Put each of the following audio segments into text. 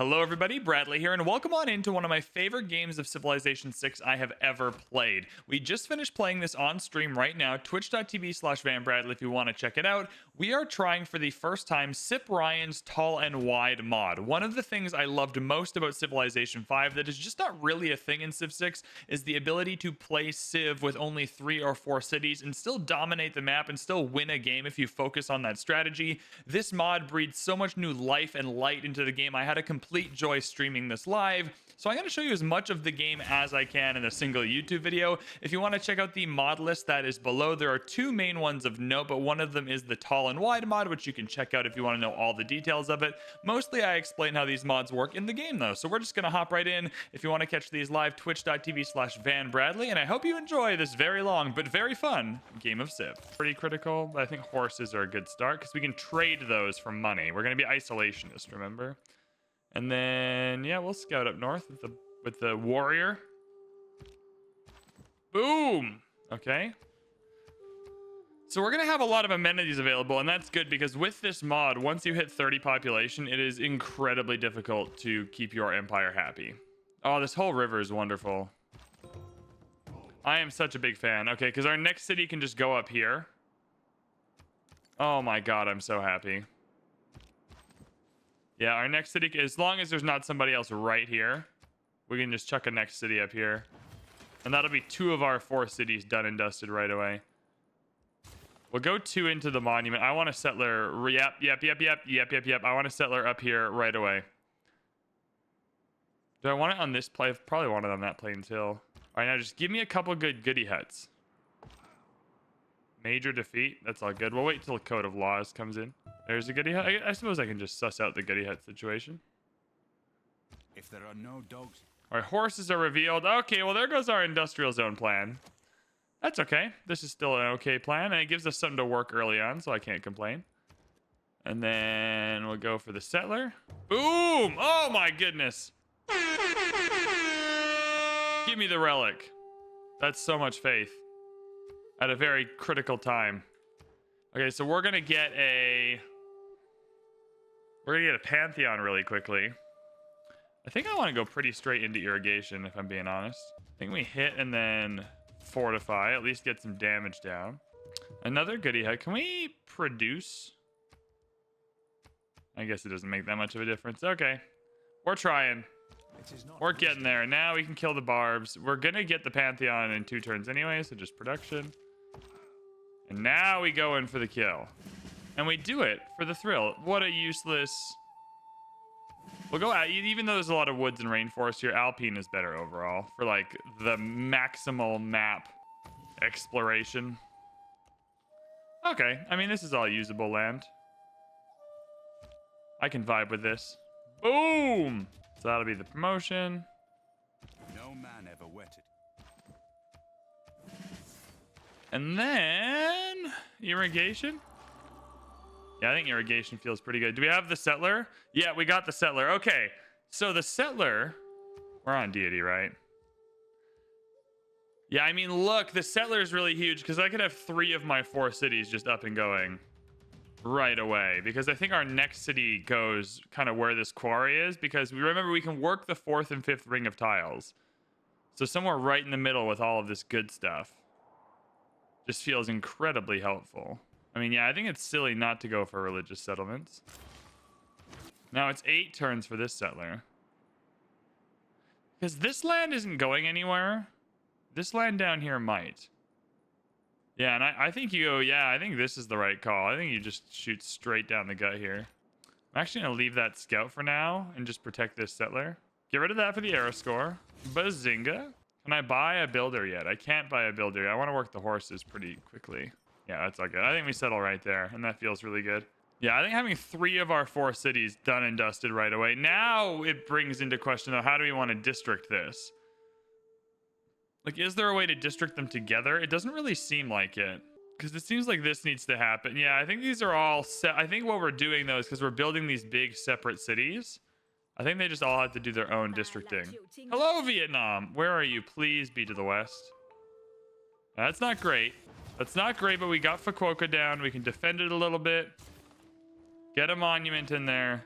Hello everybody, Bradley here, and welcome on into one of my favorite games of Civilization 6 I have ever played. We just finished playing this on stream right now, twitch.tv/VanBradley if you want to check it out. We are trying for the first time Sip Ryan's Tall and Wide mod. One of the things I loved most about Civilization 5 that is just not really a thing in Civ 6 is the ability to play Civ with only 3 or 4 cities and still dominate the map and still win a game if you focus on that strategy. This mod breeds so much new life and light into the game. I had a complete joy streaming this live, so I'm going to show you as much of the game as I can in a single YouTube video. If you want to check out the mod list that is below, there are 2 main ones of note, but one of them is the Tall and Wide mod, which you can check out if you want to know all the details of it. Mostly I explain how these mods work in the game though, so we're just going to hop right in. If you want to catch these live, twitch.tv/VanBradley, and I hope you enjoy this very long but very fun game of Civ. Pretty critical, but I think horses are a good start because we can trade those for money. We're going to be isolationist, remember? And then, yeah, we'll scout up north with the warrior. Boom! Okay. So we're going to have a lot of amenities available, and that's good because with this mod, once you hit 30 population, it is incredibly difficult to keep your empire happy. Oh, this whole river is wonderful. I am such a big fan. Okay, because our next city can just go up here. Oh my god, I'm so happy. Yeah, our next city, as long as there's not somebody else right here, we can just chuck a next city up here. And that'll be 2 of our 4 cities done and dusted right away. We'll go 2 into the monument. I want a settler. Yep. I want a settler up here right away. Do I want it on this play? I probably want it on that Plains Hill. All right, now just give me a couple good goodie huts. Major defeat. That's all good. We'll wait till Code of Laws comes in. There's a goodie hut. I suppose I can just suss out the goodie hut situation. If there are no dogs. All right, horses are revealed. Okay, well, there goes our industrial zone plan. That's okay. This is still an okay plan, and it gives us something to work early on, so I can't complain. And then we'll go for the settler. Boom! Oh, my goodness. Give me the relic. That's so much faith. At a very critical time. Okay, so we're gonna get a pantheon really quickly. I think I want to go pretty straight into irrigation, if I'm being honest. I think we hit and then fortify, at least get some damage down. Another goodie hut. Can we produce? I guess it doesn't make that much of a difference. Okay, we're trying. We're getting there. Now we can kill the barbs. We're gonna get the pantheon in 2 turns anyway, so just production. And now we go in for the kill. And we do it for the thrill. What a useless... We'll go out. Even though there's a lot of woods and rainforest here, Alpine is better overall for like the maximal map exploration. Okay. I mean, this is all usable land. I can vibe with this. Boom! So that'll be the promotion. No man ever wetted. And then irrigation. Yeah, I think irrigation feels pretty good. Do we have the settler? Yeah, we got the settler. Okay, so the settler, we're on deity, right? Yeah, I mean, look, the settler is really huge because I could have 3 of my 4 cities just up and going right away, because I think our next city goes kind of where this quarry is, because we remember we can work the 4th and 5th ring of tiles. So somewhere right in the middle with all of this good stuff. Just feels incredibly helpful. I mean, yeah, I think it's silly not to go for religious settlements. Now it's 8 turns for this settler. Because this land isn't going anywhere. This land down here might. Yeah, and I think you go, yeah, I think this is the right call. I think you just shoot straight down the gut here. I'm actually going to leave that scout for now and just protect this settler. Get rid of that for the arrow score. Bazinga. Can I buy a builder yet? I can't buy a builder. I want to work the horses pretty quickly. Yeah, that's all good. I think we settle right there, and that feels really good. Yeah, I think having 3 of our 4 cities done and dusted right away. Now it brings into question, though, how do we want to district this? Like, is there a way to district them together? It doesn't really seem like it, because it seems like this needs to happen. Yeah, I think these are all set. I think what we're doing, though, is because we're building these big separate cities. I think they just all have to do their own districting. Hello, Vietnam. Where are you? Please be to the west. That's not great. That's not great, but we got Fukuoka down. We can defend it a little bit. Get a monument in there.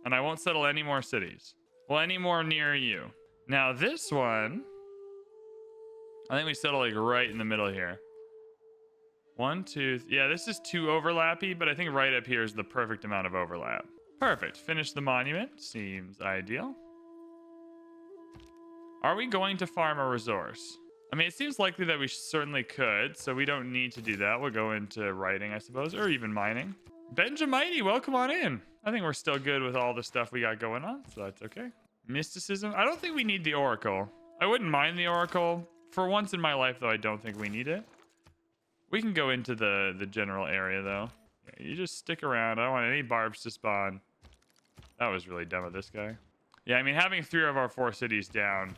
And I won't settle any more cities. Well, any more near you. Now this one, I think we settle like right in the middle here. 1, 2, yeah, this is too overlappy, but I think right up here is the perfect amount of overlap. Perfect. Finish the monument. Seems ideal. Are we going to farm a resource? I mean, it seems likely that we certainly could, so we don't need to do that. We'll go into writing, I suppose, or even mining. Benjamini, welcome on in. I think we're still good with all the stuff we got going on, so that's okay. Mysticism. I don't think we need the Oracle. I wouldn't mind the Oracle. For once in my life, though, I don't think we need it. We can go into the general area, though. Yeah, you just stick around. I don't want any barbs to spawn. That was really dumb of this guy. Yeah, I mean, having 3 of our 4 cities down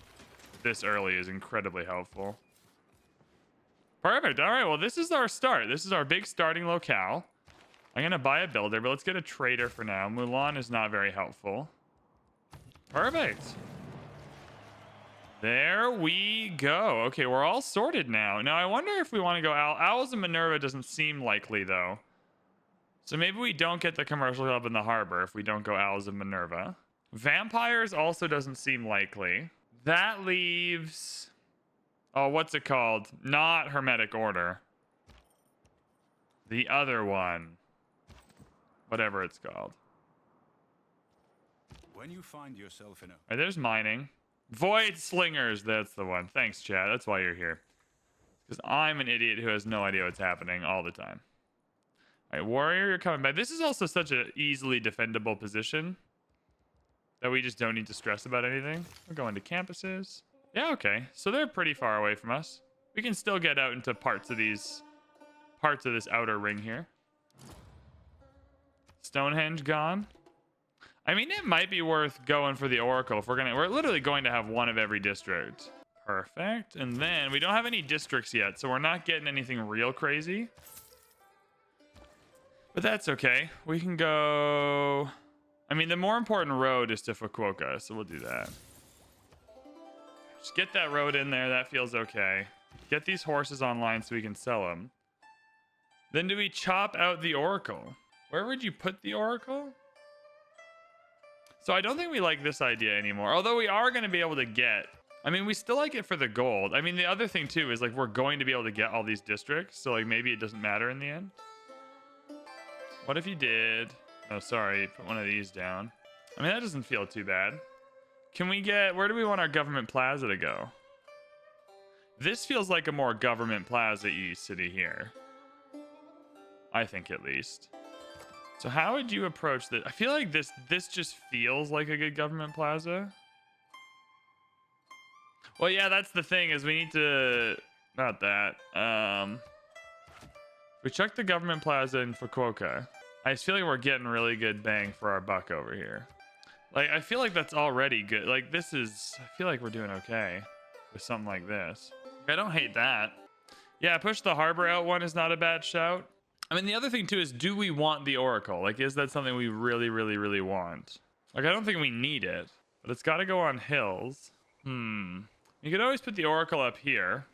this early is incredibly helpful. Perfect. All right, well, this is our start. This is our big starting locale. I'm going to buy a builder, but let's get a trader for now. Mulan is not very helpful. Perfect. There we go. Okay, we're all sorted now. Now, I wonder if we want to go Owls and Minerva doesn't seem likely, though. So maybe we don't get the commercial club in the harbor if we don't go Owls and Minerva. Vampires also doesn't seem likely. That leaves... Oh, what's it called? Not Hermetic Order. The other one. Whatever it's called. When you find yourself in a... All right, there's mining. Void Slingers, that's the one. Thanks, Chad. That's why you're here. Because I'm an idiot who has no idea what's happening all the time. All right, Warrior, you're coming back. This is also such an easily defendable position that we just don't need to stress about anything. We're going to campuses. Yeah, okay. So they're pretty far away from us. We can still get out into parts of this outer ring here. Stonehenge gone. I mean, it might be worth going for the Oracle if we're literally going to have one of every district. Perfect. And then we don't have any districts yet, so we're not getting anything real crazy. But that's okay. We can go... I mean, the more important road is to Fukuoka, so we'll do that. Just get that road in there. That feels okay. Get these horses online so we can sell them. Then do we chop out the Oracle? Where would you put the Oracle? So I don't think we like this idea anymore. Although we are going to be able to get... I mean, we still like it for the gold. I mean, the other thing, too, is, like, we're going to be able to get all these districts. So, like, maybe it doesn't matter in the end. What if you did... Oh, sorry. Put one of these down. I mean, that doesn't feel too bad. Can we get... Where do we want our government plaza to go? This feels like a more government plaza-y city here. I think, at least. So how would you approach this? I feel like this just feels like a good government plaza. Well, yeah, that's the thing is we need to... Not that. We check the government plaza in Fukuoka. I just feel like we're getting really good bang for our buck over here. Like, I feel like that's already good. Like, this is... I feel like we're doing okay with something like this. I don't hate that. Yeah, push the harbor out one is not a bad shout. I mean, the other thing, too, is do we want the Oracle? Like, is that something we really, really, really want? Like, I don't think we need it, but it's got to go on hills. You could always put the Oracle up here.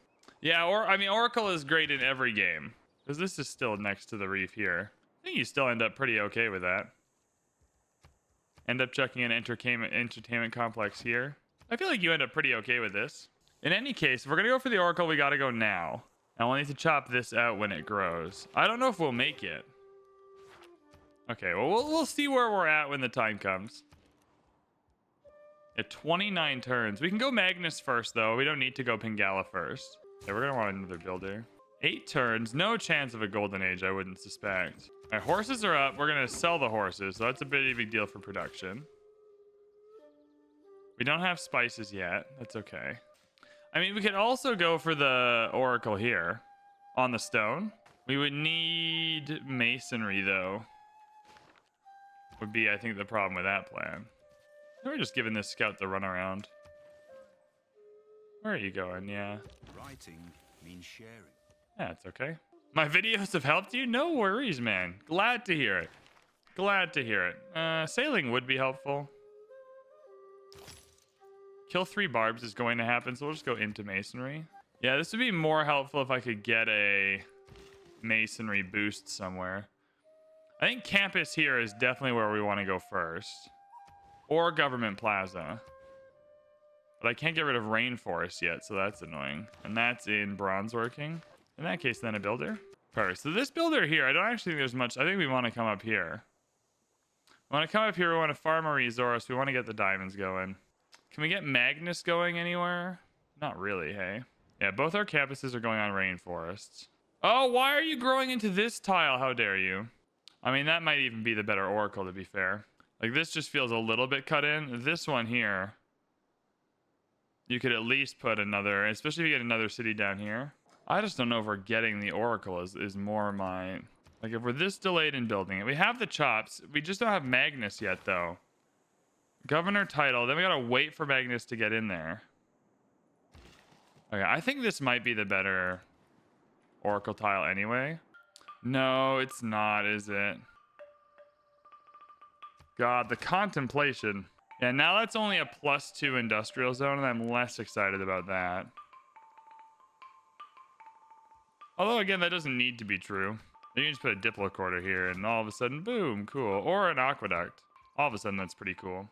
Yeah, I mean, Oracle is great in every game, because this is still next to the reef here. I think you still end up pretty okay with that. End up checking an entertainment complex here. I feel like you end up pretty okay with this. In any case, if we're going to go for the Oracle, we got to go now. And we'll need to chop this out when it grows. I don't know if we'll make it. Okay, well, we'll see where we're at when the time comes. At 29 turns. We can go Magnus first, though. We don't need to go Pingala first. Okay, we're going to want another builder. 8 turns. No chance of a golden age, I wouldn't suspect. All right, horses are up. We're going to sell the horses, so that's a pretty big deal for production. We don't have spices yet. That's okay. I mean, we could also go for the Oracle here on the stone. We would need masonry, though. Would be, I think, the problem with that plan. We're just giving this scout the run around. Where are you going? Yeah. Writing means sharing. Yeah, it's okay. My videos have helped you? No worries, man. Glad to hear it. Glad to hear it. Sailing would be helpful. Kill 3 barbs is going to happen, so we'll just go into masonry. Yeah, this would be more helpful if I could get a masonry boost somewhere. I think campus here is definitely where we want to go first. or government plaza. But I can't get rid of rainforest yet, so that's annoying. And that's in bronze working. In that case, then a builder. Perfect. So this builder here, I don't actually think there's much. I think we want to come up here. We want to come up here. We want to farm a resource. We want to get the diamonds going. Can we get Magnus going anywhere? Not really, hey? Yeah, both our campuses are going on rainforests. Oh, why are you growing into this tile? How dare you? I mean, that might even be the better oracle, to be fair. Like, this just feels a little bit cut in. This one here, you could at least put another, especially if you get another city down here. I just don't know if we're getting the oracle is more my... Like, if we're this delayed in building it. We have the chops. We just don't have Magnus yet, though. Governor title. Then we gotta wait for Magnus to get in there. Okay, I think this might be the better oracle tile anyway. No, it's not, is it? God, the contemplation. Yeah, now that's only a +2 industrial zone, and I'm less excited about that. Although, again, that doesn't need to be true. You can just put a diplocorder here, and all of a sudden, boom, cool. Or an aqueduct. All of a sudden, that's pretty cool.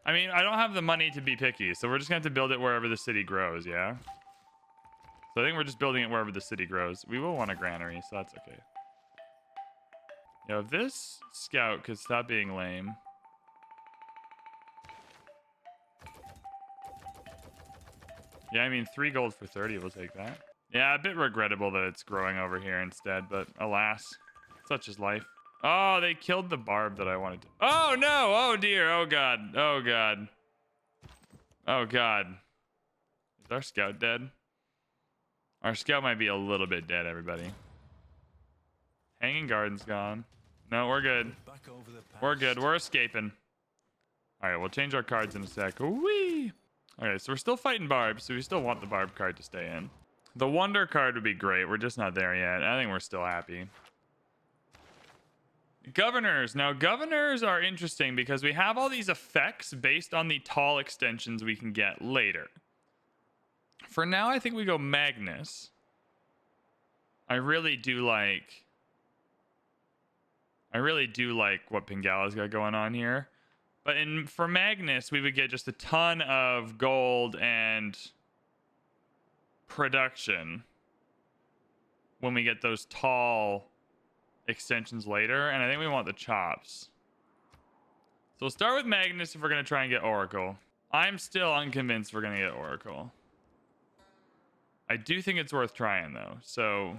I mean, I don't have the money to be picky, so we're just going to have to build it wherever the city grows, yeah? So I think we're just building it wherever the city grows. We will want a granary, so that's okay. You know, if this scout could stop being lame. Yeah, I mean, 3 gold for 30, we'll take that. Yeah, a bit regrettable that it's growing over here instead, but alas, such is life. Oh, they killed the barb that I wanted to. Oh, no! Oh, dear. Oh, God. Oh, God. Oh, God. Is our scout dead? Our scout might be a little bit dead, everybody. Hanging Garden's gone. No, we're good. We're good. We're escaping. All right, we'll change our cards in a sec. Whee! Okay, so we're still fighting barbs, so we still want the barb card to stay in. The wonder card would be great. We're just not there yet. I think we're still happy. Governors. Now, governors are interesting because we have all these effects based on the tall extensions we can get later. For now, I think we go Magnus. I really do like what Pingala's got going on here. But for Magnus, we would get just a ton of gold and production when we get those tall extensions later, and I think we want the chops. So we'll start with Magnus if we're going to try and get Oracle. I'm still unconvinced we're going to get Oracle. I do think it's worth trying, though, so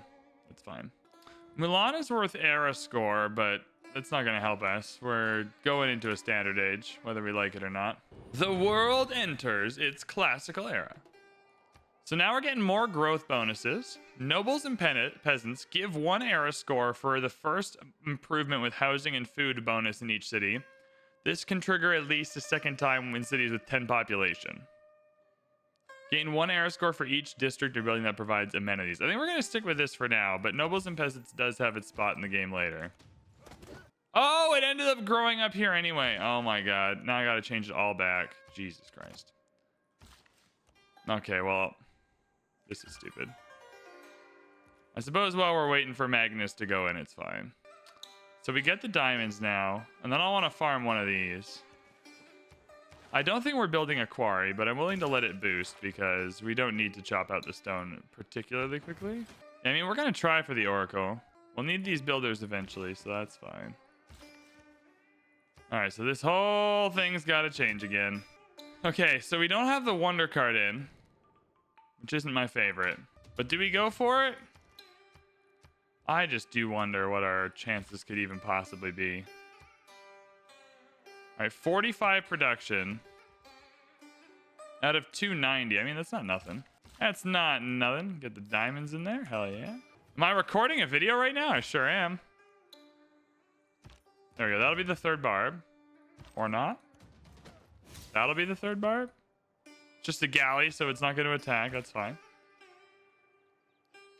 that's fine. Mulan is worth era score, but that's not going to help us. We're going into a standard age, whether we like it or not. The world enters its classical era. So now we're getting more growth bonuses. Nobles and peasants give 1 era score for the first improvement with housing and food bonus in each city. This can trigger at least a second time in cities with 10 population. Gain 1 era score for each district or building that provides amenities. I think we're going to stick with this for now, but Nobles and Peasants does have its spot in the game later. Oh, it ended up growing up here anyway. Oh my god. Now I got to change it all back. Jesus Christ. Okay, well, this is stupid. I suppose while we're waiting for Magnus to go in, it's fine. So we get the diamonds now, and then I'll want to farm one of these. I don't think we're building a quarry, but I'm willing to let it boost because we don't need to chop out the stone particularly quickly. I mean, we're going to try for the Oracle. We'll need these builders eventually, so that's fine. All right, so this whole thing's got to change again. Okay, so we don't have the Wonder card in, which isn't my favorite. But do we go for it? I just do wonder what our chances could even possibly be. All right, 45 production out of 290. I mean, that's not nothing. That's not nothing. Get the diamonds in there. Hell yeah. Am I recording a video right now? I sure am. There we go. That'll be the 3rd barb. Or not. That'll be the 3rd barb. Just a galley, so it's not going to attack. That's fine.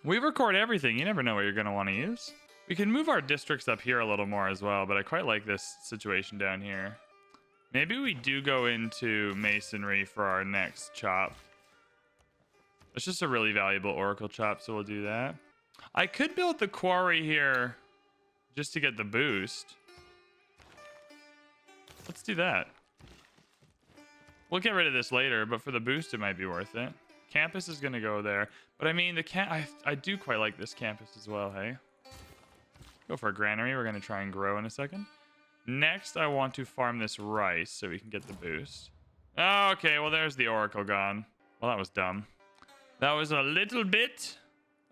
We record everything. You never know what you're going to want to use. We can move our districts up here a little more as well, but I quite like this situation down here. Maybe we do go into masonry for our next chop. It's just a really valuable oracle chop, so we'll do that. I could build the quarry here just to get the boost. Let's do that. We'll get rid of this later, but for the boost, it might be worth it. Campus is going to go there. But I mean, I do quite like this campus as well, hey? Go for a granary. We're going to try and grow in a second. Next, I want to farm this rice so we can get the boost. Oh, okay, well, there's the oracle gone. Well, that was dumb. That was a little bit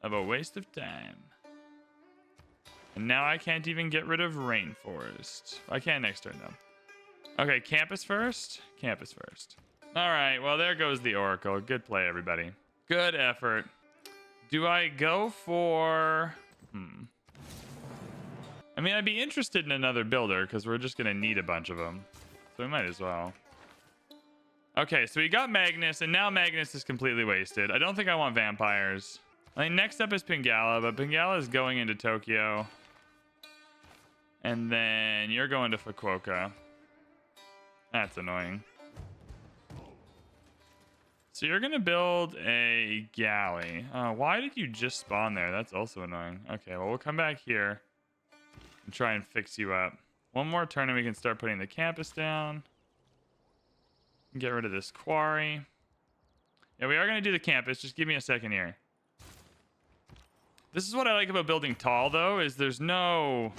of a waste of time. And now I can't even get rid of rainforest. I can next turn, though. Okay, campus first. Campus first. All right, well, there goes the oracle. Good play, everybody. Good effort. Do I go for... I mean, I'd be interested in another builder because we're just going to need a bunch of them. So we might as well. Okay, so we got Magnus, and now Magnus is completely wasted. I don't think I want vampires. I think next up is Pingala, but Pingala is going into Tokyo. And then you're going to Fukuoka. That's annoying. So you're going to build a galley. Why did you just spawn there? That's also annoying. Okay, well, we'll come back here and try and fix you up. One more turn and we can start putting the campus down. Get rid of this quarry. Yeah, we are going to do the campus. Just give me a second here. This is what I like about building tall, though, is there's no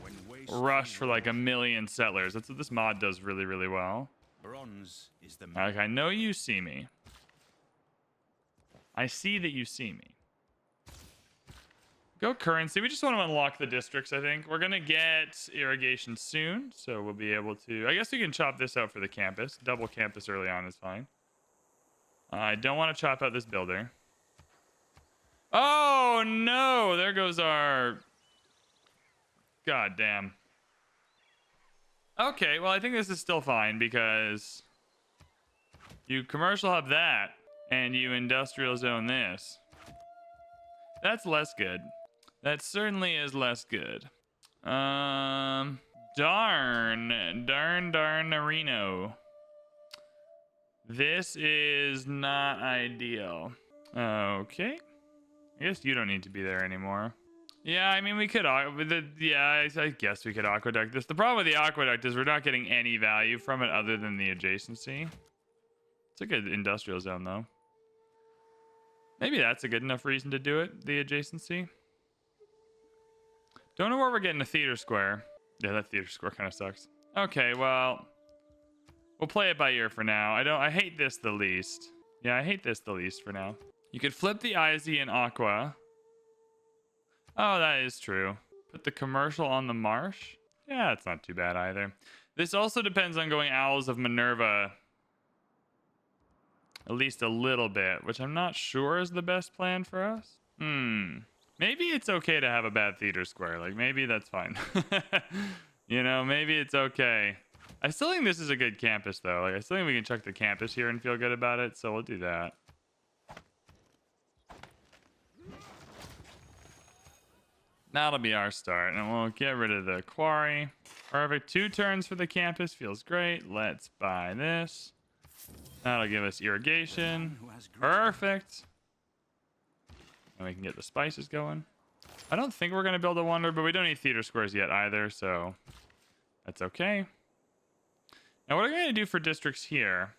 rush for like a million settlers. That's what this mod does really, really well. Bronze is the Like, I know you see me. I see that you see me. Go currency. We just want to unlock the districts, I think. We're going to get irrigation soon, so we'll be able to... I guess we can chop this out for the campus. Double campus early on is fine. I don't want to chop out this builder. Oh, no! There goes our... God damn. Okay, well, I think this is still fine because you commercial hub that and you industrial zone this. That's less good. That certainly is less good. Darn Reno. This is not ideal. Okay. I guess you don't need to be there anymore. Yeah, I mean, we could... I guess we could aqueduct this. The problem with the aqueduct is we're not getting any value from it other than the adjacency. It's a good industrial zone, though. Maybe that's a good enough reason to do it, the adjacency. Don't know where we're getting a theater square. Yeah, that theater square kind of sucks. Okay, well, we'll play it by ear for now. I hate this the least. Yeah, I hate this the least for now. You could flip the IZ in Aqua. Oh, that is true. Put the commercial on the marsh. Yeah, it's not too bad either. This also depends on going Owls of Minerva at least a little bit, which I'm not sure is the best plan for us. Maybe it's okay to have a bad theater square. Like, maybe that's fine. You know, maybe it's okay. I still think this is a good campus, though. Like, I still think we can chuck the campus here and feel good about it, so we'll do that. That'll be our start, and we'll get rid of the quarry. Perfect. 2 turns for the campus. Feels great. Let's buy this. That'll give us irrigation. Perfect. And we can get the spices going. I don't think we're going to build a wonder, but we don't need theater squares yet either, so that's okay. Now, what are we going to do for districts here?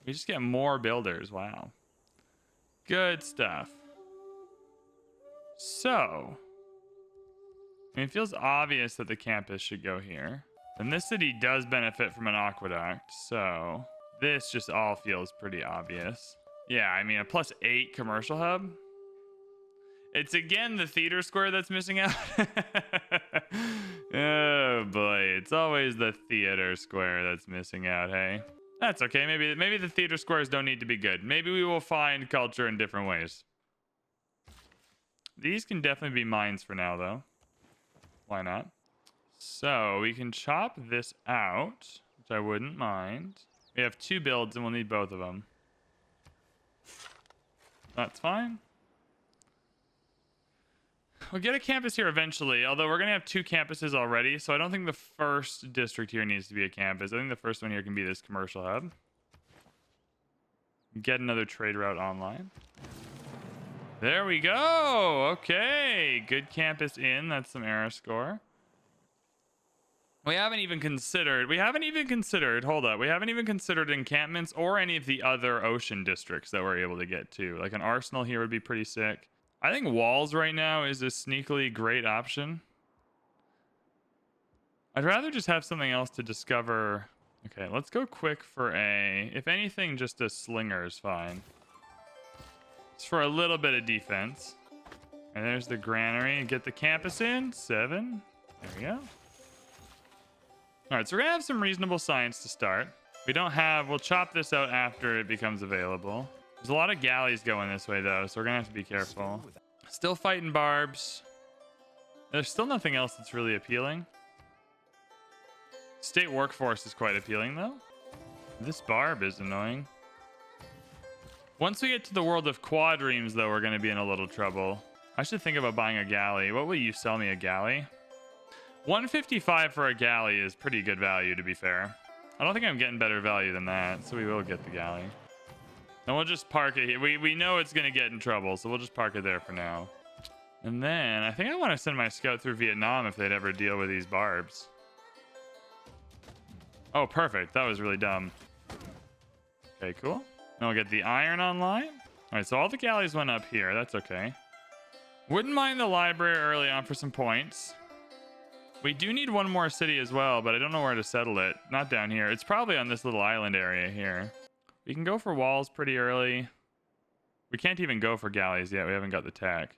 We just get more builders. Wow. Good stuff. So, I mean, it feels obvious that the campus should go here. And this city does benefit from an aqueduct, so this just all feels pretty obvious. Yeah, I mean, a +8 commercial hub. It's again the theater square that's missing out. Oh boy, it's always the theater square that's missing out, hey? That's okay, maybe the theater squares don't need to be good. Maybe we will find culture in different ways. These can definitely be mines for now, though. Why not? So, we can chop this out, which I wouldn't mind. We have 2 builds, and we'll need both of them. That's fine. We'll get a campus here eventually, although we're going to have 2 campuses already, so I don't think the first district here needs to be a campus. I think the first one here can be this commercial hub. Get another trade route online. There we go. Okay, good campus in. That's some error score. We haven't even considered, hold up, we haven't even considered encampments or any of the other ocean districts that we're able to get to. Like an arsenal here would be pretty sick. I think walls right now is a sneakily great option. I'd rather just have something else to discover. Okay, let's go quick for a, if anything, just a slinger is fine. It's for a little bit of defense. And there's the granary. Get the campus in. 7. There we go. All right, so we're gonna have some reasonable science to start. We'll chop this out after it becomes available. There's a lot of galleys going this way though, so we're gonna have to be careful. Still fighting barbs. There's still nothing else that's really appealing. State workforce is quite appealing though. This barb is annoying. Once we get to the world of quadremes though, we're gonna be in a little trouble. I should think about buying a galley. What will you sell me a galley? 155 for a galley is pretty good value, to be fair. I don't think I'm getting better value than that, so we will get the galley. And we'll just park it here. We know it's going to get in trouble, so we'll just park it there for now. And then I think I want to send my scout through Vietnam if they'd ever deal with these barbs. Oh, perfect. That was really dumb. Okay, cool. Then we'll get the iron online. All right, so all the galleys went up here. That's okay. Wouldn't mind the library early on for some points. We do need one more city as well, but I don't know where to settle it. Not down here. It's probably on this little island area here. We can go for walls pretty early. We can't even go for galleys yet. We haven't got the tech.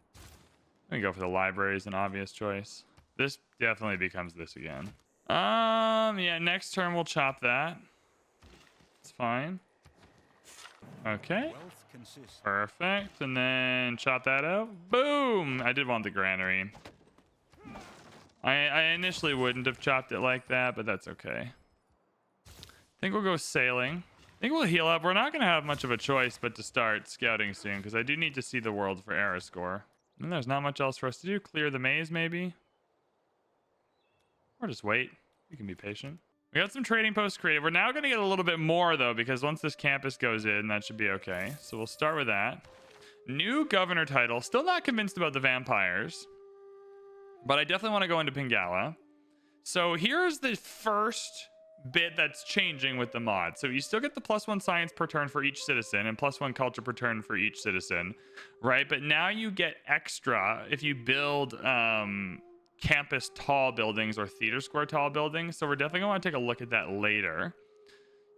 We can go for the library is an obvious choice. This definitely becomes this again. Yeah, next turn we'll chop that. It's fine. Okay. Perfect. And then chop that out. Boom! I did want the granary. I initially wouldn't have chopped it like that, but that's okay. I think we'll go sailing. I think we'll heal up. We're not going to have much of a choice but to start scouting soon, because I do need to see the world for error score. And there's not much else for us to do. Clear the maze, maybe? Or just wait. We can be patient. We got some trading posts created. We're now going to get a little bit more, though, because once this campus goes in, that should be okay. So we'll start with that. New governor title. Still not convinced about the vampires. But I definitely want to go into Pingala. So here's the first bit that's changing with the mod. So you still get the +1 science per turn for each citizen and +1 culture per turn for each citizen, right? But now you get extra if you build campus tall buildings or theater square tall buildings. So we're definitely going to want to take a look at that later.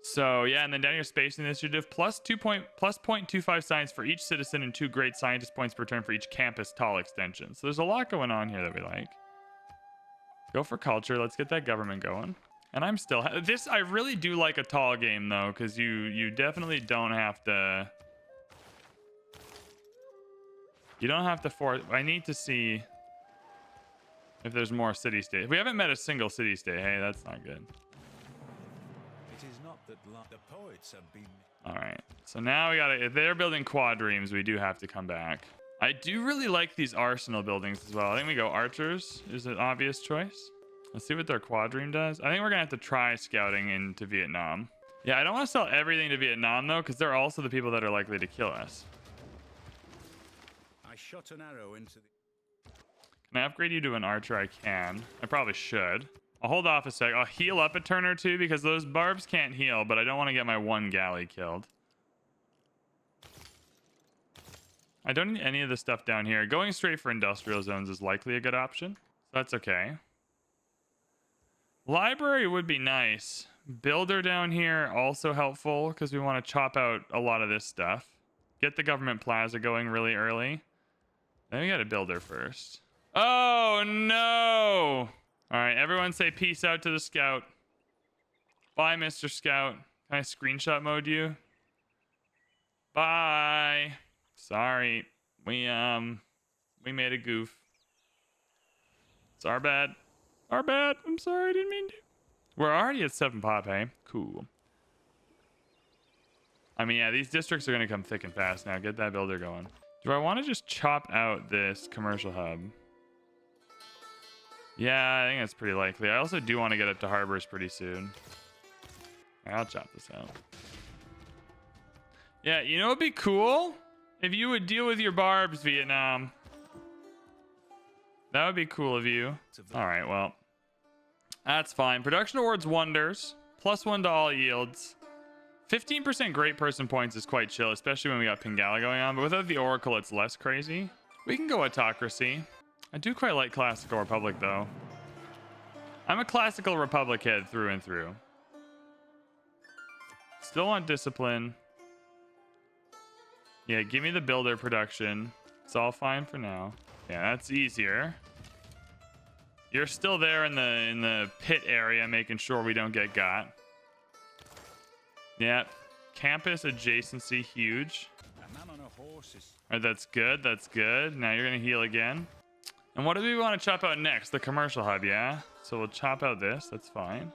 So yeah, and then down here, space initiative, plus 0.25 science for each citizen and 2 great scientist points per turn for each campus tall extension. So there's a lot going on here that we like. Go for culture. Let's get that government going. And I'm still this. I really do like a tall game though, because you definitely don't have to. You don't have to force. I need to see if there's more city state. We haven't met a single city state. Hey, that's not good. The poets have been. All right, so now we gotta, if they're building quadremes, we do have to come back. I do really like these arsenal buildings as well. I think we go archers is an obvious choice. Let's see what their quadreme does. I think we're gonna have to try scouting into Vietnam. Yeah, I don't want to sell everything to Vietnam though, because they're also the people that are likely to kill us. I shot an arrow into the. Can I upgrade you to an archer? I can. I probably should. I'll hold off a sec. I'll heal up a turn or two because those barbs can't heal, but I don't want to get my 1 galley killed. I don't need any of the stuff down here. Going straight for industrial zones is likely a good option. So that's okay. Library would be nice. Builder down here also helpful because we want to chop out a lot of this stuff. Get the government plaza going really early. Then we got a builder first. Oh no! All right, everyone say peace out to the scout. Bye, Mr. Scout. Can I screenshot mode you? Bye. Sorry. We made a goof. It's our bad. Our bad. I'm sorry, I didn't mean to. We're already at 7 pop, hey? Cool. I mean, yeah, these districts are going to come thick and fast now. Get that builder going. Do I want to just chop out this commercial hub? Yeah, I think that's pretty likely. I also do want to get up to harbors pretty soon. I'll chop this out. Yeah, you know what'd be cool? If you would deal with your barbs, Vietnam. That would be cool of you. All right, well, that's fine. Production awards wonders. +1 to all yields. 15% great person points is quite chill, especially when we got Pingala going on. But without the Oracle, it's less crazy. We can go autocracy. I do quite like Classical Republic, though. I'm a Classical Republic head through and through. Still want discipline. Yeah, give me the builder production. It's all fine for now. Yeah, that's easier. You're still there in the pit area, making sure we don't get got. Yeah, campus adjacency huge. A man on a horse is All right, that's good. That's good. Now you're gonna heal again. And what do we want to chop out next? The commercial hub, yeah. So we'll chop out this. That's fine.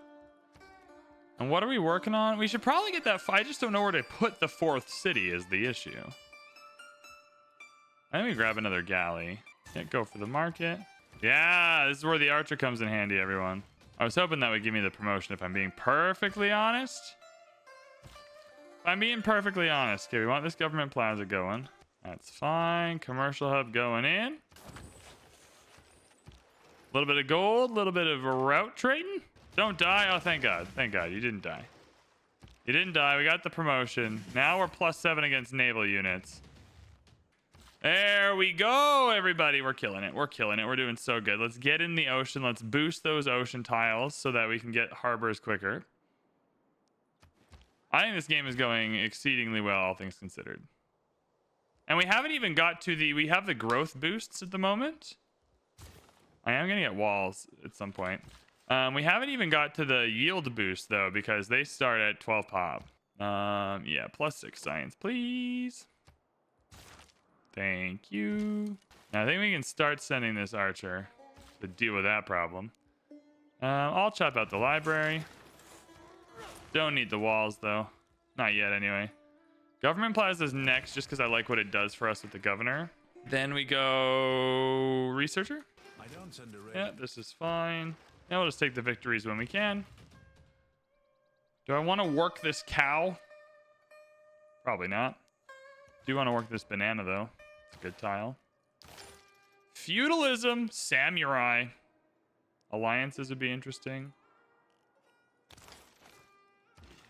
And what are we working on? We should probably get that. I just don't know where to put the 4th city is the issue. I think we grab another galley. Can't go for the market. Yeah, this is where the archer comes in handy, everyone. I was hoping that would give me the promotion if I'm being perfectly honest. If I'm being perfectly honest. Okay, we want this government plaza going. That's fine. Commercial hub going in. A little bit of gold, a little bit of route trading. Don't die. Oh, thank God. Thank God. You didn't die. You didn't die. We got the promotion. Now we're +7 against naval units. There we go, everybody. We're killing it. We're killing it. We're doing so good. Let's get in the ocean. Let's boost those ocean tiles so that we can get harbors quicker. I think this game is going exceedingly well, all things considered. And we haven't even got to the... We have the growth boosts at the moment. I am going to get walls at some point. We haven't even got to the yield boost, though, because they start at 12 pop. Yeah, +6 science, please. Thank you. Now, I think we can start sending this archer to deal with that problem. I'll chop out the library. Don't need the walls, though. Not yet, anyway. Government Plaza's next, just because I like what it does for us with the governor. Then we go... Researcher? I don't underrate. Yeah, this is fine. Now we'll just take the victories when we can. Do I want to work this cow? Probably not. Do want to work this banana, though. It's a good tile. Feudalism, samurai. Alliances would be interesting.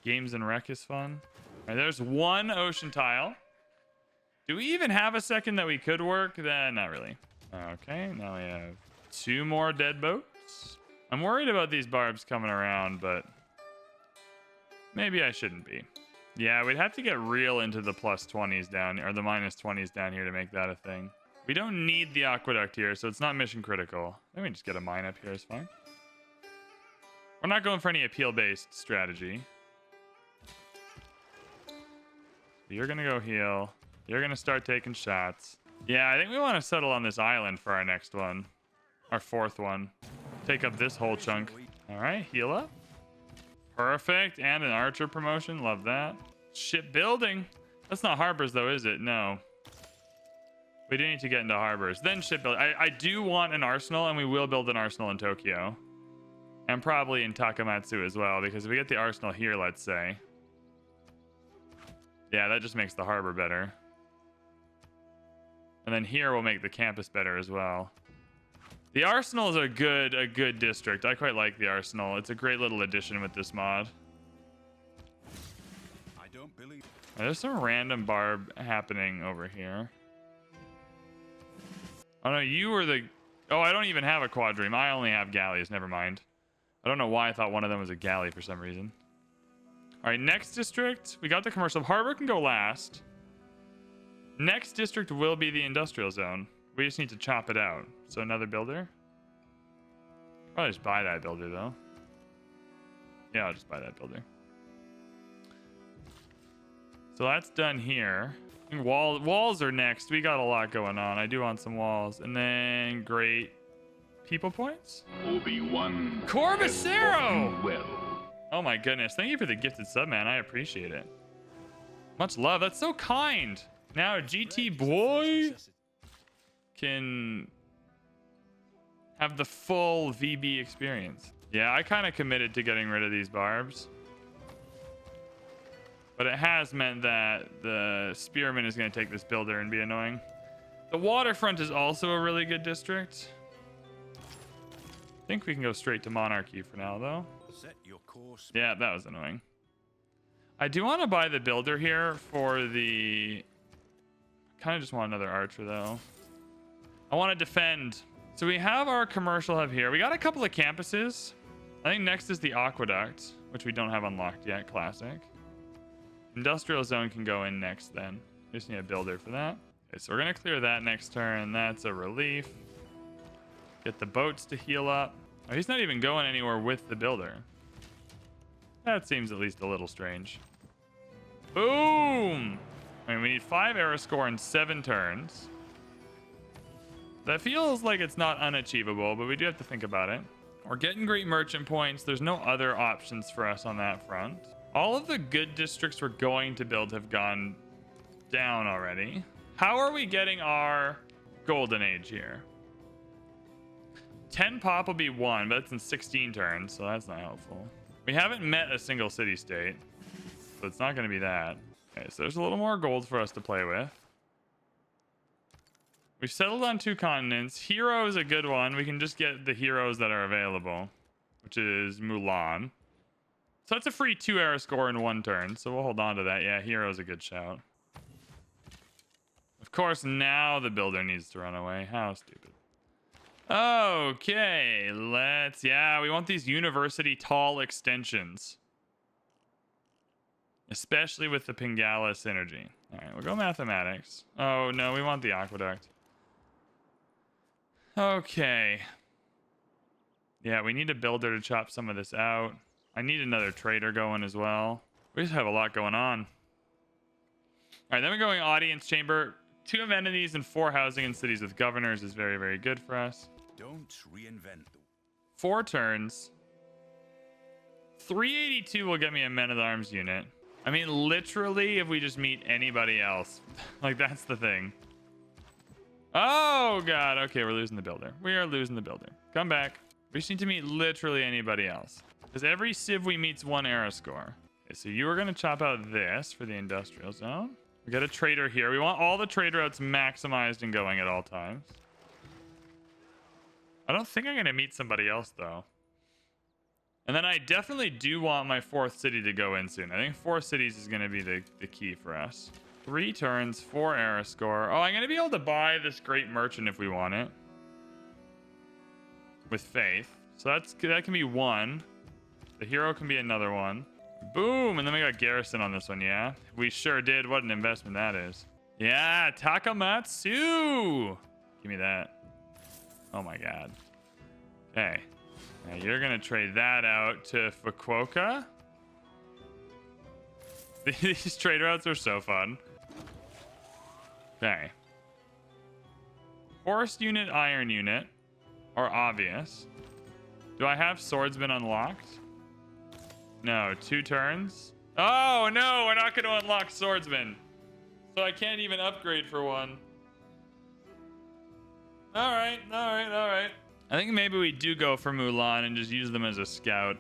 Games and Rec is fun. All right, there's one ocean tile. Do we even have a second that we could work? Not really. Okay, now we have 2 more dead boats. I'm worried about these barbs coming around, but maybe I shouldn't be. Yeah, we'd have to get real into the +20s down, or the -20s down here to make that a thing. We don't need the aqueduct here, so it's not mission critical. Let me just get a mine up here, it's fine. We're not going for any appeal-based strategy. You're gonna go heal. You're gonna start taking shots. Yeah, I think we want to settle on this island for our next one. Our 4th one. Take up this whole chunk. All right, heal up. Perfect, and an archer promotion. Love that. Shipbuilding. That's not harbors, though, is it? No. We do need to get into harbors. Then shipbuilding. I do want an arsenal, and we will build an arsenal in Tokyo. And probably in Takamatsu as well, because if we get the arsenal here, let's say. Yeah, that just makes the harbor better. And then here we'll make the campus better as well. The arsenal is a good district. I quite like the arsenal. It's a great little addition with this mod. I don't believe. There's some random barb happening over here. Oh no, you were the... Oh, I don't even have a quadrime. I only have galleys. Never mind. I don't know why I thought one of them was a galley for some reason. All right, next district. We got the commercial. Harbor can go last. Next district will be the industrial zone. We just need to chop it out. So another builder. Probably just buy that builder, though. Yeah, I'll just buy that builder. So that's done here. I think walls are next. We got a lot going on. I do want some walls. And then great people points. Obi-Wan Corbacero! well. Oh my goodness. Thank you for the gifted sub, man. I appreciate it. Much love. That's so kind. Now GT boy can have the full VB experience. Yeah, I kind of committed to getting rid of these barbs. But it has meant that the spearman is going to take this builder and be annoying. The waterfront is also a really good district. I think we can go straight to monarchy for now, though. Set your course. Yeah, that was annoying. I do want to buy the builder here for the... kind of just want another archer, though. I want to defend. So we have our commercial hub here. We got a couple of campuses. I think next is the aqueduct, which we don't have unlocked yet. Classic. Industrial zone can go in next then. We just need a builder for that. Okay, so we're going to clear that next turn. That's a relief. Get the boats to heal up. Oh, he's not even going anywhere with the builder. That seems at least a little strange. Boom! I mean, we need 5 era score in 7 turns. That feels like it's not unachievable, but we do have to think about it. We're getting great merchant points. There's no other options for us on that front. All of the good districts we're going to build have gone down already. How are we getting our golden age here? 10 pop will be 1, but it's in 16 turns, so that's not helpful. We haven't met a single city-state, so it's not going to be that. Okay, so there's a little more gold for us to play with. We've settled on 2 continents. Hero is a good one. We can just get the heroes that are available, which is Mulan. So that's a free 2 era score in 1 turn, so we'll hold on to that. Yeah, hero is a good shout. Of course, now the builder needs to run away. How stupid. Okay, let's... yeah, we want these university tall extensions. Especially with the Pingala synergy. All right, we'll go mathematics. Oh, no, we want the aqueduct. Okay. Yeah, we need a builder to chop some of this out. I need another trader going as well. We just have a lot going on. All right, then we're going audience chamber. 2 amenities and 4 housing in cities with governors is very, very good for us. Don't reinvent the 4 turns. 382 will get me a men-at-arms unit. I mean, literally, if we just meet anybody else. Like, that's the thing. Oh, God. Okay, we're losing the builder. We are losing the builder. Come back. We just need to meet literally anybody else. Because every civ we meet's 1 era score. Okay, so you are going to chop out this for the industrial zone. We got a trader here. We want all the trader outs maximized and going at all times. I don't think I'm going to meet somebody else, though. And then I definitely do want my 4th city to go in soon. I think 4 cities is going to be the key for us. 3 turns, 4 era score. Oh, I'm going to be able to buy this great merchant if we want it. With faith. So that can be 1. The hero can be another one. Boom! And then we got garrison on this one, yeah? We sure did. What an investment that is. Yeah, Takamatsu! Give me that. Oh my god. Okay. Now you're gonna trade that out to Fukuoka. These trade routes are so fun. Okay. Forest unit, iron unit are obvious. Do I have swordsman unlocked? No, 2 turns. Oh no, we're not gonna unlock swordsman. So I can't even upgrade for 1. Alright. I think maybe we do go for Mulan and just use them as a scout.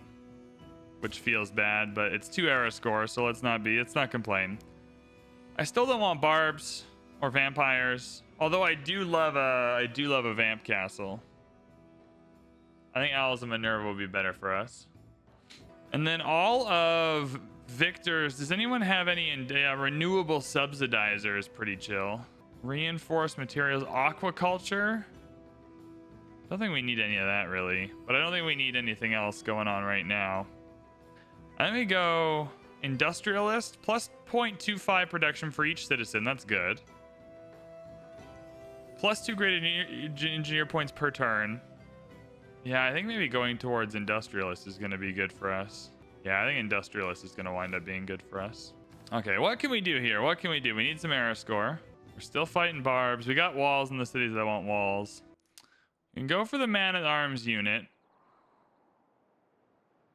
Which feels bad, but it's 2 era score, so let's not complain. I still don't want barbs or vampires. Although I do love a vamp castle. I think Owls of Minerva will be better for us. And then all of Victor's... does anyone have any... renewable subsidizer is pretty chill. Reinforced materials. Aquaculture. Don't think we need any of that, really. But I don't think we need anything else going on right now. Let me go... industrialist. Plus 0.25 production for each citizen. That's good. Plus 2 great engineer points per turn. Yeah, I think maybe going towards industrialist is going to be good for us. Yeah, I think industrialist is going to wind up being good for us. Okay, what can we do here? What can we do? We need some era score. We're still fighting barbs. We got walls in the cities that want walls. We can go for the man-at-arms unit.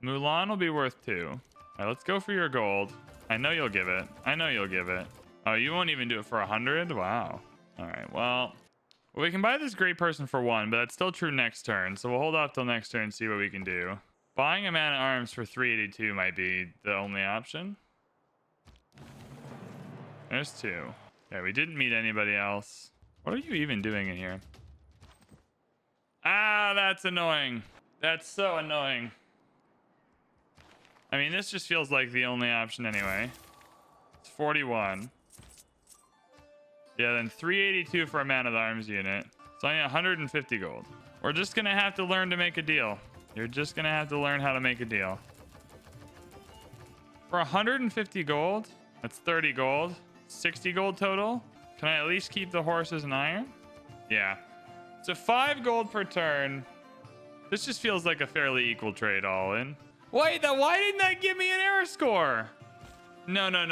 Mulan will be worth 2. All right, let's go for your gold. I know you'll give it. Oh, you won't even do it for 100? Wow. All right, well, we can buy this great person for 1, but that's still true next turn. So we'll hold off till next turn and see what we can do. Buying a man-at-arms for 382 might be the only option. There's 2. Okay, we didn't meet anybody else. What are you even doing in here? Ah, that's annoying. That's so annoying. I mean, this just feels like the only option anyway. It's 41. Yeah, then 382 for a man of arms unit. So I need 150 gold. We're just gonna have to learn to make a deal. You're just gonna have to learn how to make a deal. For 150 gold, that's 30 gold. 60 gold total. Can I at least keep the horses and iron? Yeah. So 5 gold per turn. This just feels like a fairly equal trade all in. Wait, why didn't that give me an error score? No. No,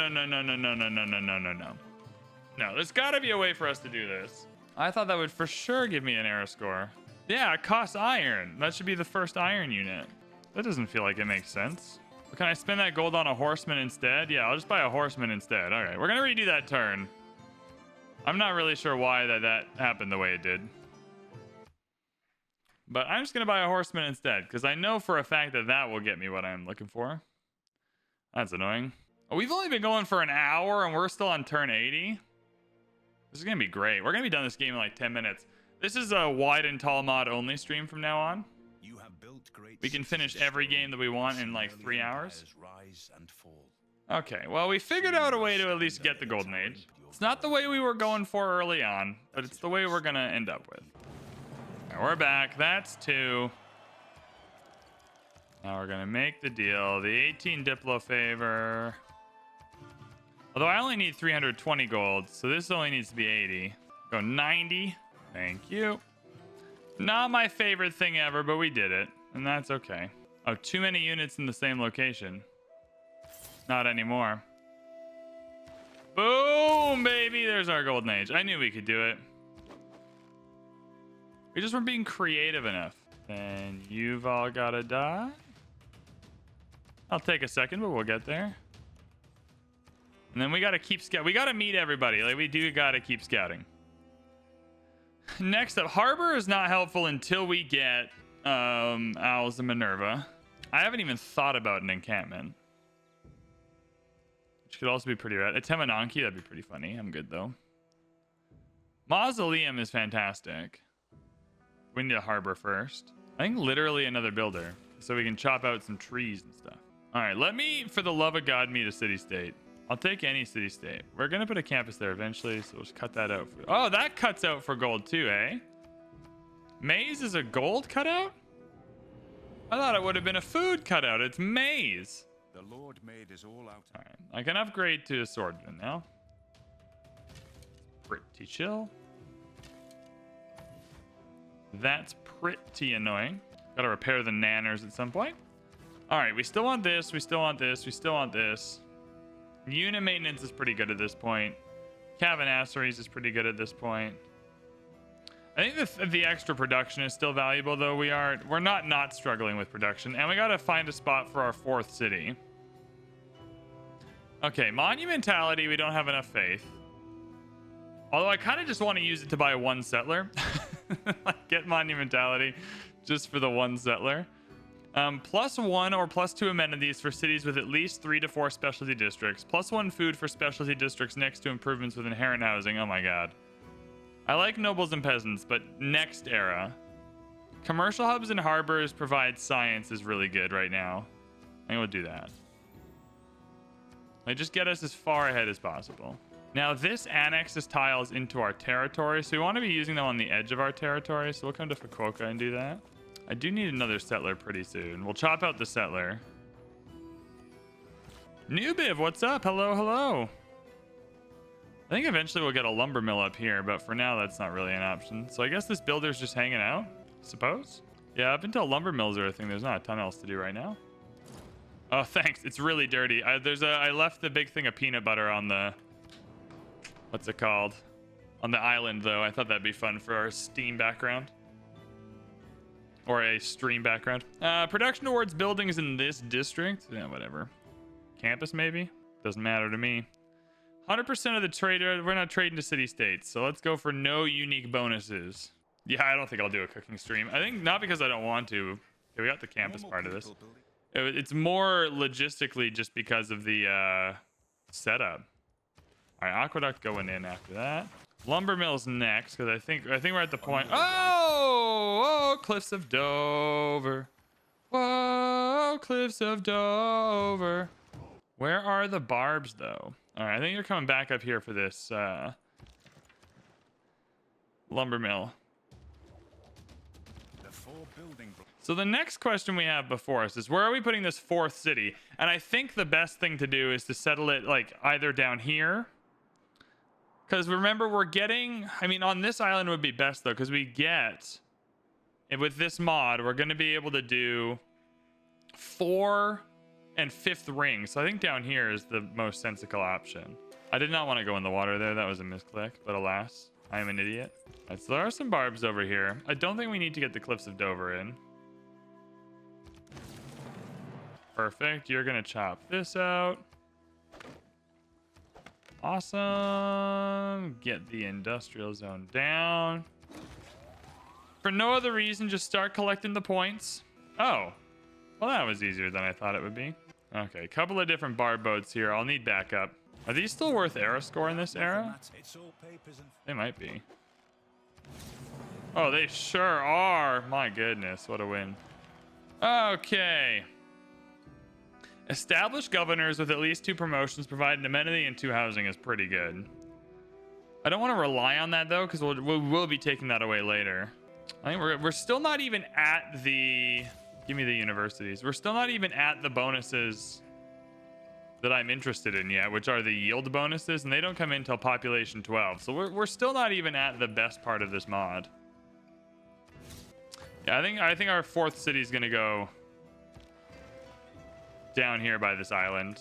there's gotta be a way for us to do this. I thought that would for sure give me an error score. Yeah, it costs iron. That should be the first iron unit. That doesn't feel like it makes sense. Can I spend that gold on a horseman instead? Yeah, I'll just buy a horseman instead. All right, we're gonna redo that turn. I'm not really sure why that happened the way it did. But I'm just gonna buy a horseman instead, because I know for a fact that will get me what I'm looking for. That's annoying. Oh, we've only been going for an hour and we're still on turn 80. This is gonna be great. We're gonna be done this game in like 10 minutes. This is a wide and tall mod only stream from now on. You have built great We can finish every game that we want in like 3 hours. rise and fall. Okay, well, we figured out a way to at least get the Golden Age. It's not the way we were going for early on, but it's the way we're gonna end up with. All right, we're back. That's 2. Now we're gonna make the deal. The 18 Diplo favor. Although I only need 320 gold, so this only needs to be 80. Go 90. Thank you. Not my favorite thing ever, but we did it, and that's okay. Oh, too many units in the same location. Not anymore. Boom, baby. There's our Golden Age. I knew we could do it. We just weren't being creative enough. And you've all got to die. I'll take a second, but we'll get there. And then we got to keep scouting. We got to meet everybody. Like, we do got to keep scouting. Next up, Harbor is not helpful until we get Owls and Minerva. I haven't even thought about an encampment. Which could also be pretty rad. A Temenanki, that'd be pretty funny. I'm good, though. Mausoleum is fantastic. We need a harbor first. I think literally another builder, so we can chop out some trees and stuff. All right, let me, for the love of God, meet a city-state. I'll take any city-state. We're going to put a campus there eventually, so we'll just cut that out. Oh, that cuts out for gold too, eh? Maize is a gold cutout? I thought it would have been a food cutout. It's maize. The Lord made us all out. All right, I can upgrade to a swordsman now. Pretty chill. That's pretty annoying. Got to repair the nanners at some point. All right, we still want this. We still want this. We still want this. Unit maintenance is pretty good at this point. Cavernasseries is pretty good at this point. I think the extra production is still valuable, though. We're not struggling with production, and we got to find a spot for our 4th city. Okay, monumentality. We don't have enough faith. Although I kind of just want to use it to buy 1 settler. Like, get monumentality just for the 1 settler. +1 or +2 amenities for cities with at least 3 to 4 specialty districts. +1 food for specialty districts next to improvements with inherent housing. Oh my god. I like nobles and peasants, but next era. Commercial hubs and harbors provide science is really good right now. I think we'll do that. Like, just get us as far ahead as possible. Now, this annexes tiles into our territory, so we want to be using them on the edge of our territory, so we'll come to Fukuoka and do that. I do need another settler pretty soon. We'll chop out the settler. Nubiv, what's up? Hello, hello. I think eventually we'll get a lumber mill up here, but for now, that's not really an option. So I guess this builder's just hanging out, suppose? Yeah, up until lumber mills are a thing, there's not a ton else to do right now. Oh, thanks. It's really dirty. I left the big thing of peanut butter on the... What's it called? On the island, though. I thought that'd be fun for our Steam background. Or a stream background. Production towards buildings in this district. Yeah, whatever. Campus, maybe? Doesn't matter to me. 100% of the trader. We're not trading to city-states. So let's go for no unique bonuses. Yeah, I don't think I'll do a cooking stream. I think not because I don't want to. Okay, we got the campus part of this. It's more logistically just because of the setup. All right, aqueduct going in after that. Lumber mill's next because I think we're at the point. Oh, cliffs of Dover. Whoa, cliffs of Dover. Where are the barbs though? All right, I think you're coming back up here for this lumber mill. So the next question we have before us is, where are we putting this fourth city? And I think the best thing to do is to settle it like either down here. Because remember, we're getting, I mean, on this island would be best though, because we get, and with this mod, we're going to be able to do 4 and 5th ring. So I think down here is the most sensical option. I did not want to go in the water there. That was a misclick, but alas, I am an idiot. All right, so there are some barbs over here. I don't think we need to get the cliffs of Dover in. Perfect. You're going to chop this out. Awesome. Get the industrial zone down. For no other reason, just start collecting the points. Oh, well, that was easier than I thought it would be. Okay, a couple of different barb boats here. I'll need backup. Are these still worth era score in this era? They might be. Oh, they sure are. My goodness, what a win. Okay. Establish governors with at least 2 promotions, provide an amenity and 2 housing is pretty good. I don't want to rely on that though, because we'll be taking that away later. I think we're still not even at the, give me the universities. We're still not even at the bonuses that I'm interested in yet, which are the yield bonuses, and they don't come in until population 12. So we're still not even at the best part of this mod. Yeah, I think our 4th city is gonna go down here by this island.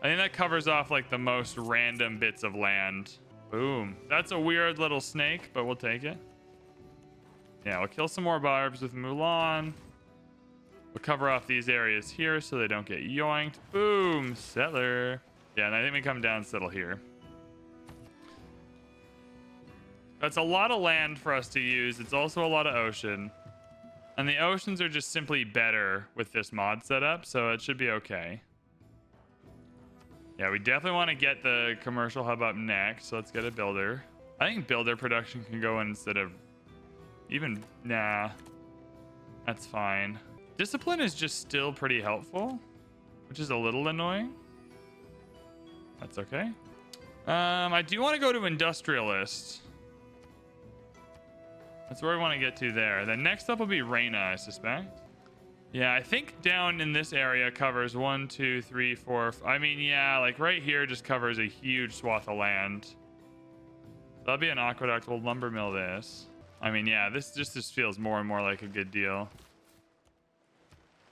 I think that covers off like the most random bits of land. Boom. That's a weird little snake, but we'll take it. Yeah, we'll kill some more barbs with Mulan. We'll cover off these areas here so they don't get yoinked. Boom. Settler. Yeah, and I think we come down and settle here. That's a lot of land for us to use. It's also a lot of ocean. And the oceans are just simply better with this mod setup, so it should be okay. Yeah, we definitely want to get the commercial hub up next, so let's get a builder. I think builder production can go in instead of even, nah, that's fine. Discipline is just still pretty helpful, which is a little annoying. That's okay. I do want to go to industrialist. That's where we want to get to there. Then next up will be Reina, I suspect. Yeah, I think down in this area covers 1, 2, 3, 4. I mean, yeah, like right here just covers a huge swath of land. That'll be an aqueduct. We'll lumber mill this. I mean, yeah, this just feels more and more like a good deal.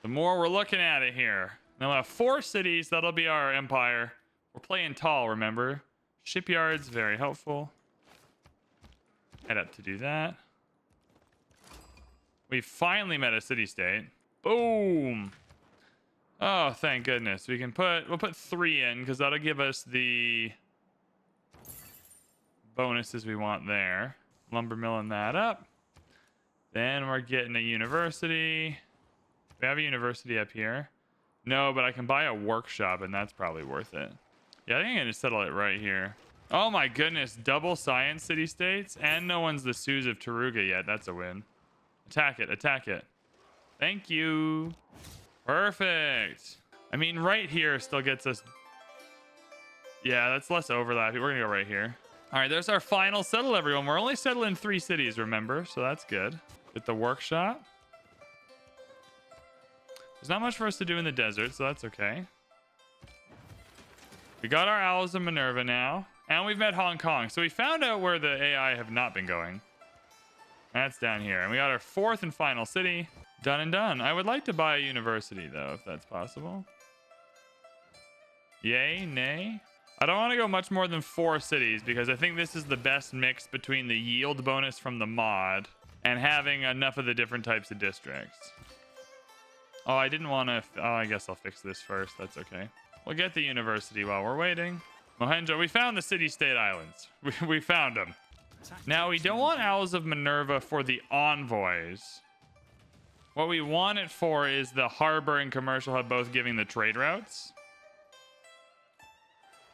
The more we're looking at it here. Now we'll have 4 cities. That'll be our empire. We're playing tall, remember? Shipyards, very helpful. Head up to do that. We finally met a city-state. Boom. Oh, thank goodness. We'll put 3 in because that'll give us the bonuses we want there. Lumber milling that up. Then we're getting a university. We have a university up here. No, but I can buy a workshop and that's probably worth it. Yeah, I think I'm gonna settle it right here. Oh my goodness, double science city-states and no one's the Sioux of Taruga yet. That's a win. Attack it, attack it. Thank you. Perfect. I mean, right here still gets us. Yeah, that's less overlap. We're gonna go right here. All right, there's our final settle, everyone. We're only settling 3 cities, remember? So that's good. Get the workshop. There's not much for us to do in the desert, so that's okay. We got our Owls of Minerva now, and we've met Hong Kong. So we found out where the AI have not been going. That's down here. And we got our 4th and final city. Done and done. I would like to buy a university, though, if that's possible. Yay, nay. I don't want to go much more than 4 cities because I think this is the best mix between the yield bonus from the mod and having enough of the different types of districts. Oh, I didn't want to. Oh, I guess I'll fix this first. That's okay. We'll get the university while we're waiting. Mohenjo, we found the city-state islands. We found them. Now, we don't want Owls of Minerva for the envoys. What we want it for is the harbor and commercial hub both giving the trade routes.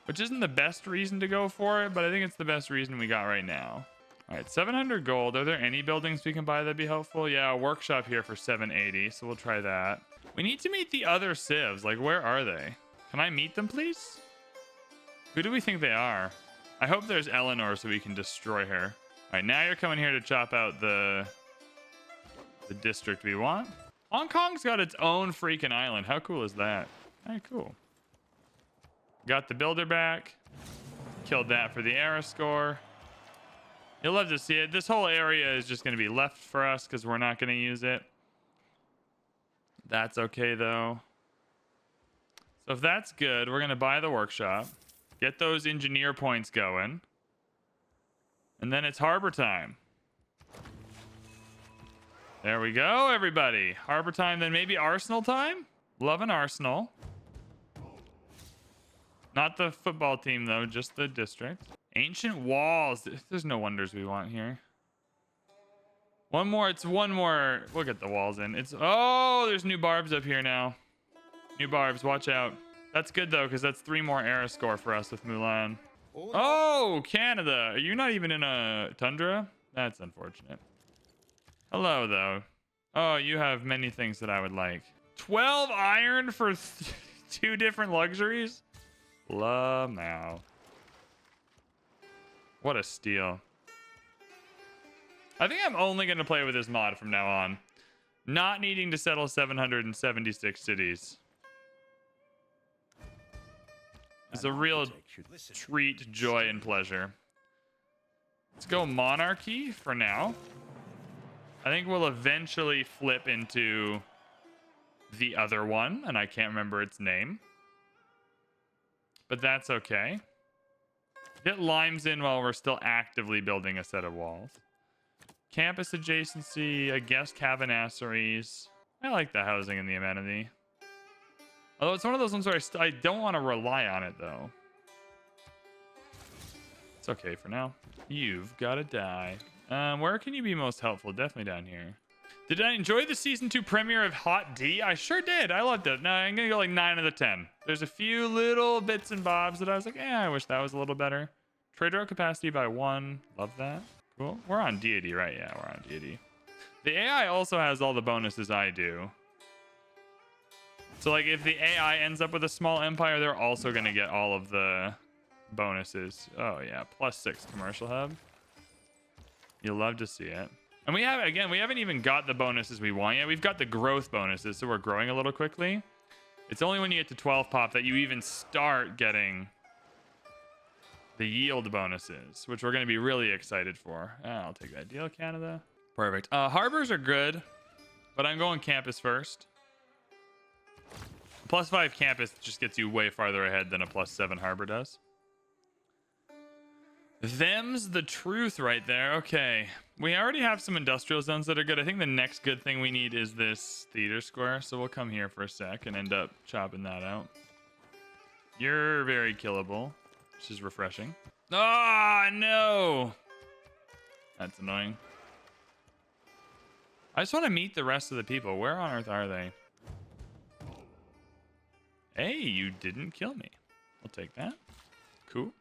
which isn't the best reason to go for it, but I think it's the best reason we got right now. All right, 700 gold. Are there any buildings we can buy that'd be helpful? Yeah, a workshop here for 780, so we'll try that. We need to meet the other civs. Like, where are they? Can I meet them, please? Who do we think they are? I hope there's Eleanor so we can destroy her. All right, now you're coming here to chop out the district we want. Hong Kong's got its own freaking island. How cool is that? All right, cool. Got the builder back. Killed that for the era score. You'll love to see it. This whole area is just going to be left for us because we're not going to use it. That's okay, though. So if that's good, we're going to buy the workshop. Get those engineer points going. And then it's harbor time. There we go, everybody. Harbor time, then maybe Arsenal time? Love an Arsenal. Not the football team, though, just the district. Ancient walls. There's no wonders we want here. One more. It's one more. We'll get the walls in. It's... Oh, there's new barbs up here now. New barbs. Watch out. That's good, though, because that's 3 more era score for us with Mulan. Oh, Canada. Are you not even in a tundra? That's unfortunate. Hello, though. Oh, you have many things that I would like. 12 iron for 2 different luxuries? Love now. What a steal. I think I'm only going to play with this mod from now on. Not needing to settle 776 cities. It's a real treat, joy, and pleasure. Let's go monarchy for now. I think we'll eventually flip into the other one, and I can't remember its name. But that's okay. Get limes in while we're still actively building a set of walls. Campus adjacency, I guess cavernasseries. I like the housing and the amenity. Although it's one of those ones where I don't want to rely on it, though. It's okay for now. You've got to die. Where can you be most helpful? Definitely down here. Did I enjoy the Season 2 premiere of Hot D? I sure did. I loved it. No, I'm going to go like 9 out of 10. There's a few little bits and bobs that I was like, I wish that was a little better. Trade route capacity by 1. Love that. Cool. We're on deity, right? Yeah, we're on deity. The AI also has all the bonuses I do. So like if the AI ends up with a small empire, they're also going to get all of the bonuses. Oh yeah, +6 commercial hub. You'll love to see it. And we haven't even got the bonuses we want yet. We've got the growth bonuses, so we're growing a little quickly. It's only when you get to 12 pop that you even start getting the yield bonuses, which we're going to be really excited for. I'll take that deal, Canada. Perfect. Harbors are good, but I'm going campus first. +5 campus just gets you way farther ahead than a +7 harbor does. Them's the truth right there. Okay. We already have some industrial zones that are good. I think the next good thing we need is this theater square. So we'll come here for a sec and end up chopping that out. You're very killable, which is refreshing. Ah, no. That's annoying. I just want to meet the rest of the people. Where on earth are they? Hey, you didn't kill me. I'll take that. Cool.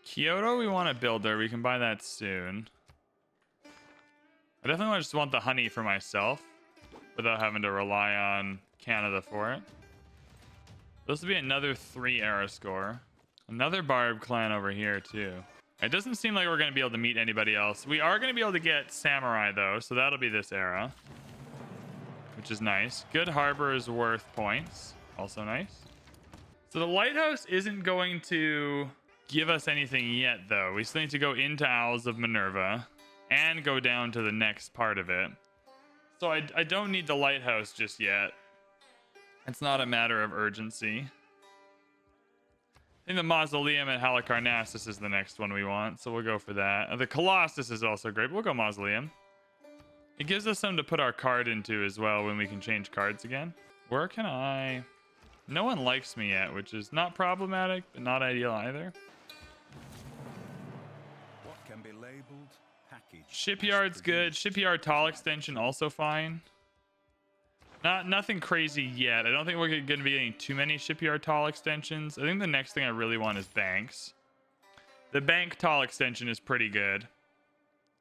Kyoto, we want a builder. We can buy that soon. I definitely just want the honey for myself without having to rely on Canada for it. This will be another 3 era score. Another Barb clan over here, too. It doesn't seem like we're going to be able to meet anybody else. We are going to be able to get Samurai, though, so that'll be this era, which is nice. Good harbor is worth points. Also nice. So the lighthouse isn't going to give us anything yet, though. We still need to go into Owls of Minerva and go down to the next part of it. So I don't need the lighthouse just yet. It's not a matter of urgency. I think the Mausoleum at Halicarnassus is the next one we want, so we'll go for that. The Colossus is also great, but we'll go Mausoleum. It gives us something to put our card into as well when we can change cards again. Where can I... No one likes me yet, which is not problematic, but not ideal either. What can be labeled, packaged, Shipyard's good. Shipyard tall extension also fine. Nothing crazy yet. I don't think we're going to be getting too many shipyard tall extensions. I think the next thing I really want is banks. The bank tall extension is pretty good.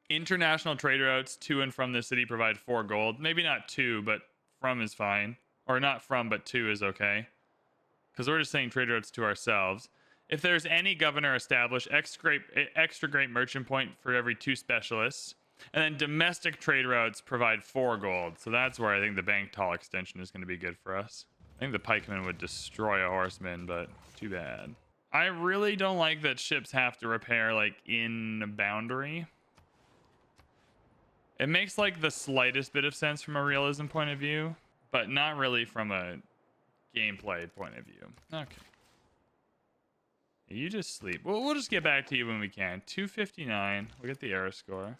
International trade routes to and from the city provide 4 gold. Maybe not 2, but from is fine. Or not from, but 2 is okay. Because we're just saying trade routes to ourselves. If there's any governor established, extra great merchant point for every 2 specialists. And then domestic trade routes provide 4 gold. So that's where I think the bank tall extension is going to be good for us. I think the pikeman would destroy a horseman, but too bad. I really don't like that ships have to repair like in the boundary. It makes like the slightest bit of sense from a realism point of view, but not really from a gameplay point of view. Okay. You just sleep. We'll just get back to you when we can. 259. We'll get the error score.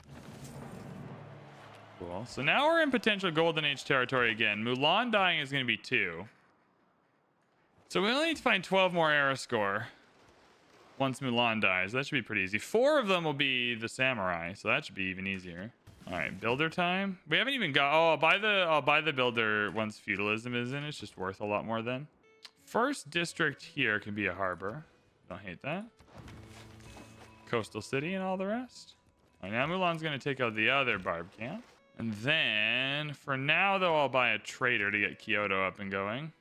Cool. So now we're in potential Golden Age territory again. Mulan dying is going to be 2. So we only need to find 12 more error score once Mulan dies. That should be pretty easy. 4 of them will be the samurai, so that should be even easier. All right, builder time. We haven't even got... Oh, I'll buy the builder once feudalism is in. It's just worth a lot more then. First district here can be a harbor. Don't hate that. Coastal city and all the rest. All right, now Mulan's going to take out the other barb camp. And then, for now, though, I'll buy a trader to get Kyoto up and going.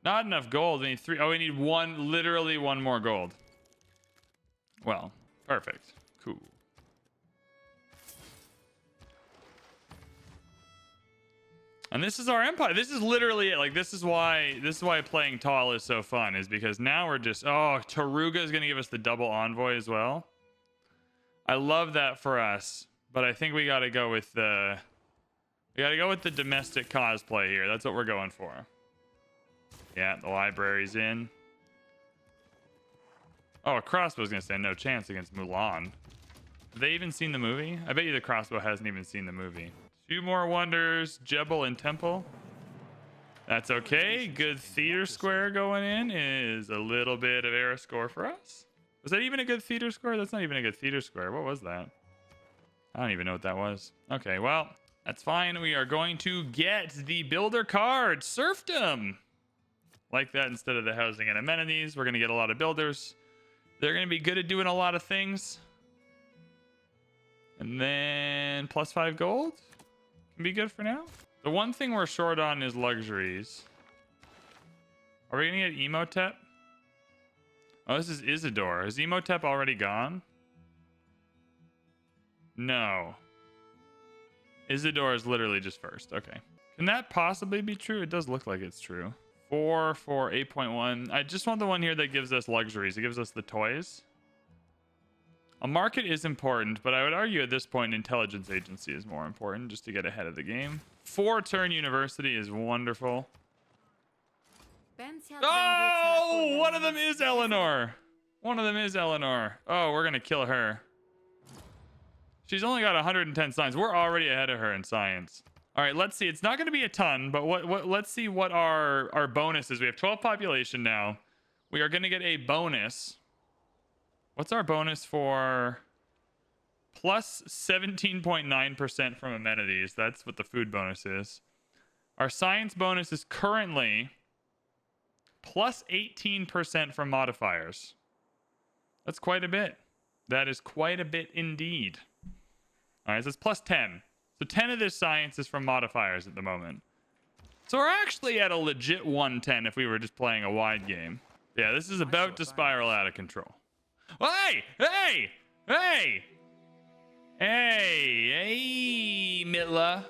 Not enough gold. We need 3. Oh, we need literally one more gold. Well, perfect. Cool. And this is our empire. This is literally it. Like, this is why playing tall is so fun, is because now we're just... Oh, Taruga is going to give us the double envoy as well. I love that for us, but I think we got to go with the... We got to go with the domestic cosplay here. That's what we're going for. Yeah, the library's in. Oh, a crossbow's going to stand no chance against Mulan. Have they even seen the movie? I bet you the crossbow hasn't even seen the movie. 2 more wonders, Jebel and Temple. That's okay. Good theater square going in is a little bit of error score for us. Was that even a good theater square? That's not even a good theater square. What was that? I don't even know what that was. Okay, well, that's fine. We are going to get the builder card, serfdom. Like that instead of the housing and amenities. We're going to get a lot of builders. They're going to be good at doing a lot of things. And then +5 gold. Be good for now. The one thing we're short on is luxuries. Are we gonna get Emotep? Oh, this is Isidore. Is Emotep already gone? No. Isidore is literally just first. Okay. Can that possibly be true? It does look like it's true. 4 for 8.1. I just want the one here that gives us luxuries. It gives us the toys. A market is important, but I would argue at this point, intelligence agency is more important just to get ahead of the game. 4-turn university is wonderful. Oh, one of them is Eleanor. One of them is Eleanor. Oh, we're going to kill her. She's only got 110 science. We're already ahead of her in science. All right, let's see. It's not going to be a ton, but let's see what our bonus is. We have 12 population now. We are going to get a bonus. What's our bonus for plus 17.9% from amenities? That's what the food bonus is. Our science bonus is currently plus 18% from modifiers. That's quite a bit. That is quite a bit indeed. All right, so it's plus 10. So 10 of this science is from modifiers at the moment. So we're actually at a legit 110 if we were just playing a wide game. Yeah, this is about to spiral out of control. Hey! Hey! Hey! Hey! Hey, Mitla.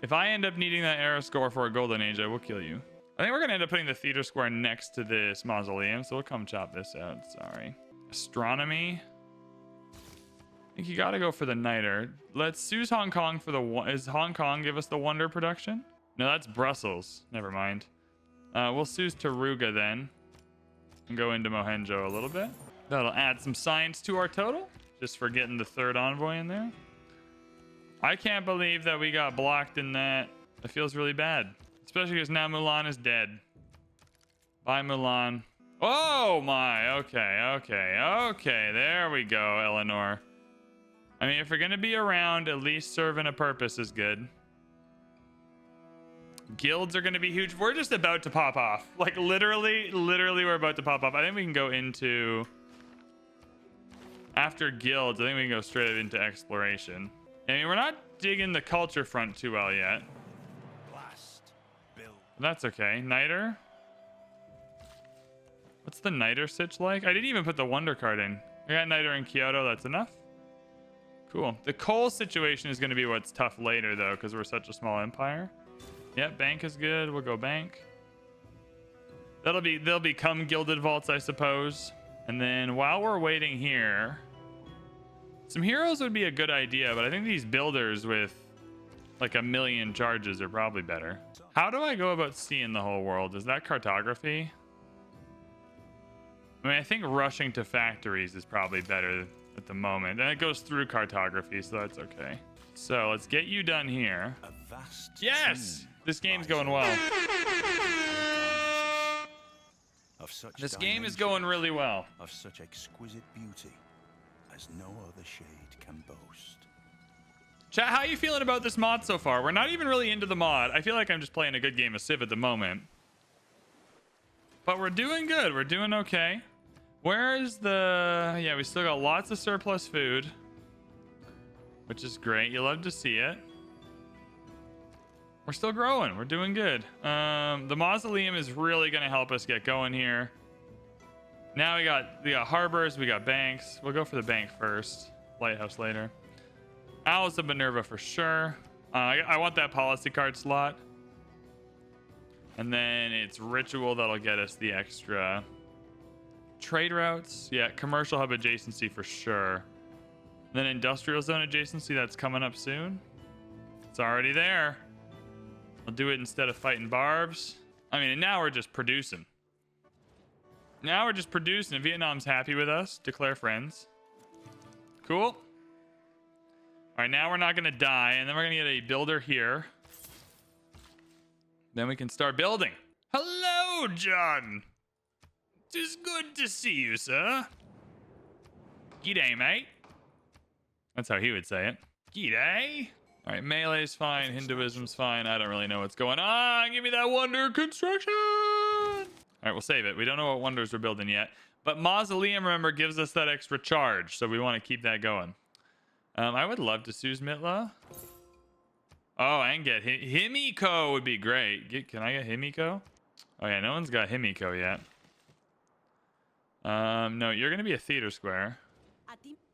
If I end up needing that arrow score for a golden age, I will kill you. I think we're going to end up putting the theater square next to this mausoleum, so we'll come chop this out. Sorry. Astronomy. I think you got to go for the niter. Let's choose Hong Kong for the... Is Hong Kong give us the wonder production? No, that's Brussels. Never mind. We'll choose Taruga then. And go into Mohenjo a little bit. That'll add some science to our total. Just for getting the 3rd envoy in there. I can't believe that we got blocked in that. It feels really bad. Especially because now Mulan is dead. Bye, Mulan. Oh my. Okay. There we go, Eleanor. I mean, if you're going to be around, at least serving a purpose is good. Guilds are going to be huge. We're just about to pop off. Like literally we're about to pop off. I think we can go into, after guilds, I think we can go straight into exploration. I mean, we're not digging the culture front too well yet. Blast. Build. That's okay. Niter. What's the Niter sitch like? I didn't even put the wonder card in. I got Niter in Kyoto. That's enough. Cool. The coal situation is going to be what's tough later, though, because we're such a small empire. Yep, bank is good. We'll go bank. They'll become gilded vaults, I suppose. And then while we're waiting here, some heroes would be a good idea, but I think these builders with like 1 million charges are probably better. How do I go about seeing the whole world? Is that cartography? I mean, I think rushing to factories is probably better at the moment. And it goes through cartography, so that's okay. So let's get you done here. A vast Yes! This game's going well. of such This game is dimension, going really well. of such exquisite beauty as no other shade can boast. Chat, how are you feeling about this mod so far? We're not even really into the mod. I feel like I'm just playing a good game of Civ at the moment. But we're doing good. We're doing okay. Where is the... Yeah, we still got lots of surplus food, which is great. You love to see it. We're still growing. We're doing good. The mausoleum is really going to help us get going here. Now we got harbors. We got banks. We'll go for the bank first. Lighthouse later. Alice of Minerva for sure. I want that policy card slot. And then it's ritual that'll get us the extra trade routes. Yeah, commercial hub adjacency for sure. And then industrial zone adjacency, that's coming up soon. It's already there. I'll do it instead of fighting barbs. I mean, and now we're just producing. Now we're just producing. Vietnam's happy with us. Declare friends. Cool. All right, now we're not going to die. And then we're going to get a builder here. Then we can start building. Hello, John. Tis good to see you, sir. G'day, mate. That's how he would say it. G'day. All right, melee's fine. Hinduism's fine. I don't really know what's going on. Give me that wonder construction. All right, we'll save it. We don't know what wonders we're building yet. But Mausoleum, remember, gives us that extra charge. So we want to keep that going. I would love to Suze Mitla. Oh, and get Himiko would be great. Can I get Himiko? Oh, yeah, no one's got Himiko yet. No, you're going to be a theater square.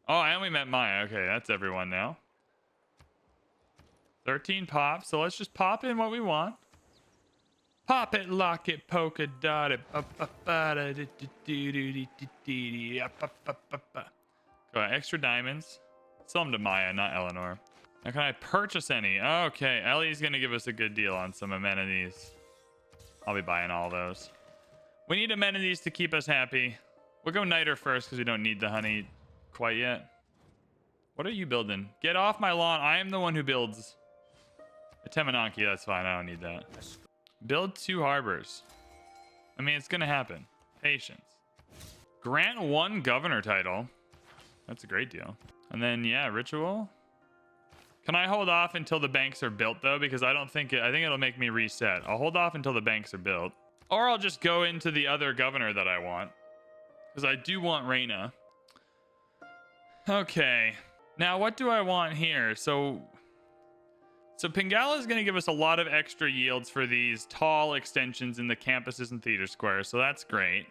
Oh, and we met Maya. Okay, that's everyone now. 13 pop. So let's just pop in what we want. Pop it, lock it, polka dot it. Go on, extra diamonds. Sell them to Maya, not Eleanor. Now, can I purchase any? Okay, Ellie's going to give us a good deal on some amenities. I'll be buying all those. We need amenities to keep us happy. We'll go Niter first because we don't need the honey quite yet. What are you building? Get off my lawn. I am the one who builds. A Temenanki, that's fine. I don't need that. Build 2 harbors. I mean, it's going to happen. Patience. Grant 1 governor title. That's a great deal. And then, yeah, ritual. Can I hold off until the banks are built, though? Because I think it'll make me reset. I'll hold off until the banks are built. Or I'll just go into the other governor that I want. Because I do want Reina. Okay. Now, what do I want here? So Pingala is going to give us a lot of extra yields for these tall extensions in the campuses and theater squares. So that's great.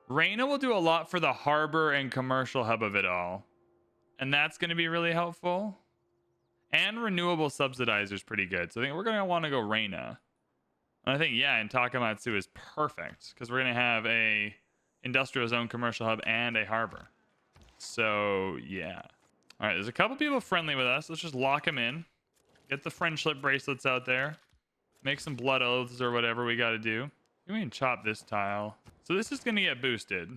Reina will do a lot for the harbor and commercial hub of it all. And that's going to be really helpful. And renewable subsidizer is pretty good. So I think we're going to want to go Reina. And I think, yeah, and Takamatsu is perfect. Because we're going to have a industrial zone, commercial hub, and a harbor. So, yeah. All right, there's a couple people friendly with us. Let's just lock them in. Get the friendship bracelets out there. Make some blood oaths or whatever we got to do. We can chop this tile. So this is going to get boosted.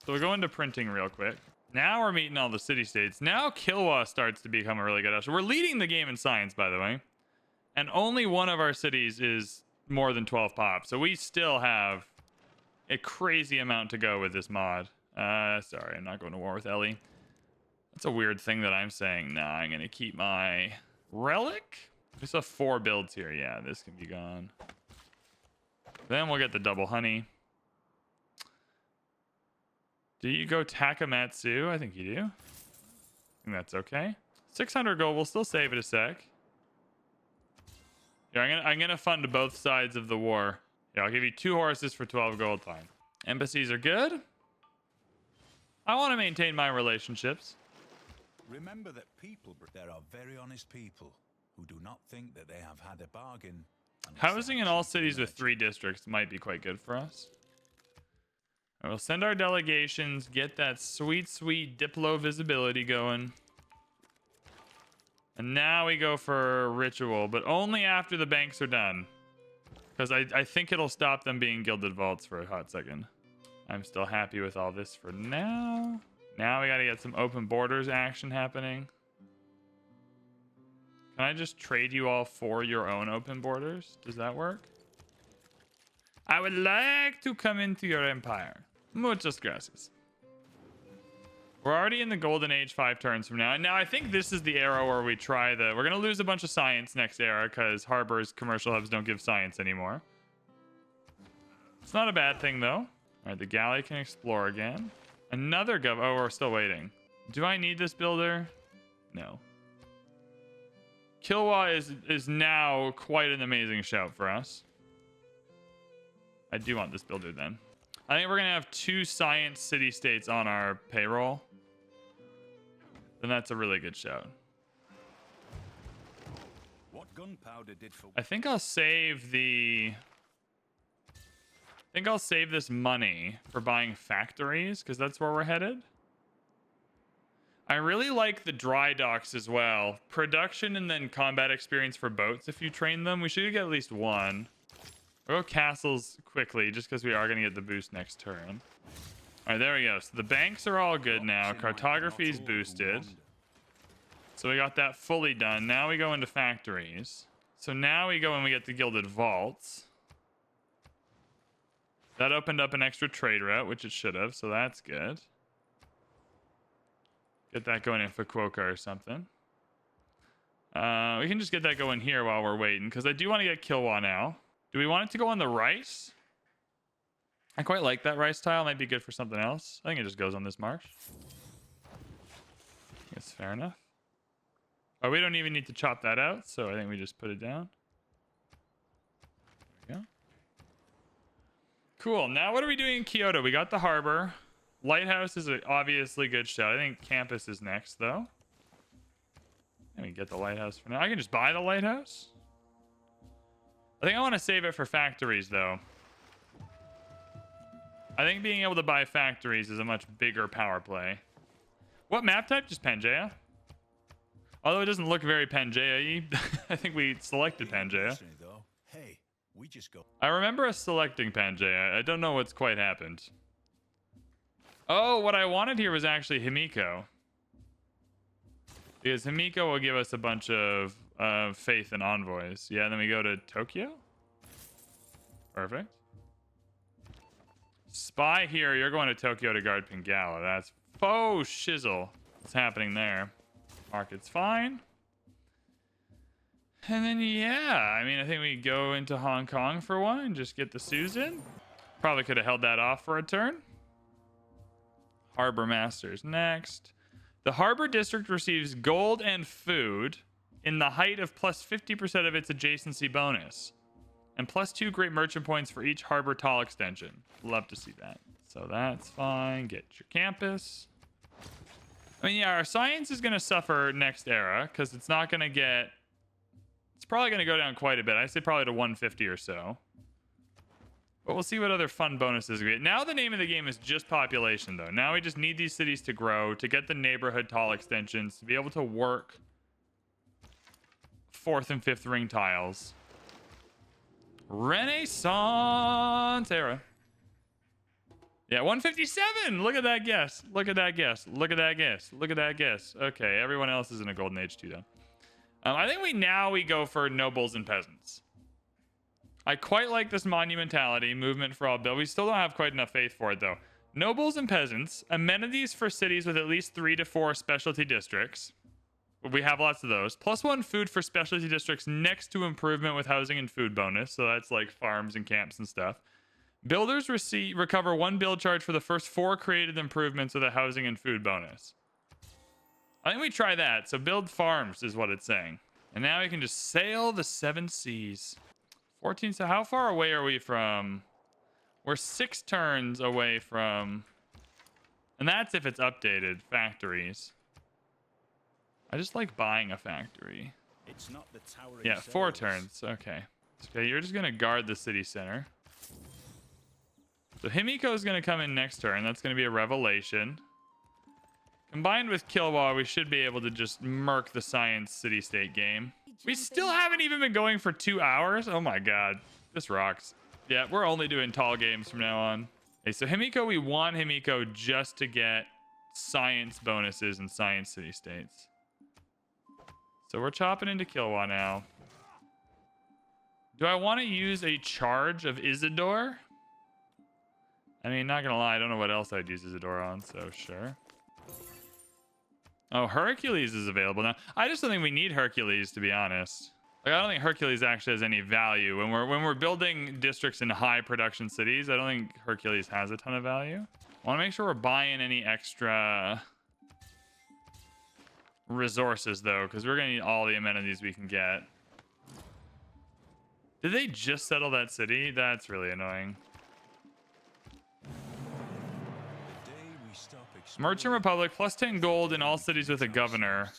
So we'll go into printing real quick. Now we're meeting all the city-states. Now Kilwa starts to become a really good option. We're leading the game in science, by the way. And only one of our cities is more than 12 pop. So we still have a crazy amount to go with this mod. Sorry, I'm not going to war with Ellie. That's a weird thing that I'm saying. Nah, I'm going to keep my relic. We still have 4 builds here. Yeah, this can be gone. Then we'll get the double honey. Do you go Takamatsu? I think you do. I think that's okay. 600 gold. We'll still save it a sec. Yeah, I'm gonna fund both sides of the war. Yeah, I'll give you 2 horses for 12 gold. Fine. Embassies are good. I want to maintain my relationships. Remember that there are very honest people who do not think that they have had a bargain. Housing in all cities with 3 districts might be quite good for us. We'll send our delegations, get that sweet, sweet Diplo visibility going. And now we go for ritual, but only after the banks are done. Because I think it'll stop them being gilded vaults for a hot second. I'm still happy with all this for now. Now we got to get some open borders action happening. Can I just trade you all for your own open borders? Does that work? I would like to come into your empire. Muchas gracias. We're already in the golden age 5 turns from now. And now I think this is the era where we try the... We're going to lose a bunch of science next era because harbors, commercial hubs don't give science anymore. It's not a bad thing, though. All right, the galley can explore again. Another gov... Oh, we're still waiting. Do I need this builder? No. Kilwa is now quite an amazing shout for us. I do want this builder then. I think we're going to have 2 science city-states on our payroll. Then that's a really good shout. What gunpowder did for... I think I'll save the... I think I'll save this money for buying factories, because that's where we're headed. I really like the dry docks as well. Production and then combat experience for boats if you train them. We should get at least 1. We'll go castles quickly, just because we are going to get the boost next turn. All right, there we go. So the banks are all good now. Cartography is boosted. So we got that fully done. Now we go into factories. So now we go and we get the gilded vaults. That opened up an extra trade route, which it should have, so that's good. Get that going in Fukuoka or something. We can just get that going here while we're waiting, because I do want to get Kilwa now. Do we want it to go on the rice? I quite like that rice tile. Might be good for something else. I think it just goes on this marsh. That's fair enough. Oh, we don't even need to chop that out, so I think we just put it down. There we go. Cool. Now what are we doing in Kyoto? We got the harbor. Lighthouse is an obviously good shout. I think campus is next, though. Let me get the lighthouse for now. I can just buy the lighthouse. I think I want to save it for factories, though. I think being able to buy factories is a much bigger power play. What map type? Just Pangaea. Although it doesn't look very Pangaea-y. I think we selected Pangaea. Hey, we just go. I remember us selecting Pangaea. I don't know what's quite happened. Oh, what I wanted here was actually Himiko. Because Himiko will give us a bunch of faith and envoys. Yeah, then we go to Tokyo. Perfect. Spy here. You're going to Tokyo to guard Pingala. That's faux shizzle. What's happening there? Market's fine. And then, yeah, I mean, I think we go into Hong Kong for one and just get the Sioux in. Probably could have held that off for a turn. Harbor Masters next. The Harbor District receives gold and food in the height of plus 50% of its adjacency bonus. And plus 2 great merchant points for each harbor tall extension. Love to see that. So that's fine. Get your campus. I mean, yeah, our science is going to suffer next era because it's not going to get... It's probably going to go down quite a bit. I say probably to 150 or so. But we'll see what other fun bonuses we get. Now the name of the game is just population, though. Now we just need these cities to grow, to get the neighborhood tall extensions, to be able to work 4th and 5th ring tiles. Renaissance era. Yeah, 157. Look at that guess. Look at that guess. Look at that guess. Look at that guess. Okay, everyone else is in a golden age too, though. I think we go for nobles and peasants. I quite like this monumentality, movement for all build. We still don't have quite enough faith for it, though. Nobles and peasants, amenities for cities with at least 3 to 4 specialty districts, We have lots of those. +1 food for specialty districts next to improvement with housing and food bonus. So that's like farms and camps and stuff. Builders recover 1 build charge for the first 4 created improvements with a housing and food bonus. I think we try that. So build farms is what it's saying. And now we can just sail the 7 seas. 14. So how far away are we from? We're 6 turns away from. And that's if it's updated. Factories. I just like buying a factory. It's not the towering Yeah, 4 sails. turns. Okay. Okay, you're just going to guard the city center. So Himiko is going to come in next turn. That's going to be a revelation. Combined with Killwa, we should be able to just murk the science city-state game. We still haven't even been going for 2 hours. Oh my god. This rocks. Yeah, we're only doing tall games from now on. Okay, so Himiko, we want Himiko just to get science bonuses and science city-states. So we're chopping into Killwa now. Do I want to use a charge of Isidore? I mean, not gonna lie, I don't know what else I'd use Isidore on, so sure. Oh, Hercules is available now. I just don't think we need Hercules, to be honest. Like, I don't think Hercules actually has any value. When we're building districts in high production cities, I don't think Hercules has a ton of value. I want to make sure we're buying any extra resources, though, because we're going to need all the amenities we can get. Did they just settle that city? That's really annoying. Merchant Republic, +10 gold in all cities with a governor.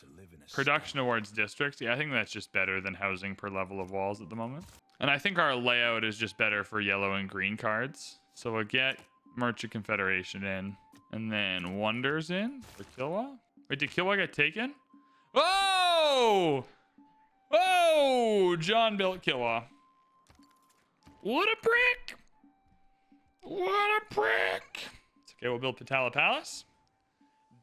Production awards districts. Yeah, I think that's just better than housing per level of walls at the moment. And I think our layout is just better for yellow and green cards. So we'll get Merchant Confederation in. And then Wonders in for Killwa. Wait, did Killwa get taken? Oh! Oh! John built Killwa. What a prick! What a prick! It's okay, we'll build Patala Palace.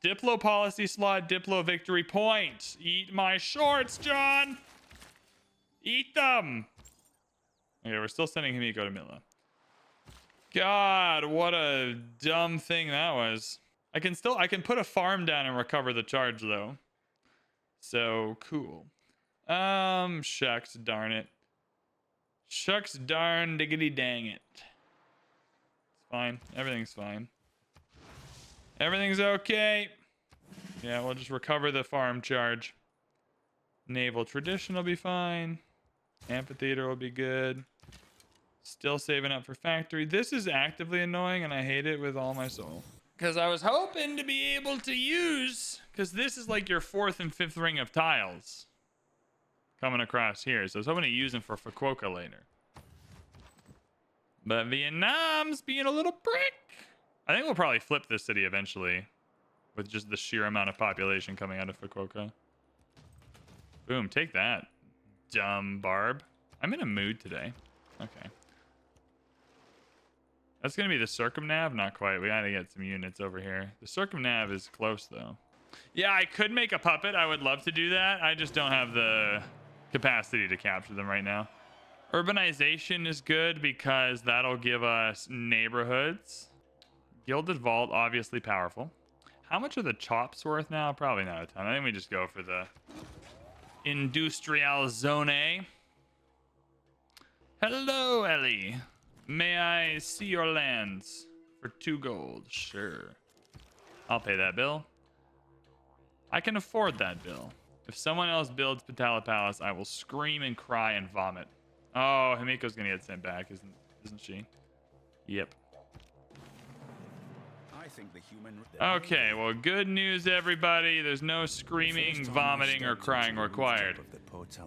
Diplo policy slot, Diplo victory point. Eat my shorts, John. Eat them. Okay, we're still sending Himiko to Mila. God, what a dumb thing that was. I can put a farm down and recover the charge though. So cool. Shucks, darn it. Shucks, darn diggity dang it. It's fine. Everything's fine. Everything's okay. Yeah, we'll just recover the farm charge. Naval tradition will be fine. Amphitheater will be good. Still saving up for factory. This is actively annoying and I hate it with all my soul. Because I was hoping to be able to use... Because this is like your 4th and 5th ring of tiles. Coming across here. So I was hoping to use them for Fukuoka later. But Vietnam's being a little prick. I think we'll probably flip this city eventually. With just the sheer amount of population coming out of Fukuoka. Boom, take that. Dumb Barb. I'm in a mood today. Okay. That's going to be the circumnav? Not quite. We got to get some units over here. The circumnav is close, though. Yeah, I could make a puppet. I would love to do that. I just don't have the capacity to capture them right now. Urbanization is good because that'll give us neighborhoods. Gilded Vault, obviously powerful. How much are the chops worth now? Probably not a ton. I think we just go for the Industrial Zone. Hello, Ellie. May I see your lands for 2 gold? Sure. I'll pay that bill. I can afford that bill. If someone else builds Patala Palace, I will scream and cry and vomit. Oh, Himiko's gonna get sent back, isn't she? Yep. I think the human... Okay, well, good news, everybody. There's no screaming, vomiting, or crying required.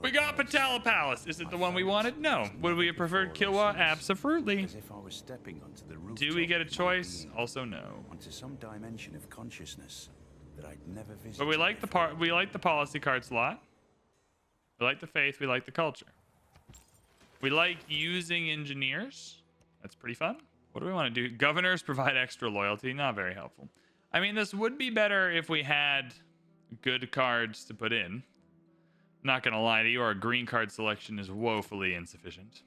We got Patala Palace. Is it the one we wanted? No. Would we have preferred Killwa? Absolutely. As if I was stepping onto the rooftop Do we get a of my choice? being, Also, no. onto some dimension of consciousness that I'd never visited. But we like the policy card slot. We like the faith. We like the culture. We like using engineers. That's pretty fun. What do we want to do? Governors provide extra loyalty. Not very helpful. I mean, this would be better if we had good cards to put in. Not gonna lie to you, our green card selection is woefully insufficient.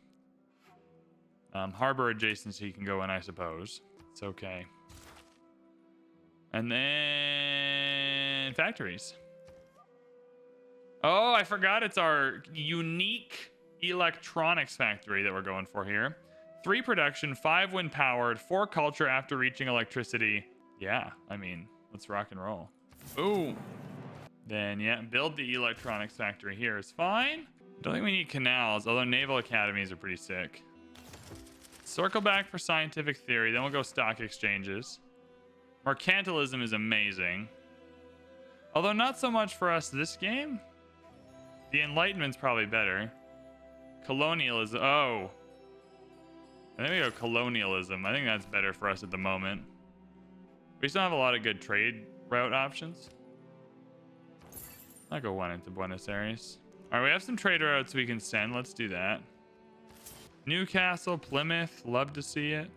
Harbor adjacency can go in, I suppose. It's okay. And then factories. Oh, I forgot it's our unique electronics factory that we're going for here. 3 production, 5 wind powered, 4 culture after reaching electricity. Yeah, I mean, let's rock and roll. Boom. Then, yeah, build the electronics factory here is fine. Don't think we need canals, although naval academies are pretty sick. Circle back for scientific theory, then we'll go stock exchanges. Mercantilism is amazing. Although not so much for us this game. The Enlightenment's probably better. Colonialism. Oh. I think we go colonialism. I think that's better for us at the moment. We still have a lot of good trade route options. I'll go 1 into Buenos Aires. All right, we have some trade routes we can send. Let's do that. Newcastle, Plymouth. Love to see it.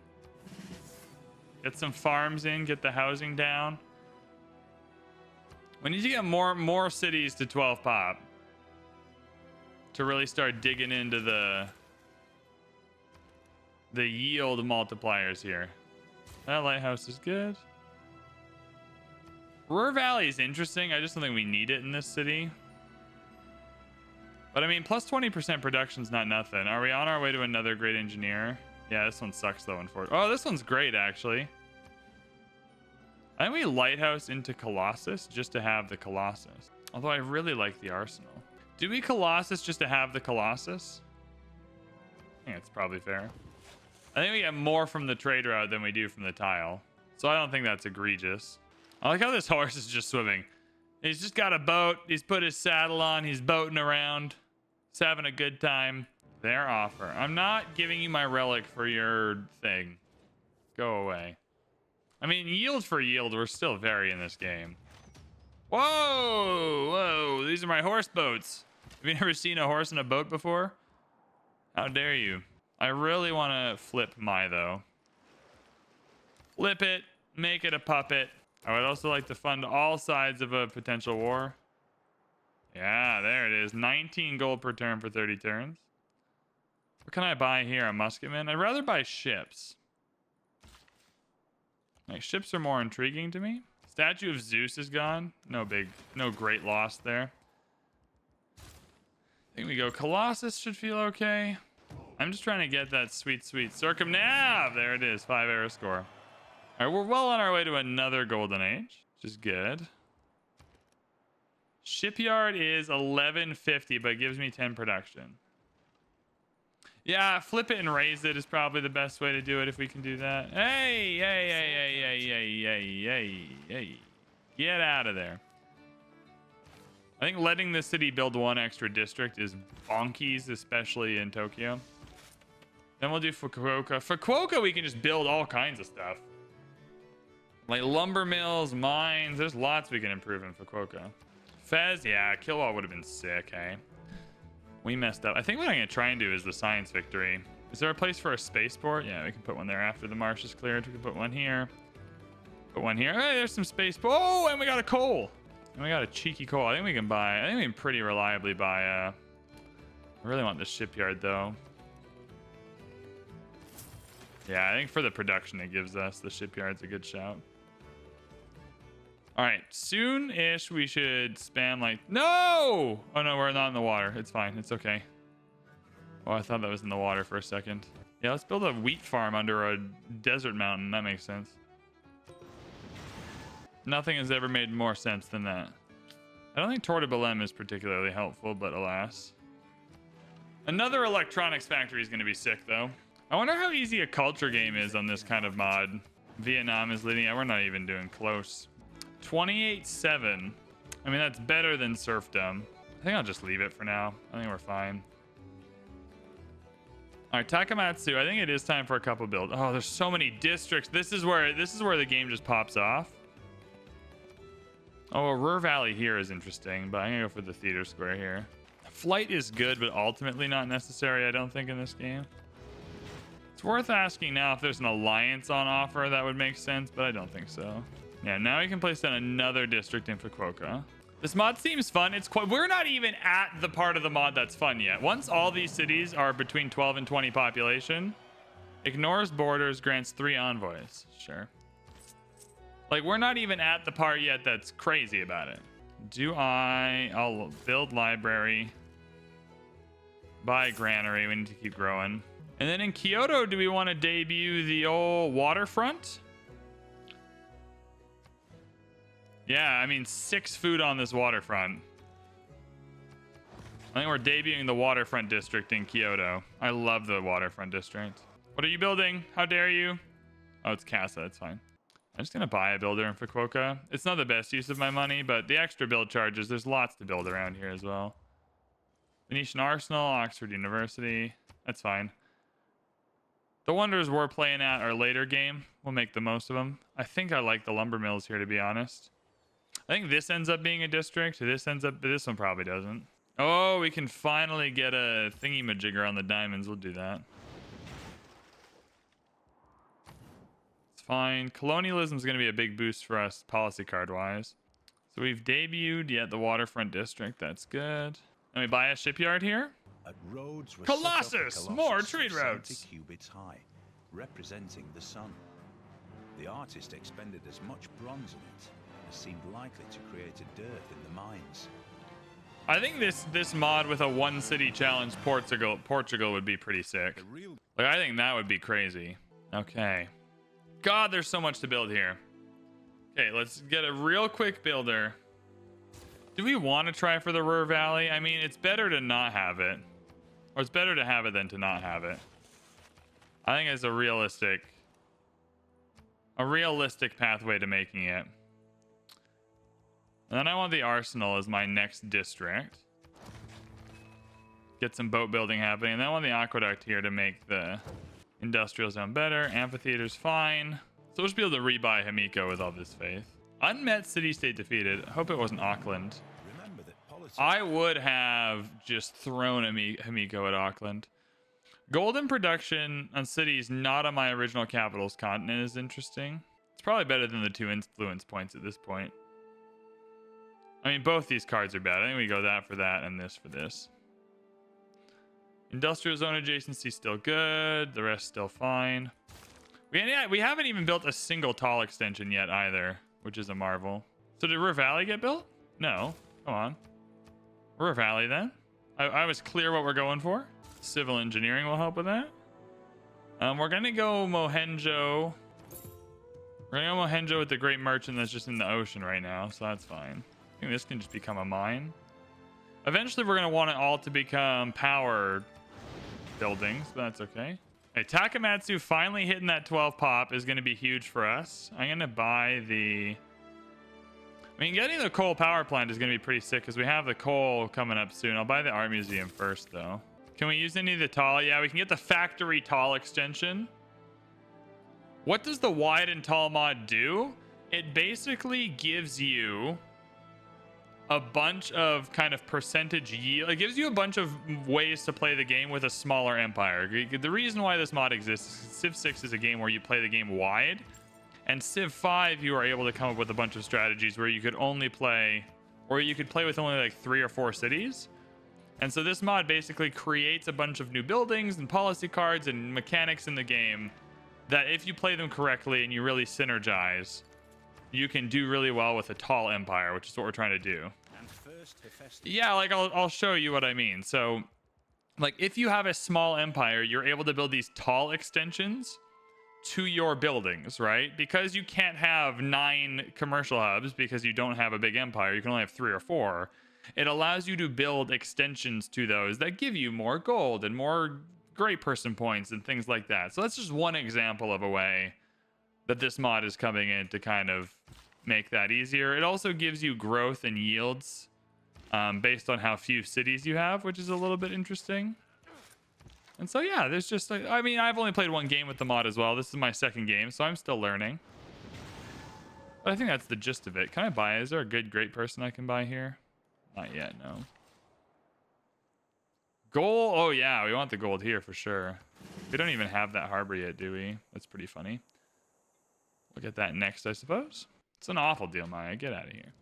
Get some farms in. Get the housing down. We need to get more cities to 12 pop. To really start digging into the yield multipliers here. That lighthouse is good. Ruhr Valley is interesting. I just don't think we need it in this city. But I mean, plus 20% production is not nothing. Are we on our way to another great engineer? Yeah, this one sucks though. Oh, this one's great actually. I think we lighthouse into Colossus just to have the Colossus. Although I really like the arsenal. Do we Colossus just to have the Colossus? I think it's probably fair. I think we get more from the trade route than we do from the tile. So I don't think that's egregious. I like how this horse is just swimming. He's just got a boat. He's put his saddle on. He's boating around. He's having a good time. Their offer. I'm not giving you my relic for your thing. Go away. I mean, yield for yield, we're still very in this game. Whoa! Whoa! These are my horse boats. Have you never seen a horse in a boat before? How dare you? I really want to flip my, though. Flip it. Make it a puppet. I would also like to fund all sides of a potential war. Yeah, there it is. 19 gold per turn for 30 turns. What can I buy here? A musketman? I'd rather buy ships. Like, ships are more intriguing to me. Statue of Zeus is gone. No great loss there. I think we go Colossus should feel okay. I'm just trying to get that sweet circumnav. There it is. 5 arrow score. All right, we're well on our way to another golden age, which is good. Shipyard is 1150, but gives me 10 production. Yeah, flip it and raise it is probably the best way to do it if we can do that. Hey. Get out of there. I think letting the city build 1 extra district is bonkies, especially in Tokyo. Then we'll do Fukuoka. Fukuoka, we can just build all kinds of stuff. Like lumber mills, mines. There's lots we can improve in Fukuoka. Fez, yeah, Killwall would have been sick, hey? We messed up. I think what I'm going to try and do is the science victory. Is there a place for a spaceport? Yeah, we can put one there after the marsh is cleared. We can put one here. Put one here. Hey, there's some spaceport. Oh, and we got a coal. And we got a cheeky coal. I think we can pretty reliably buy I really want the shipyard, though. Yeah, I think for the production it gives us, the shipyard's a good shout. All right, soon-ish we should spam like... No! Oh, no, we're not in the water. It's fine. It's okay. Oh, I thought that was in the water for a second. Yeah, let's build a wheat farm under a desert mountain. That makes sense. Nothing has ever made more sense than that. I don't think Tortobelem is particularly helpful, but alas. Another electronics factory is going to be sick, though. I wonder how easy a culture game is on this kind of mod. Vietnam is leading. We're not even doing close. 28-7. I mean, that's better than serfdom. I think I'll just leave it for now. I think we're fine. All right, Takamatsu. I think it is time for a couple builds. Oh, there's so many districts. This is where the game just pops off. Oh, well, Ruhr Valley here is interesting, but I'm gonna go for the theater square here. Flight is good, but ultimately not necessary, I don't think, in this game. It's worth asking now if there's an alliance on offer that would make sense, but I don't think so. Yeah, now we can place down another district in Fukuoka. This mod seems fun. We're not even at the part of the mod that's fun yet. Once all these cities are between 12 and 20 population, ignores borders, grants 3 envoys. Sure. Like, we're not even at the part yet that's crazy about it. I'll build library. Buy granary. We need to keep growing. And then in Kyoto, do we want to debut the old waterfront? Yeah, I mean, 6 food on this waterfront. I think we're debuting the waterfront district in Kyoto. I love the waterfront district. What are you building? How dare you? Oh, it's Casa. That's fine. I'm just going to buy a builder in Fukuoka. It's not the best use of my money, but the extra build charges, there's lots to build around here as well. Venetian Arsenal, Oxford University. That's fine. The wonders we're playing at our later game. We'll make the most of them. I think I like the lumber mills here, to be honest. I think this ends up being a district. This one probably doesn't. Oh, we can finally get a thingy-majigger on the diamonds. We'll do that. It's fine. Colonialism is going to be a big boost for us policy card-wise. So we've debuted the waterfront district. That's good. Let me buy a shipyard here. Colossus! More trade routes! Cubits high, representing the sun. The artist expended as much bronze in it as seemed likely to create a dearth in the mines. I think this mod with a 1 city challenge Portugal would be pretty sick. Like, I think that would be crazy. Okay. God, there's so much to build here. Okay, let's get a real quick builder. Do we want to try for the Ruhr Valley? I mean, it's better to not have it. Or it's better to have it than to not have it. I think it's a realistic pathway to making it. And then I want the Arsenal as my next district. Get some boat building happening. And then I want the Aqueduct here to make the industrial zone better. Amphitheater's fine. So we'll just be able to rebuy Himiko with all this faith. Unmet city-state defeated. Hope it wasn't Auckland. I would have just thrown Himiko at Auckland. Golden production on cities not on my original capital's continent is interesting. It's probably better than the 2 influence points at this point. I mean, both these cards are bad. I think we go that for that and this for this. Industrial zone adjacency still good. The rest still fine. We haven't even built a single tall extension yet either, which is a marvel. So did Ruhr Valley get built? No. Come on. Ruhr Valley then. I was clear what we're going for. Civil engineering will help with that. We're going to go Mohenjo. We're going to go Mohenjo with the great merchant that's just in the ocean right now, so that's fine. I think this can just become a mine. Eventually, we're going to want it all to become power buildings, but that's okay. Hey, Takamatsu finally hitting that 12 pop is going to be huge for us. I'm going to buy the... I mean, getting the coal power plant is going to be pretty sick because we have the coal coming up soon. I'll buy the art museum first, though. Can we use any of the tall? Yeah, we can get the factory tall extension. What does the wide and tall mod do? It basically gives you a bunch of kind of percentage yield. It gives you a bunch of ways to play the game with a smaller empire. The reason why this mod exists is Civ 6 is a game where you play the game wide, and Civ 5 you are able to come up with a bunch of strategies where you could only play, or you could play with only like 3 or 4 cities. And so this mod basically creates a bunch of new buildings and policy cards and mechanics in the game that if you play them correctly and you really synergize, you can do really well with a tall empire, which is what we're trying to do. Yeah, like I'll show you what I mean. So, like if you have a small empire, you're able to build these tall extensions to your buildings, right? Because you can't have 9 commercial hubs because you don't have a big empire. You can only have 3 or 4. It allows you to build extensions to those that give you more gold and more great person points and things like that. So that's just one example of a way that this mod is coming in to kind of make that easier. It also gives you growth and yields based on how few cities you have, which is a little bit interesting. And so yeah, there's just like, I mean, I've only played 1 game with the mod as well. This is my 2nd game, so I'm still learning. But I think that's the gist of it. Can I buy? Is there a good great person I can buy here? Not yet, no. Gold. Oh yeah, we want the gold here for sure. We don't even have that harbor yet, do we? That's pretty funny. We'll get that next, I suppose. It's an awful deal, Maya. Get out of here.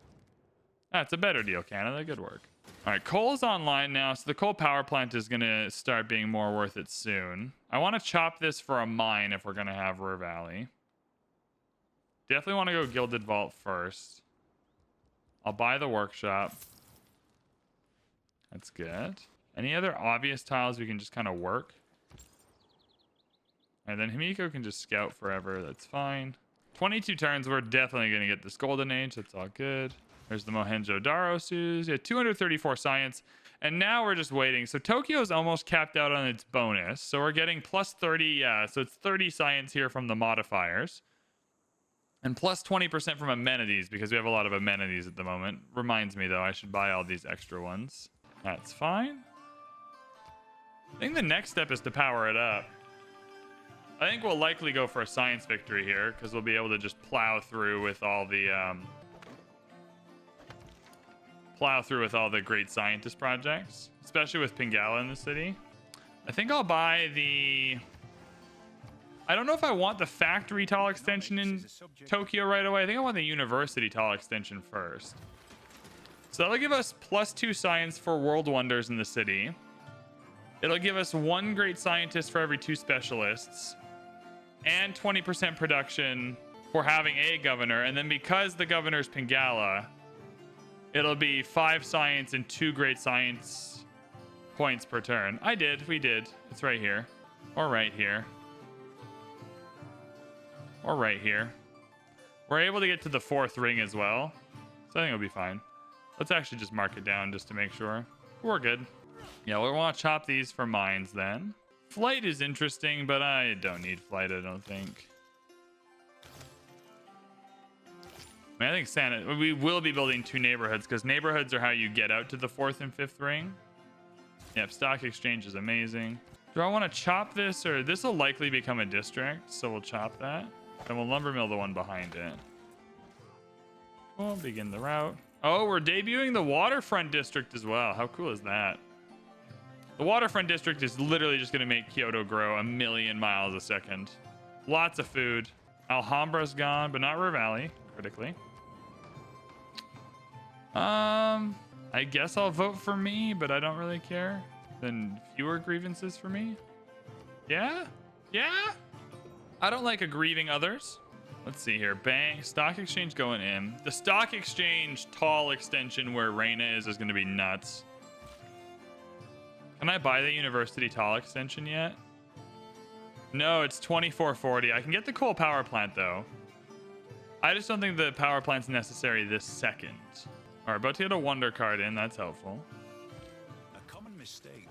That's a better deal, Canada. Good work. All right, coal is online now, so the coal power plant is going to start being more worth it soon. I want to chop this for a mine if we're going to have Ruhr Valley. Definitely want to go Gilded Vault first. I'll buy the workshop. That's good. Any other obvious tiles we can just kind of work? And then Himiko can just scout forever. That's fine. 22 turns. We're definitely going to get this golden age. That's all good. There's the Mohenjo-Daro Suze. Yeah, 234 science. And now we're just waiting. So Tokyo's almost capped out on its bonus. So we're getting plus 30. Yeah, so it's 30 science here from the modifiers. And plus 20% from amenities because we have a lot of amenities at the moment. Reminds me, though, I should buy all these extra ones. That's fine. I think the next step is to power it up. I think we'll likely go for a science victory here because we'll be able to just plow through with all the great scientist projects, especially with Pingala in the city. I think I'll buy the... I don't know if I want the factory tile extension in Tokyo right away. I think I want the university tile extension first. So that'll give us +2 science for world wonders in the city. It'll give us 1 great scientist for every 2 specialists. And 20% production for having a governor. And then because the governor's Pingala, it'll be 5 science and 2 great science points per turn. We did. It's right here. Or right here. Or right here. We're able to get to the 4th ring as well. So I think it'll be fine. Let's actually just mark it down just to make sure. We're good. Yeah, we want to chop these for mines then. Flight is interesting, but I don't need flight, I don't think. I think we will be building 2 neighborhoods because neighborhoods are how you get out to the 4th and 5th ring. Yep, stock exchange is amazing. Do I want to chop this, or this will likely become a district, so we'll chop that. And we'll lumber mill the one behind it. We'll begin the route. Oh, we're debuting the waterfront district as well. How cool is that? The waterfront district is literally just going to make Kyoto grow 1,000,000 miles a second. Lots of food. Alhambra's gone, but not Ruhr Valley, critically. I guess I'll vote for me, but I don't really care. Then fewer grievances for me. Yeah? Yeah? I don't like aggrieving others. Let's see here. Bang. Stock exchange going in. The stock exchange tall extension where Reina is going to be nuts. Can I buy the university tall extension yet? No, it's 2440. I can get the coal power plant though. I just don't think the power plant's necessary this second. All right, about to get a wonder card in. That's helpful. A common mistake.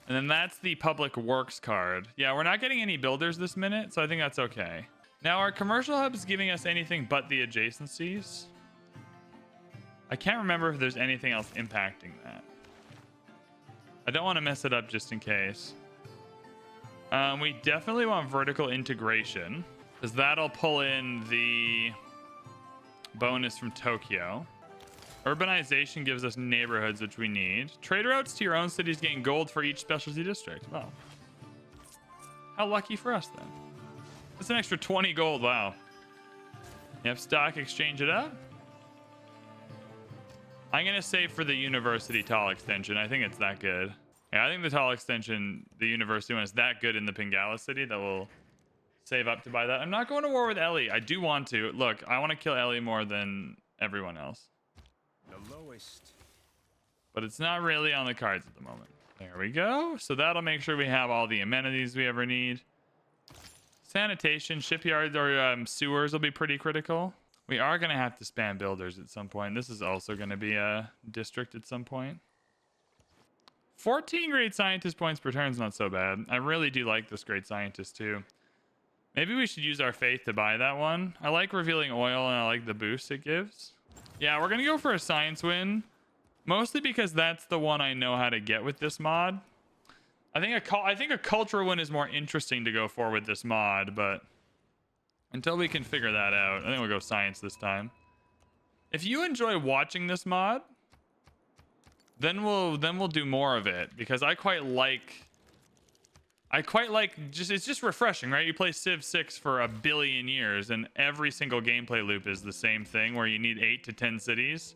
And then that's the public works card. Yeah, we're not getting any builders this minute, so I think that's okay. Now, our commercial hub is giving us anything but the adjacencies. I can't remember if there's anything else impacting that. I don't want to mess it up just in case. We definitely want vertical integration because that'll pull in the bonus from Tokyo. Urbanization gives us neighborhoods, which we need. Trade routes to your own cities getting gold for each specialty district. Wow. How lucky for us then. That's an extra 20 gold. Wow. Yep, stock exchange it up. I'm going to save for the university tall extension. I think it's that good. Yeah, I think the tall extension, the university one, is that good in the Pingala city that will save up to buy that. I'm not going to war with Ellie. I do want to. Look, I want to kill Ellie more than everyone else. The lowest. But it's not really on the cards at the moment. There we go. So that'll make sure we have all the amenities we ever need. Sanitation, shipyards, or sewers will be pretty critical. We are going to have to spam builders at some point. This is also going to be a district at some point. 14 great scientist points per turn is not so bad. I really do like this great scientist too. Maybe we should use our faith to buy that one. I like revealing oil and I like the boost it gives. Yeah, we're going to go for a science win. Mostly because that's the one I know how to get with this mod. I think a cultural win is more interesting to go for with this mod, but until we can figure that out, I think we'll go science this time. If you enjoy watching this mod, then we'll do more of it because I quite like it's just refreshing, right? You play Civ 6 for 1 billion years and every single gameplay loop is the same thing where you need 8 to 10 cities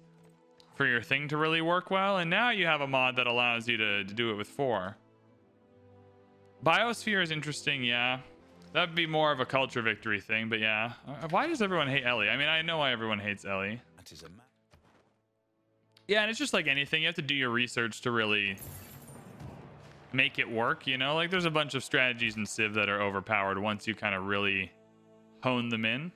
for your thing to really work well. And now you have a mod that allows you to do it with 4. Biosphere is interesting, yeah. That'd be more of a culture victory thing, but yeah. Why does everyone hate Ellie? I mean, I know why everyone hates Ellie. Yeah, and it's just like anything. You have to do your research to really make it work, you know? Like there's a bunch of strategies in Civ that are overpowered once you kind of really hone them in.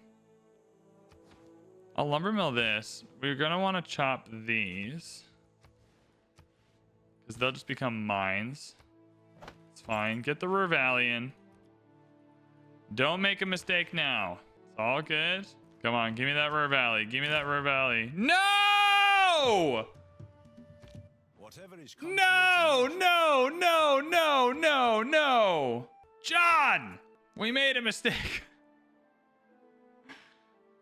I'll lumber mill this. We're going to want to chop these because they'll just become mines. It's fine. Get the Ruhr Valley in. Don't make a mistake now. It's all good. Come on, give me that Ruhr Valley. Give me that Ruhr Valley. No! No, no, no, no, no, no. John! We made a mistake.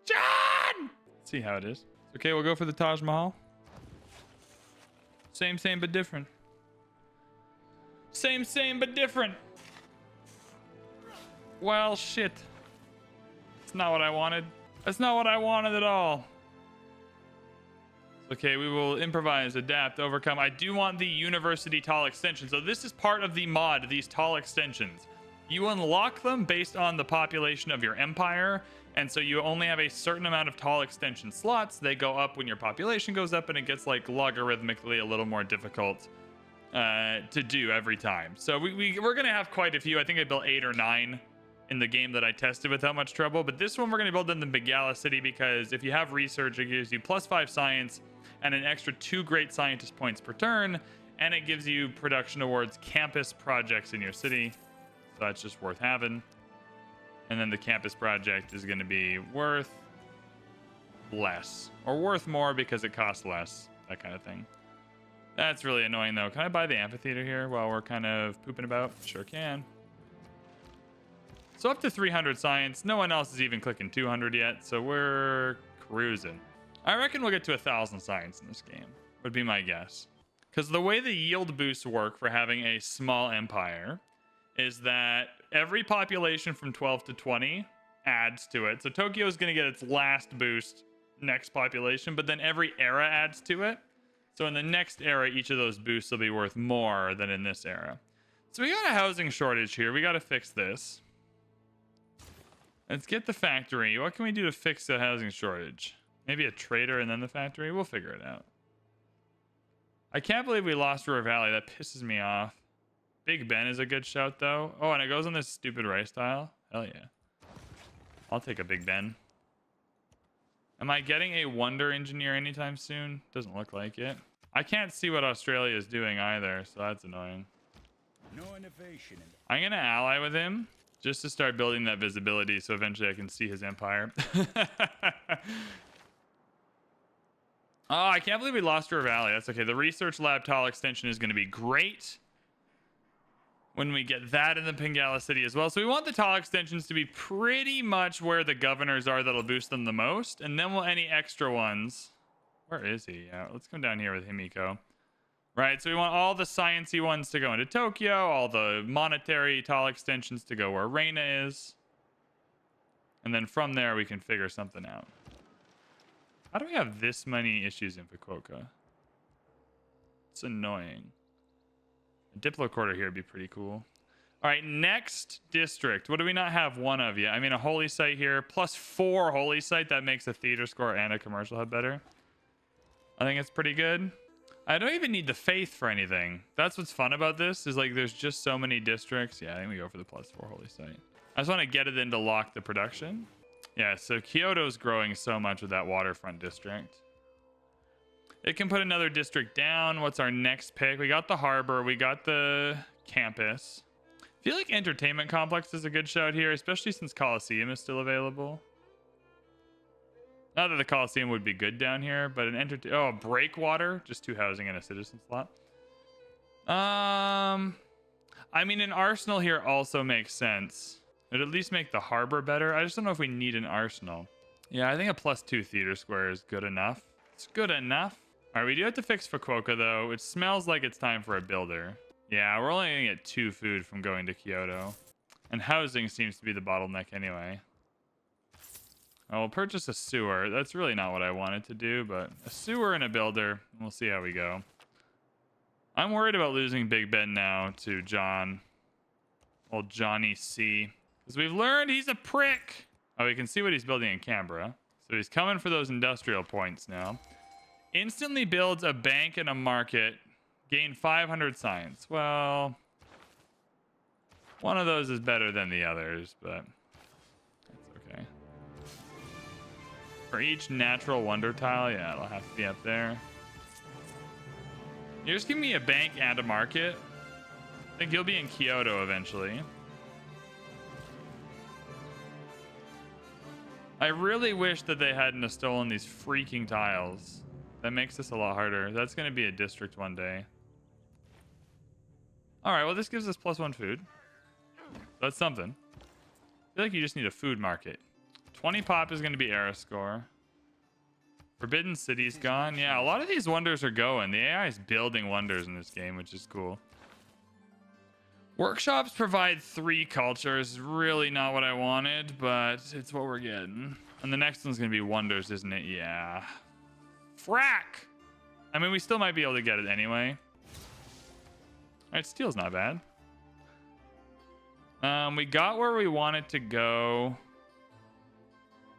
John! Let's see how it is. Okay, we'll go for the Taj Mahal. Same, but different. Same, but different. Well, shit. That's not what I wanted. That's not what I wanted at all. Okay, we will improvise, adapt, overcome. I do want the university tall extension. So this is part of the mod, these tall extensions. You unlock them based on the population of your empire. And so you only have a certain amount of tall extension slots. They go up when your population goes up, and it gets like logarithmically a little more difficult to do every time. So we're going to have quite a few. I think I built 8 or 9 in the game that I tested without much trouble. But this one we're going to build in the Megala City because if you have research, it gives you +5 science and an extra 2 great scientist points per turn. And it gives you production awards campus projects in your city. So that's just worth having. And then the campus project is going to be worth less or worth more because it costs less, that kind of thing. That's really annoying though. Can I buy the amphitheater here while we're kind of pooping about? Sure can. So up to 300 science. No one else is even clicking 200 yet, so we're cruising. I reckon we'll get to 1,000 science in this game, would be my guess. Because the way the yield boosts work for having a small empire is that every population from 12 to 20 adds to it. So Tokyo is going to get its last boost next population, but then every era adds to it. So in the next era, each of those boosts will be worth more than in this era. So we got a housing shortage here. We got to fix this. Let's get the factory. What can we do to fix the housing shortage? Maybe a trader and then the factory? We'll figure it out. I can't believe we lost Ruhr Valley. That pisses me off. Big Ben is a good shout, though. Oh, and it goes on this stupid rice tile. Hell yeah. I'll take a Big Ben. Am I getting a Wonder Engineer anytime soon? Doesn't look like it. I can't see what Australia is doing either, so that's annoying. No innovation. I'm going to ally with him just to start building that visibility so eventually I can see his empire. Oh, I can't believe we lost Ruhr Valley. That's okay. The research lab tile extension is going to be great when we get that in the Pingala City as well. So we want the tile extensions to be pretty much where the governors are that'll boost them the most. And then we'll any extra ones. Where is he? Yeah, let's come down here with Himiko. Right, so we want all the sciencey ones to go into Tokyo, all the monetary tile extensions to go where Reina is. And then from there, we can figure something out. How do we have this many issues in Fukuoka? It's annoying. A Diplocorder here would be pretty cool. All right, next district. What do we not have one of yet? I mean, a holy site here. +4 holy site. That makes a theater score and a commercial hub better. I think it's pretty good. I don't even need the faith for anything. That's what's fun about this, is like there's just so many districts. Yeah, I think we go for the +4 holy site. I just want to get it in to lock the production. Yeah, so Kyoto's growing so much with that waterfront district. It can put another district down. What's our next pick? We got the harbor. We got the campus. I feel like entertainment complex is a good shout here, especially since Coliseum is still available. Not that the Coliseum would be good down here, but a breakwater, just 2 housing and a citizen slot. I mean, an arsenal here also makes sense. It'd at least make the harbor better. I just don't know if we need an arsenal. Yeah, I think a +2 theater square is good enough. It's good enough. All right, we do have to fix Fukuoka, though. It smells like it's time for a builder. Yeah, we're only going to get 2 food from going to Kyoto. And housing seems to be the bottleneck anyway. I will purchase a sewer. That's really not what I wanted to do, but a sewer and a builder. And we'll see how we go. I'm worried about losing Big Ben now to John. Old Johnny C. Because we've learned he's a prick. Oh, we can see what he's building in Canberra. So he's coming for those industrial points now. Instantly builds a bank and a market. Gain 500 science. Well, one of those is better than the others, but that's okay. For each natural wonder tile, yeah, it'll have to be up there. You're just giving me a bank and a market. I think you'll be in Kyoto eventually. I really wish that they hadn't have stolen these freaking tiles. That makes this a lot harder. That's going to be a district one day. All right, well, this gives us +1 food. That's something. I feel like you just need a food market. 20 pop is going to be era score. Forbidden City's gone. Yeah, a lot of these wonders are going. The AI is building wonders in this game, which is cool. Workshops provide 3 cultures. Really not what I wanted, but it's what we're getting. And the next one's going to be wonders, isn't it? Yeah. Frack! I mean, we still might be able to get it anyway. All right, steel's not bad. We got where we wanted to go.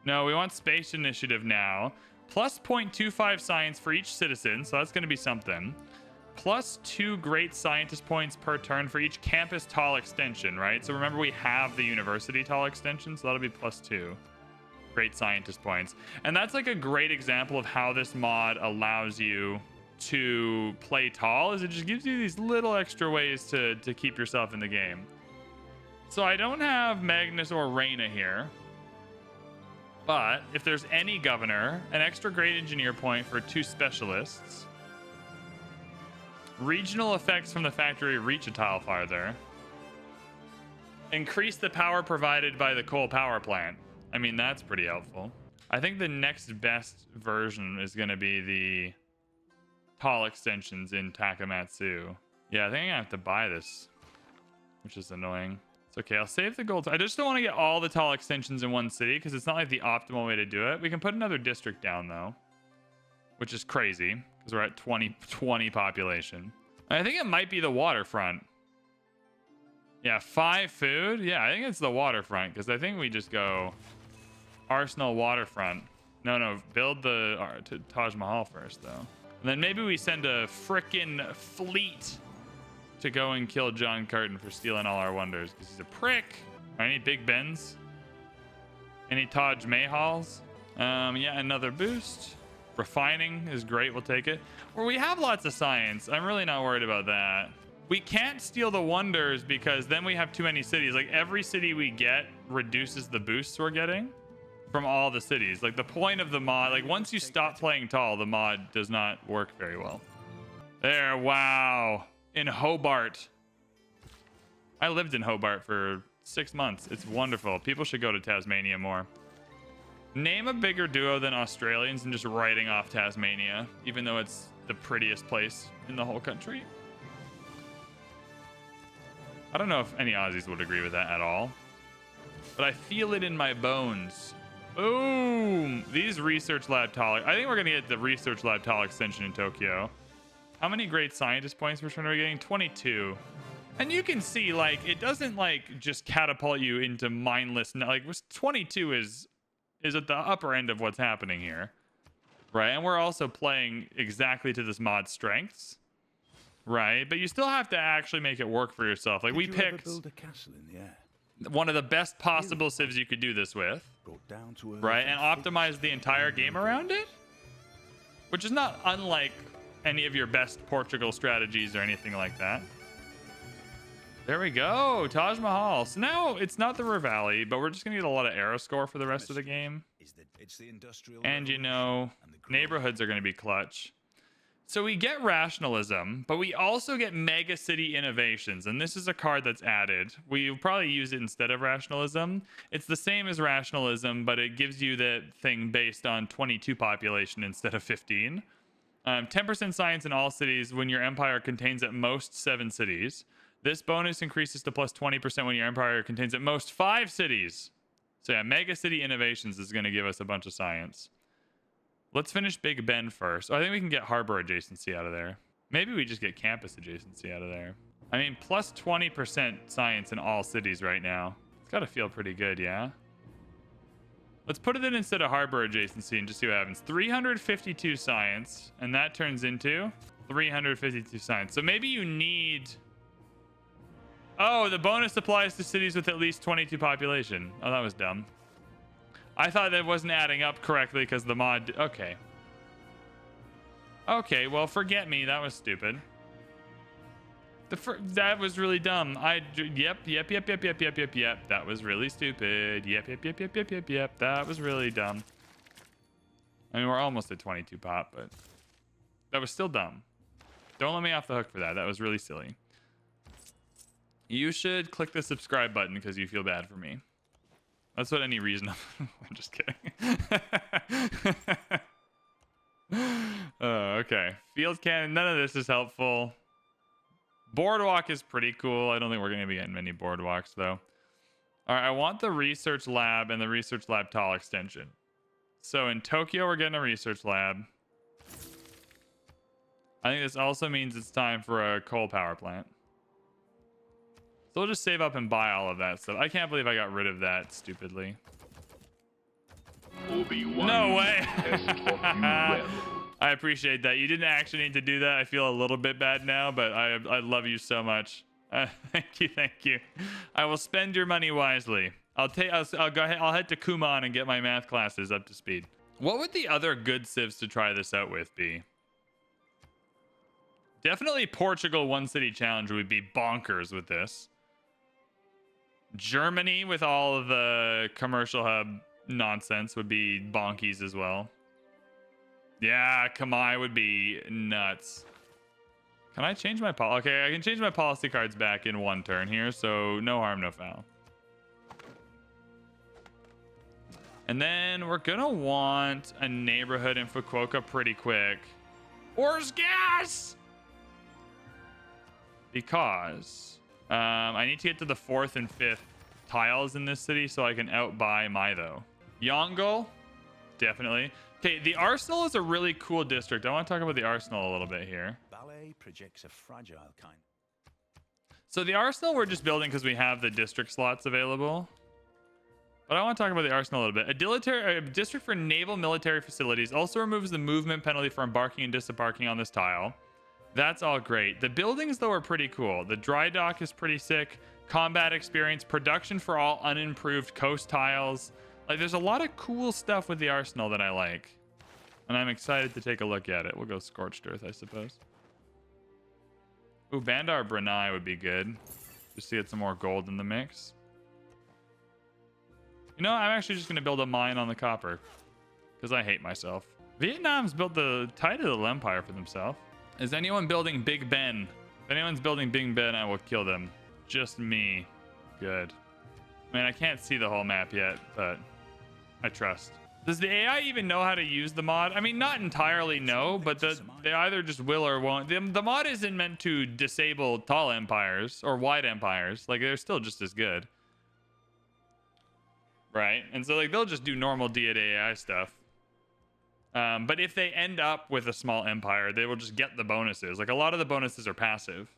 No, we want space initiative now. Plus 0.25 science for each citizen, so that's going to be something. Plus 2 great scientist points per turn for each campus tall extension, right? So remember, we have the university tall extension, so that'll be plus 2 great scientist points. And that's like a great example of how this mod allows you to play tall, is it just gives you these little extra ways to keep yourself in the game. So I don't have Magnus or Reina here, but if there's any governor, an extra great engineer point for 2 specialists. Regional effects from the factory reach a tile farther. Increase the power provided by the coal power plant. I mean, that's pretty helpful. I think the next best version is going to be the tall extensions in Takamatsu. Yeah, I think I'm going to have to buy this, which is annoying. It's okay. I'll save the gold. I just don't want to get all the tall extensions in one city because it's not like the optimal way to do it. We can put another district down, though, which is crazy because we're at 20 population. I think it might be the waterfront. Yeah, 5 food. Yeah, I think it's the waterfront because I think we just go Arsenal waterfront. No, build the Taj Mahal first, though. And then maybe we send a frickin' fleet to go and kill John Carton for stealing all our wonders because he's a prick. Any Big Bens? Any Taj Mahals? Yeah, another boost. Refining is great. We'll take it. Well, we have lots of science. I'm really not worried about that. We can't steal the wonders because then we have too many cities. Like, every city we get reduces the boosts we're getting from all the cities. Like, the point of the mod, like, once you stop playing tall, the mod does not work very well. There, wow. In Hobart. I lived in Hobart for 6 months. It's wonderful. People should go to Tasmania more. Name a bigger duo than Australians and just writing off Tasmania, even though it's the prettiest place in the whole country. I don't know if any Aussies would agree with that at all, but I feel it in my bones. Boom! These research lab tall. I think we're going to get the research lab tall extension in Tokyo. How many great scientist points per turn are we getting? 22. And you can see, like, it doesn't, like, just catapult you into mindless. Like, 22 is at the upper end of what's happening here, right? And we're also playing exactly to this mod's strengths, right? But you still have to actually make it work for yourself. Like, we picked build a castle in the air? One of the best possible civs you could do this with, right? And optimize the entire game around it, which is not unlike any of your best Portugal strategies or anything like that. There we go, Taj Mahal. So now it's not the River Valley, but we're just gonna get a lot of arrow score for the rest of the game. And you know, neighborhoods are gonna be clutch. So we get rationalism, but we also get mega city innovations, and this is a card that's added. We'll probably use it instead of rationalism. It's the same as rationalism, but it gives you that thing based on 22 population instead of 15. 10% science in all cities when your empire contains at most 7 cities. This bonus increases to plus 20% when your empire contains at most 5 cities. So yeah, mega city innovations is going to give us a bunch of science. Let's finish Big Ben first. Oh, I think we can get harbor adjacency out of there. Maybe we just get campus adjacency out of there. I mean, plus 20% science in all cities right now. It's got to feel pretty good, yeah? Let's put it in instead of harbor adjacency and just see what happens. 352 science, and that turns into 352 science. So maybe you need... Oh, the bonus applies to cities with at least 22 population. Oh, that was dumb. I thought that wasn't adding up correctly because the mod... Okay. Okay, well, forget me. That was stupid. That was really dumb. Yep. That was really stupid. Yep. That was really dumb. I mean, we're almost at 22 pop, but that was still dumb. Don't let me off the hook for that. That was really silly. You should click the subscribe button because you feel bad for me. That's what any reason. I'm just kidding. Oh, okay. Field cannon. None of this is helpful. Boardwalk is pretty cool. I don't think we're going to be getting many boardwalks, though. All right, I want the research lab and the research lab tall extension. So in Tokyo, we're getting a research lab. I think this also means it's time for a coal power plant. So we'll just save up and buy all of that stuff. I can't believe I got rid of that stupidly. No way. I appreciate that. You didn't actually need to do that. I feel a little bit bad now, but I love you so much. Thank you. I will spend your money wisely. I'll go ahead. I'll head to Kumon and get my math classes up to speed. What would the other good civs to try this out with be? Definitely Portugal one city challenge would be bonkers with this. Germany with all of the commercial hub nonsense would be bonkies as well. Yeah, Kamai would be nuts. Can I change my policy? Okay, I can change my policy cards back in one turn here, so no harm, no foul. And then we're gonna want a neighborhood in Fukuoka pretty quick. Ors gas! Because I need to get to the 4th and 5th tiles in this city so I can outbuy Maido. Yongle, definitely. Okay, the Arsenal is a really cool district. I want to talk about the Arsenal a little bit here. Ballet projects a fragile kind. So the Arsenal we're just building because we have the district slots available. But I want to talk about the Arsenal a little bit. A district for naval military facilities also removes the movement penalty for embarking and disembarking on this tile. That's all great. The buildings, though, are pretty cool. The dry dock is pretty sick. Combat experience, production for all unimproved coast tiles. Like, there's a lot of cool stuff with the Arsenal that I like. And I'm excited to take a look at it. We'll go Scorched Earth, I suppose. Ooh, Bandar Brunei would be good. Just to get some more gold in the mix. You know, I'm actually just going to build a mine on the copper. Because I hate myself. Vietnam's built the tide of the empire for themselves. Is anyone building Big Ben? If anyone's building Big Ben, I will kill them. Just me. Good. I mean, I can't see the whole map yet, but I trust. Does the AI even know how to use the mod? I mean, not entirely no, but they either just will or won't. The mod isn't meant to disable tall empires or wide empires. Like, they're still just as good. Right? And so, like, they'll just do normal deity AI stuff. But if they end up with a small empire, they will just get the bonuses. Like, a lot of the bonuses are passive.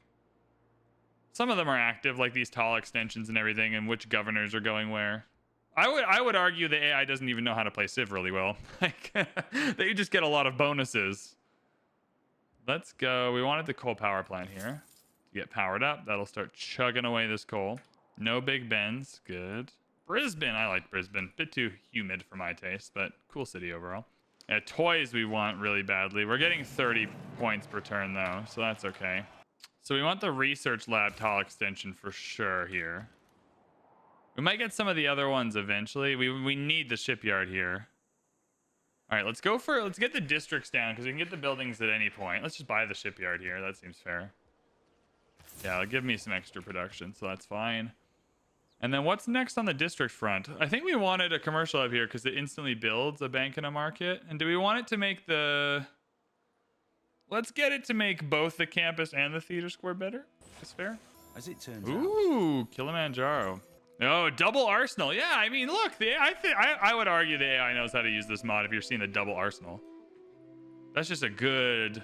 Some of them are active, like these tall extensions and everything, and which governors are going where. I would argue the AI doesn't even know how to play Civ really well. Like, they just get a lot of bonuses. Let's go. We wanted the coal power plant here to get powered up. That'll start chugging away this coal. No Big Bens. Good. Brisbane. I like Brisbane. Bit too humid for my taste, but cool city overall. Yeah, toys we want really badly. We're getting 30 points per turn, though, so that's okay. So we want the research lab tall extension for sure here. We might get some of the other ones eventually. We need the shipyard here. All right, let's get the districts down because we can get the buildings at any point. Let's just buy the shipyard here. That seems fair. Yeah, it'll give me some extra production, so that's fine. And then what's next on the district front? I think we wanted a commercial up here because it instantly builds a bank and a market. And do we want it to make the... Let's get it to make both the campus and the theater square better. That's fair. As it turns Ooh, Kilimanjaro. Oh, double arsenal. Yeah, I mean, look, I would argue the AI knows how to use this mod if you're seeing the double arsenal. That's just a good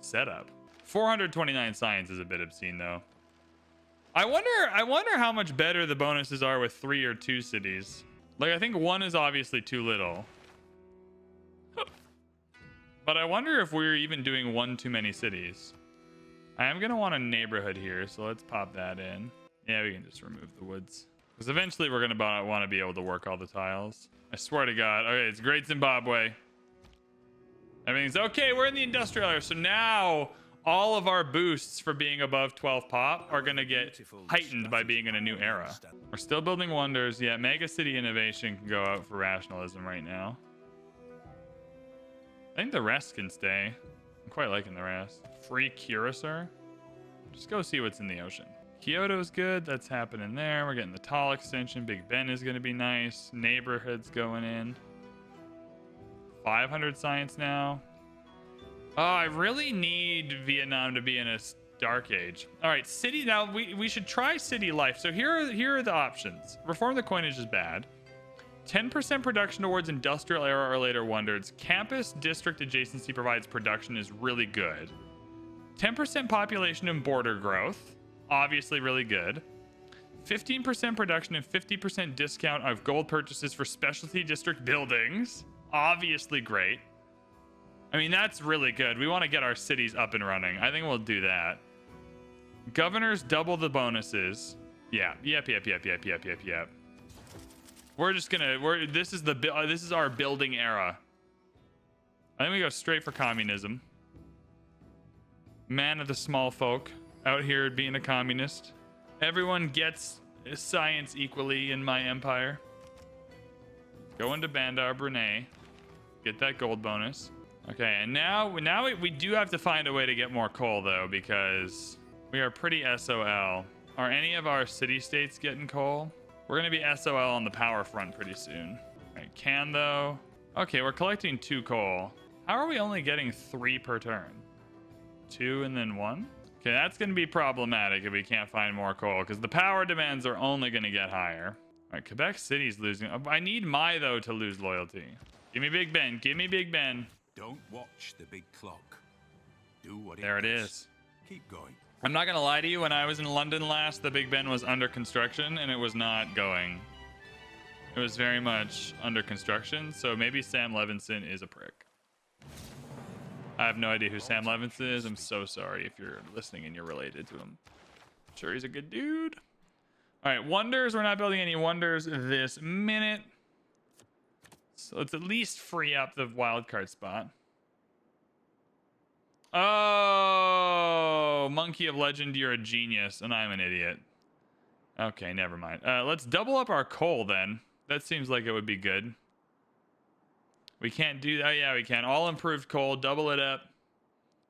setup. 429 science is a bit obscene, though. I wonder how much better the bonuses are with 3 or 2 cities. Like, I think 1 is obviously too little. But I wonder if we're even doing 1 too many cities. I am going to want a neighborhood here, so let's pop that in. Yeah, we can just remove the woods. Because eventually we're going to want to be able to work all the tiles. I swear to God. Okay, it's Great Zimbabwe. Everything's okay. We're in the industrial era. So now all of our boosts for being above 12 pop are going to get heightened by being in a new era. We're still building wonders. Yeah, Mega City Innovation can go out for rationalism right now. I think the rest can stay. I'm quite liking the rest. Free Curacao. Just go see what's in the ocean. Kyoto's good. That's happening there. We're getting the tall extension. Big Ben is going to be nice. Neighborhoods going in. 500 science now. Oh, I really need Vietnam to be in a dark age. All right, city. Now we should try city life. So here are the options. Reform the coinage is bad. 10% production towards industrial era or later wonders. Campus district adjacency provides production is really good. 10% population and border growth. Obviously really good. 15% production and 50% discount of gold purchases for specialty district buildings. Obviously great. I mean, that's really good. We want to get our cities up and running. I think we'll do that. Governors double the bonuses. Yeah. Yep. We're just gonna. This is our building era. I think we go straight for communism. Man of the small folk out here being a communist. Everyone gets science equally in my empire. Go into Bandar Brunei. Get that gold bonus. Okay, and now we do have to find a way to get more coal though, because we are pretty SOL. Are any of our city-states getting coal? We're going to be SOL on the power front pretty soon. All right, can though. Okay, we're collecting 2 coal. How are we only getting 3 per turn? 2 and then 1? Okay, that's going to be problematic if we can't find more coal, because the power demands are only going to get higher. All right, Quebec City's losing. I need Mai, though, to lose loyalty. Give me Big Ben. Give me Big Ben. Don't watch the big clock. Do what it There it does. is. Keep going. I'm not going to lie to you. When I was in London last, the Big Ben was under construction, and it was not going. It was very much under construction, so maybe Sam Levinson is a prick. I have no idea who Sam Levinson is. I'm so sorry if you're listening and you're related to him. I'm sure he's a good dude. All right, wonders. We're not building any wonders this minute. So let's at least free up the wildcard spot. Oh, Monkey of Legend, you're a genius, and I'm an idiot. Okay, never mind. Let's double up our coal then. That seems like it would be good. We can't do that. Oh, yeah, we can. All improved coal, double it up,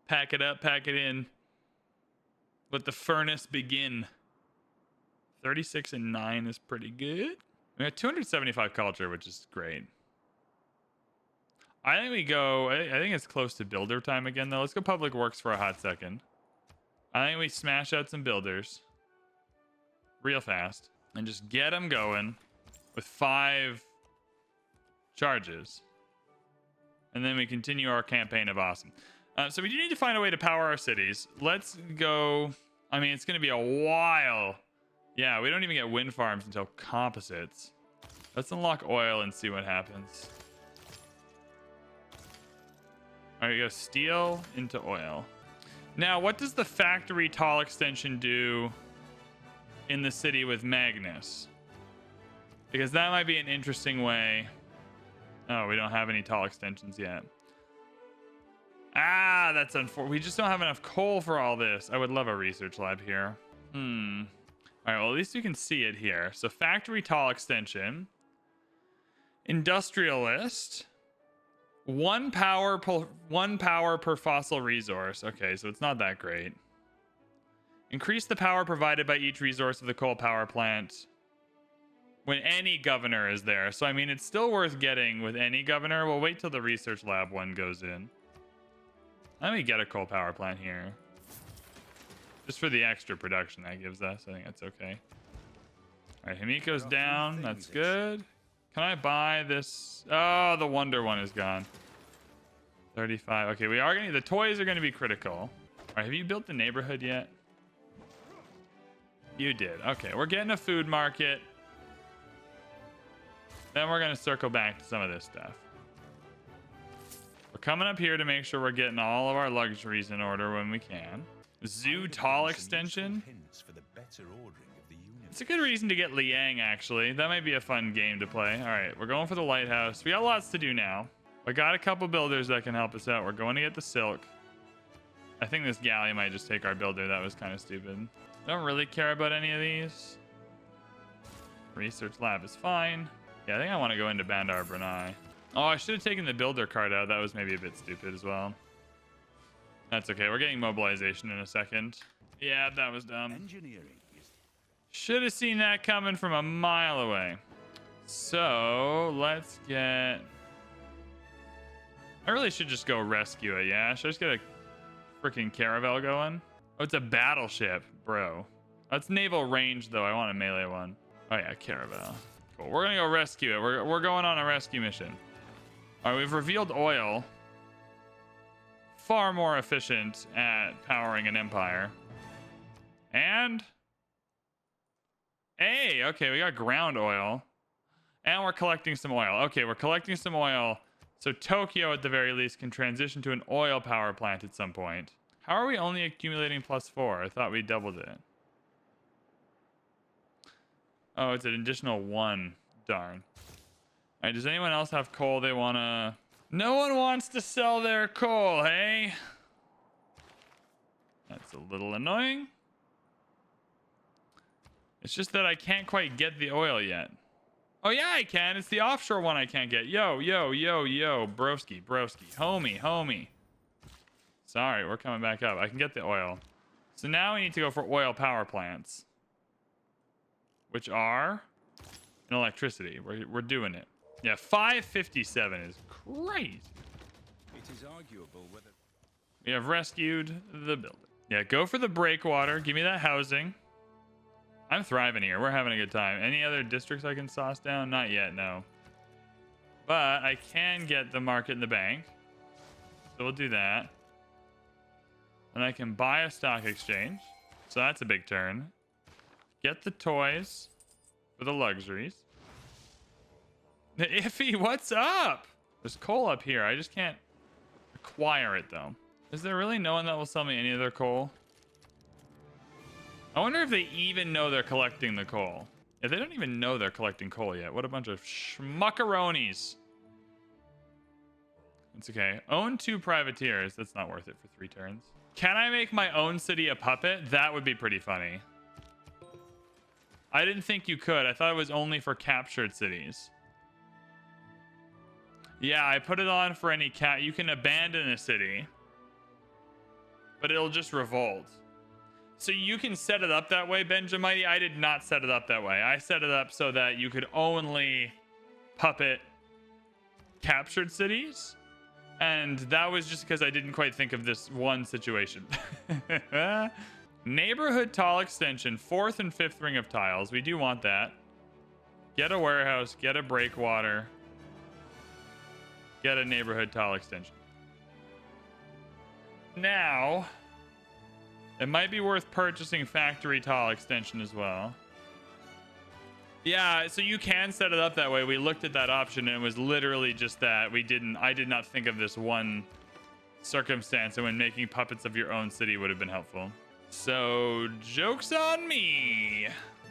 pack it in. Let the furnace begin. 36 and 9 is pretty good. We got 275 culture, which is great. I think we go, I think it's close to builder time again, though. Let's go public works for a hot second. I think we smash out some builders real fast and just get them going with 5 charges. And then we continue our campaign of awesome. So we do need to find a way to power our cities. Let's go. I mean, it's going to be a while. Yeah, we don't even get wind farms until composites. Let's unlock oil and see what happens. All right, we go steel into oil. Now, what does the factory tall extension do in the city with Magnus? Because that might be an interesting way. Oh, we don't have any tall extensions yet. Ah, that's unfortunate. We just don't have enough coal for all this. I would love a research lab here. All right, well, at least you can see it here. So factory tall extension. Industrialist. 1 power per fossil resource. Okay, so it's not that great. Increase the power provided by each resource of the coal power plant when any governor is there. So, I mean, it's still worth getting with any governor. We'll wait till the research lab one goes in. Let me get a coal power plant here. Just for the extra production that gives us. I think that's okay. All right, Himiko's down. That's good. Can I buy this? Oh, the wonder one is gone. 35. Okay, we are going to... The toys are going to be critical. All right, have you built the neighborhood yet? You did. Okay, we're getting a food market. Then we're going to circle back to some of this stuff. We're coming up here to make sure we're getting all of our luxuries in order when we can. Zoo tall extension. It's a good reason to get Liang, actually. That might be a fun game to play. All right, we're going for the lighthouse. We got lots to do now. I got a couple builders that can help us out. We're going to get the silk. I think this galley might just take our builder. That was kind of stupid. I don't really care about any of these. Research lab is fine. Yeah, I think I want to go into Bandar Brunei. Oh, I should have taken the builder card out. That was maybe a bit stupid as well. That's okay. We're getting mobilization in a second. Yeah, that was dumb. Should have seen that coming from a mile away. So let's get... I really should just go rescue it, yeah? Should I just get a freaking caravel going? Oh, it's a battleship, bro. That's naval range, though. I want a melee one. Oh, yeah, caravel. Cool. We're going to go rescue it. We're going on a rescue mission. All right, we've revealed oil. Far more efficient at powering an empire. And... Hey, okay, we got ground oil. And we're collecting some oil. Okay, we're collecting some oil. So Tokyo, at the very least, can transition to an oil power plant at some point. How are we only accumulating +4? I thought we doubled it. Oh, it's an additional 1. Darn. All right, does anyone else have coal they want to... No one wants to sell their coal, hey? That's a little annoying. It's just that I can't quite get the oil yet. Oh, yeah, I can. It's the offshore one I can't get. Yo, yo, yo, yo. Broski, broski. Homie, homie. Sorry, we're coming back up. I can get the oil. So now we need to go for oil power plants. Which are an electricity. We're doing it. Yeah, 557 is crazy. It is arguable whether... We have rescued the building. Yeah, go for the breakwater. Give me that housing. I'm thriving here. We're having a good time. Any other districts I can sauce down? Not yet, no. But I can get the market in the bank. So we'll do that. And I can buy a stock exchange. So that's a big turn. Get the toys for the luxuries. The Iffy, what's up? There's coal up here. I just can't acquire it, though. Is there really no one that will sell me any of their coal? I wonder if they even know they're collecting the coal. If they don't even know they're collecting coal yet, what a bunch of schmuckaronis. It's okay. Own 2 privateers. That's not worth it for 3 turns. Can I make my own city a puppet? That would be pretty funny. I didn't think you could. I thought it was only for captured cities. Yeah, I put it on for any cat. You can abandon a city, but it'll just revolt. So you can set it up that way, Benjamite. I did not set it up that way. I set it up so that you could only puppet captured cities. And that was just because I didn't quite think of this one situation. Neighborhood tall extension, 4th and 5th ring of tiles. We do want that. Get a warehouse, get a breakwater, get a neighborhood tall extension. Now, it might be worth purchasing factory tall extension as well. Yeah, so you can set it up that way. We looked at that option and it was literally just that I did not think of this one circumstance, and when making puppets of your own city would have been helpful. So, joke's on me.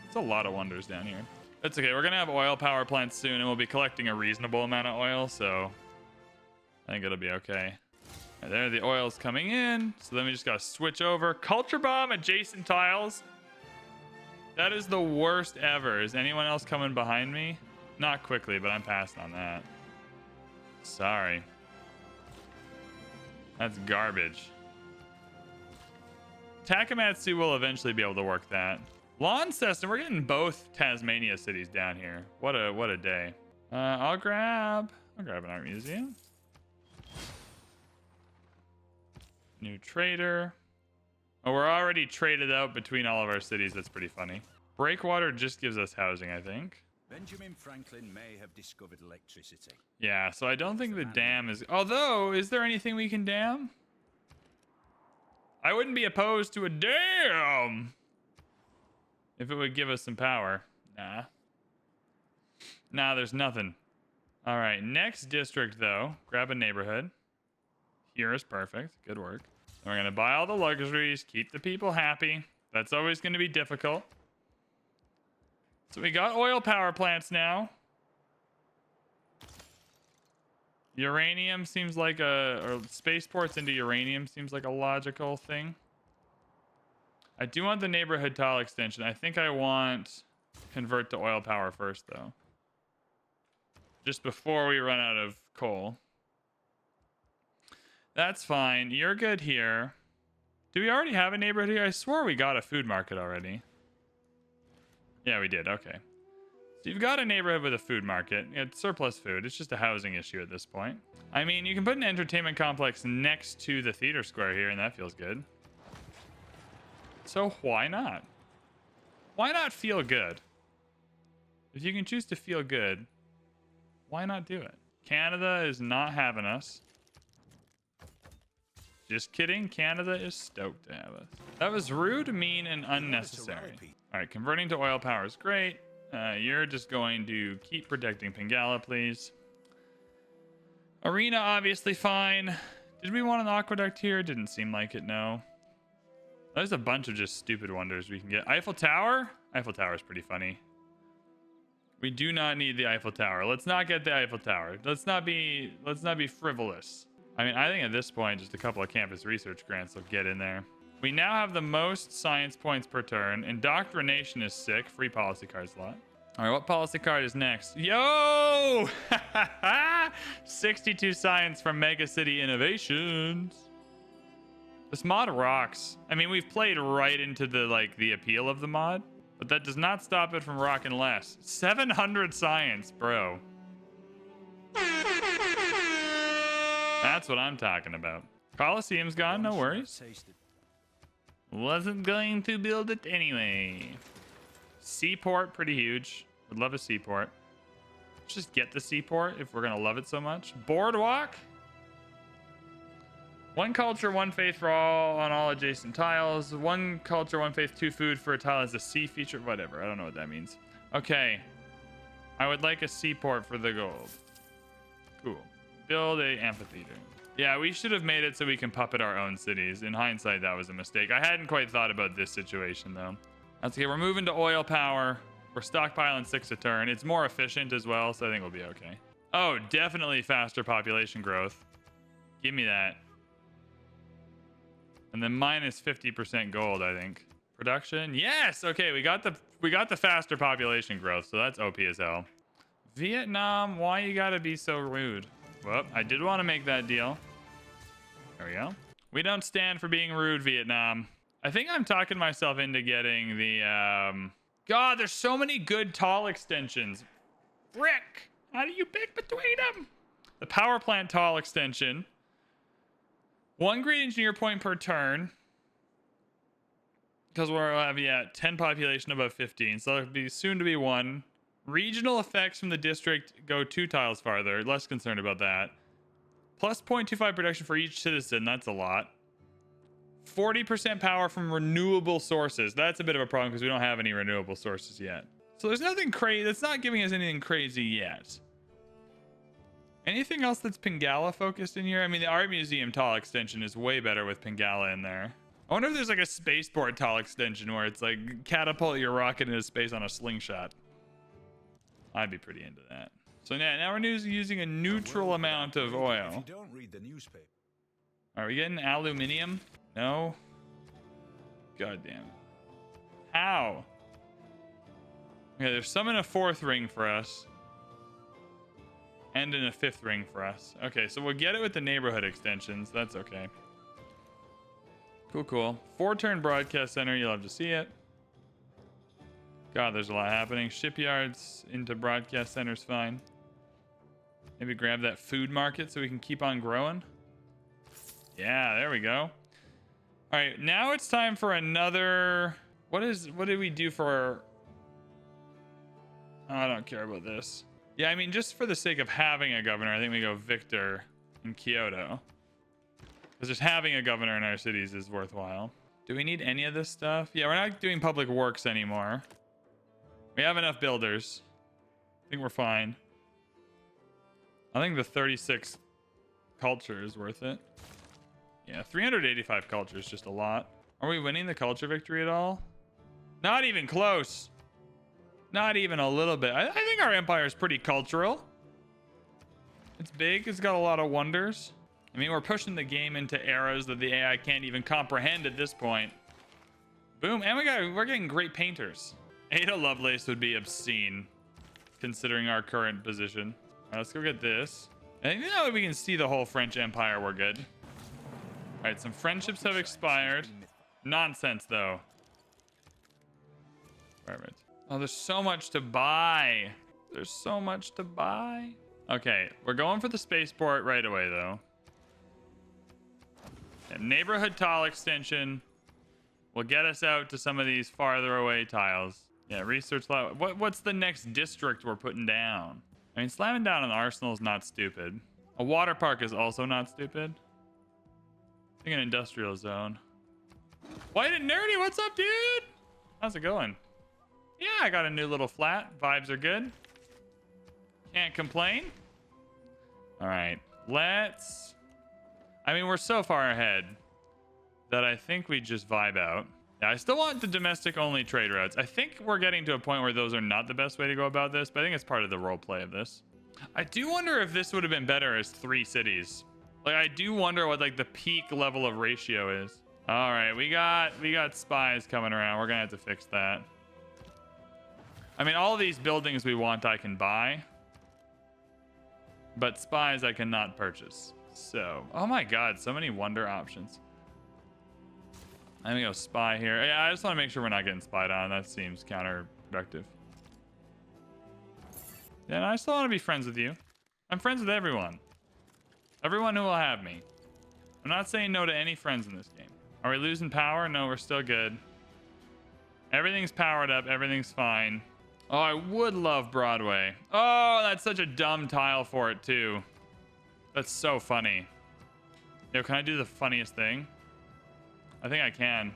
It's a lot of wonders down here. That's okay. We're going to have oil power plants soon, and we'll be collecting a reasonable amount of oil, so I think it'll be okay. Right, there, the oil's coming in. So then we just got to switch over. Culture bomb adjacent tiles. That is the worst ever. Is anyone else coming behind me? Not quickly, but I'm passing on that. Sorry. That's garbage. Takamatsu will eventually be able to work that. Launceston, we're getting both Tasmania cities down here. What a day. I'll grab an art museum. New trader. Oh, we're already traded out between all of our cities. That's pretty funny. Breakwater just gives us housing, I think. Benjamin Franklin may have discovered electricity. Yeah, so I don't think the dam is... Although, is there anything we can dam? I wouldn't be opposed to a dam if it would give us some power. Nah. Nah, there's nothing. All right, next district though. Grab a neighborhood. Here is perfect. Good work. We're gonna buy all the luxuries, keep the people happy. That's always gonna be difficult. So we got oil power plants now. Uranium seems like or spaceports into uranium seems like a logical thing. I do want the neighborhood tile extension. I think I want convert to oil power first though. Just before we run out of coal. That's fine. You're good here. Do we already have a neighborhood here? I swore we got a food market already. Yeah, we did. Okay. So you've got a neighborhood with a food market. It's surplus food. It's just a housing issue at this point. I mean, you can put an entertainment complex next to the theater square here, and that feels good. So why not? Why not feel good? If you can choose to feel good, why not do it? Canada is not having us. Just kidding. Canada is stoked to have us. That was rude, mean, and unnecessary. All right, converting to oil power is great. You're just going to keep protecting Pingala, please. Arena, obviously fine. Did we want an aqueduct here? Didn't seem like it, no. There's a bunch of just stupid wonders we can get. Eiffel Tower? Eiffel Tower is pretty funny. We do not need the Eiffel Tower. Let's not get the Eiffel Tower. Let's not be frivolous. I mean, I think at this point, just a couple of campus research grants will get in there. We now have the most science points per turn. Indoctrination is sick. Free policy card slot. All right, what policy card is next? Yo! 62 science from Mega City Innovations. This mod rocks. I mean, we've played right into the appeal of the mod, but that does not stop it from rocking less. 700 science, bro. That's what I'm talking about. Coliseum's gone, no worries. Wasn't going to build it anyway. Seaport, pretty huge. Would love a seaport. Let's just get the seaport if we're gonna love it so much. Boardwalk. One culture, one faith for all on all adjacent tiles. One culture, one faith, two food for a tile as a sea feature. Whatever, I don't know what that means. Okay. I would like a seaport for the gold. Cool. Build a amphitheater. Yeah, we should have made it so we can puppet our own cities. In hindsight, that was a mistake. I hadn't quite thought about this situation, though. That's okay. We're moving to oil power. We're stockpiling 6 a turn. It's more efficient as well, so I think we'll be okay. Oh, definitely faster population growth. Give me that. And then minus 50% gold, I think. Production? Yes! Okay, we got the faster population growth, so that's OP as hell. Vietnam, why you gotta be so rude? Well, I did want to make that deal. There we go. We don't stand for being rude, Vietnam. I think I'm talking myself into getting the, God, there's so many good tall extensions. Frick! How do you pick between them? The power plant tall extension. 1 great engineer point per turn. Because we'll have, 10 population above 15. So that'll be soon to be 1. Regional effects from the district go 2 tiles farther. Less concerned about that. Plus 0.25 production for each citizen. That's a lot. 40% power from renewable sources. That's a bit of a problem because we don't have any renewable sources yet. So there's nothing crazy. That's not giving us anything crazy yet. Anything else that's Pingala focused in here? I mean, the art museum tall extension is way better with Pingala in there. I wonder if there's like a spaceport tall extension where it's like catapult your rocket into space on a slingshot. I'd be pretty into that. So now we're using a neutral amount of oil. If you don't read the newspaper. Are we getting aluminium? No. God damn it. How? Okay, there's some in a 4th ring for us. And in a 5th ring for us. Okay, so we'll get it with the neighborhood extensions. That's okay. Cool, cool. 4-turn broadcast center. You'll have to see it. God, there's a lot happening. Shipyards into broadcast center's fine. Maybe grab that food market so we can keep on growing. Yeah, there we go. All right, now it's time for another... What did we do for... Oh, I don't care about this. Yeah, I mean, just for the sake of having a governor, I think we go Victor in Kyoto. Because just having a governor in our cities is worthwhile. Do we need any of this stuff? Yeah, we're not doing public works anymore. We have enough builders. I think we're fine. I think the 36 culture is worth it. Yeah, 385 culture is just a lot. Are we winning the culture victory at all? Not even close. Not even a little bit. I think our empire is pretty cultural. It's big. It's got a lot of wonders. I mean, we're pushing the game into eras that the AI can't even comprehend at this point. Boom. And we're getting great painters. Ada Lovelace would be obscene, considering our current position. All right, let's go get this. I think now that we can see the whole French Empire, we're good. All right, some friendships have expired. Nonsense, though. Perfect. Oh, there's so much to buy. There's so much to buy. Okay, we're going for the spaceport right away, though. Yeah, neighborhood tile extension will get us out to some of these farther away tiles. Yeah, research lab. What's the next district we're putting down? I mean, slamming down an arsenal is not stupid. A water park is also not stupid. I think an industrial zone. White and Nerdy, what's up, dude? How's it going? Yeah, I got a new little flat. Vibes are good. Can't complain. All right, let's... I mean, we're so far ahead that I think we just vibe out. Yeah, I still want the domestic-only trade routes. I think we're getting to a point where those are not the best way to go about this, but I think it's part of the role play of this. I do wonder if this would have been better as 3 cities. Like, I do wonder what, like, the peak level of ratio is. All right, we got spies coming around. We're gonna have to fix that. I mean, all of these buildings we want I can buy, but spies I cannot purchase. So, oh my god, so many wonder options. I'm gonna go spy here. Yeah, I just want to make sure we're not getting spied on. That seems counterproductive. Yeah, and I still want to be friends with you. I'm friends with everyone. Everyone who will have me. I'm not saying no to any friends in this game. Are we losing power? No, we're still good. Everything's powered up. Everything's fine. Oh, I would love Broadway. Oh, that's such a dumb tile for it, too. That's so funny. Yo, can I do the funniest thing? I think I can.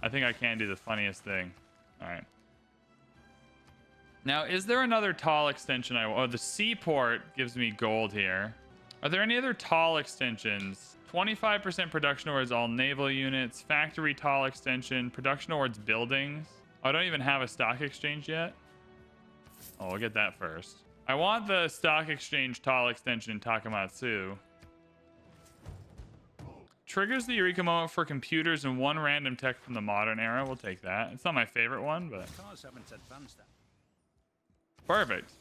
I think I can do the funniest thing. All right. Now, is there another tall extension? Oh, the seaport gives me gold here. Are there any other tall extensions? 25% production towards all naval units. Factory tall extension. Production towards buildings. Oh, I don't even have a stock exchange yet. Oh, we'll get that first. I want the stock exchange tall extension in Takamatsu. Triggers the Eureka moment for computers and 1 random tech from the modern era. We'll take that. It's not my favorite one, but... Cars haven't advanced that. Perfect.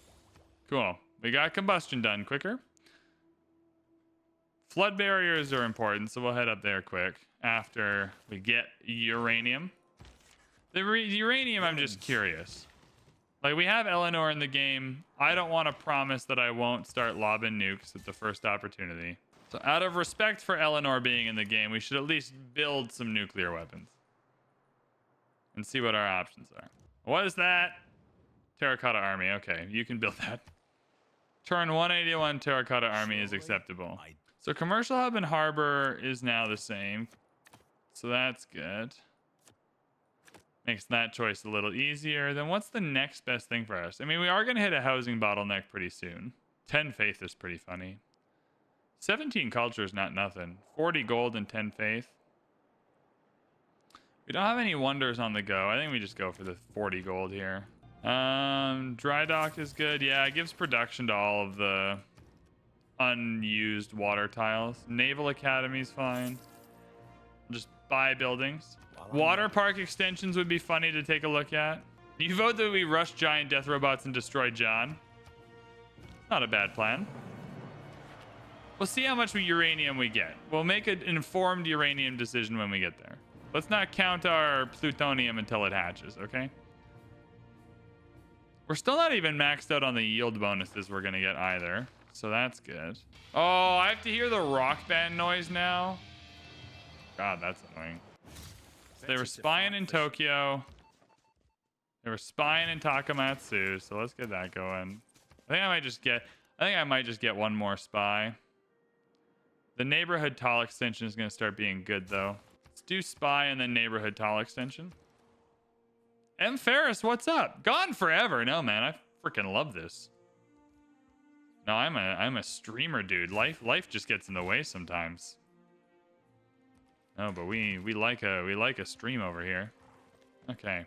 Cool. We got combustion done quicker. Flood barriers are important, so we'll head up there quick after we get uranium. The uranium, I'm just curious. Like, we have Eleanor in the game. I don't want to promise that I won't start lobbing nukes at the first opportunity. So out of respect for Eleanor being in the game, we should at least build some nuclear weapons and see what our options are. What is that? Terracotta army. Okay, you can build that. Turn 181 terracotta army is acceptable. So commercial hub and harbor is now the same. So that's good. Makes that choice a little easier. Then what's the next best thing for us? I mean, we are going to hit a housing bottleneck pretty soon. 10 faith is pretty funny. 17 culture is not nothing. 40 gold and 10 faith. We don't have any wonders on the go. I think we just go for the 40 gold here. Dry dock is good. Yeah, it gives production to all of the unused water tiles. Naval Academy is fine. Just buy buildings. Water park extensions would be funny to take a look at. You vote that we rush giant death robots and destroy John. Not a bad plan. We'll see how much uranium we get. We'll make an informed uranium decision when we get there. Let's not count our plutonium until it hatches, okay? We're still not even maxed out on the yield bonuses we're gonna get either, so that's good. Oh, I have to hear the rock band noise now. God, that's annoying. So they were spying in Tokyo. They were spying in Takamatsu, so let's get that going. I think I might just get one more spy. The neighborhood tall extension is gonna start being good though. Let's do spy and then neighborhood tall extension. M. Ferris, what's up? Gone forever. No, man, I Freaking love this. No, I'm a streamer, dude. Life just gets in the way sometimes. No, but we like a stream over here. Okay.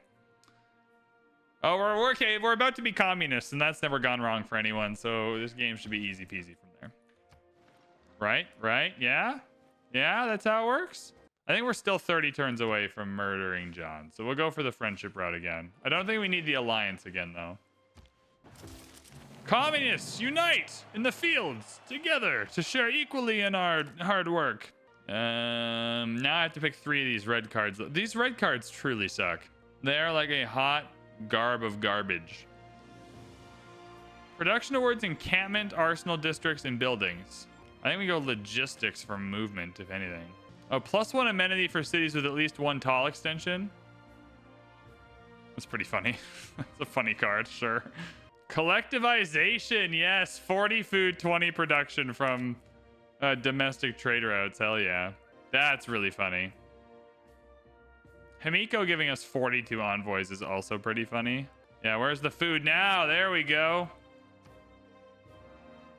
Oh, we're okay. We're about to be communists, and that's never gone wrong for anyone. So this game should be easy peasy from there. Right? Yeah? Yeah, that's how it works? I think we're still 30 turns away from murdering John. So we'll go for the friendship route again. I don't think we need the alliance again, though. Communists, unite in the fields together to share equally in our hard work. Now I have to pick 3 of these red cards. These red cards truly suck. They're like a hot garb of garbage. Production awards, encampment, arsenal districts, and buildings. I think we go logistics for movement, if anything. Oh, +1 amenity for cities with at least 1 tall extension. That's pretty funny. That's a funny card, sure. Collectivization, yes. 40 food, 20 production from domestic trade routes. Hell yeah. That's really funny. Himiko giving us 42 envoys is also pretty funny. Yeah, where's the food now? There we go.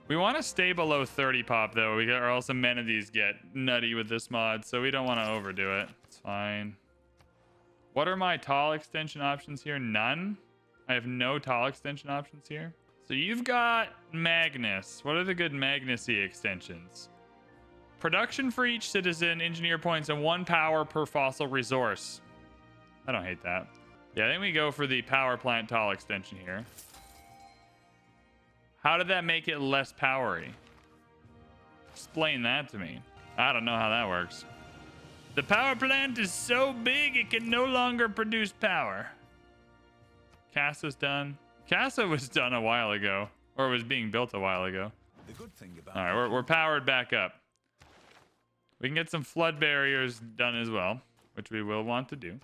We want to stay below 30 pop, though, or else amenities get nutty with this mod, so we don't want to overdo it. It's fine. What are my tall extension options here? None? I have no tall extension options here. So you've got Magnus. What are the good Magnus-y extensions? Production for each citizen, engineer points, and 1 power per fossil resource. I don't hate that. Yeah, I think we go for the power plant tall extension here. How did that make it less powery? Explain that to me. I don't know how that works. The power plant is so big it can no longer produce power. Casa's done. Casa was done a while ago, or was being built a while ago. The good thing about all right, we're powered back up. We can get some flood barriers done as well, which we will want to do.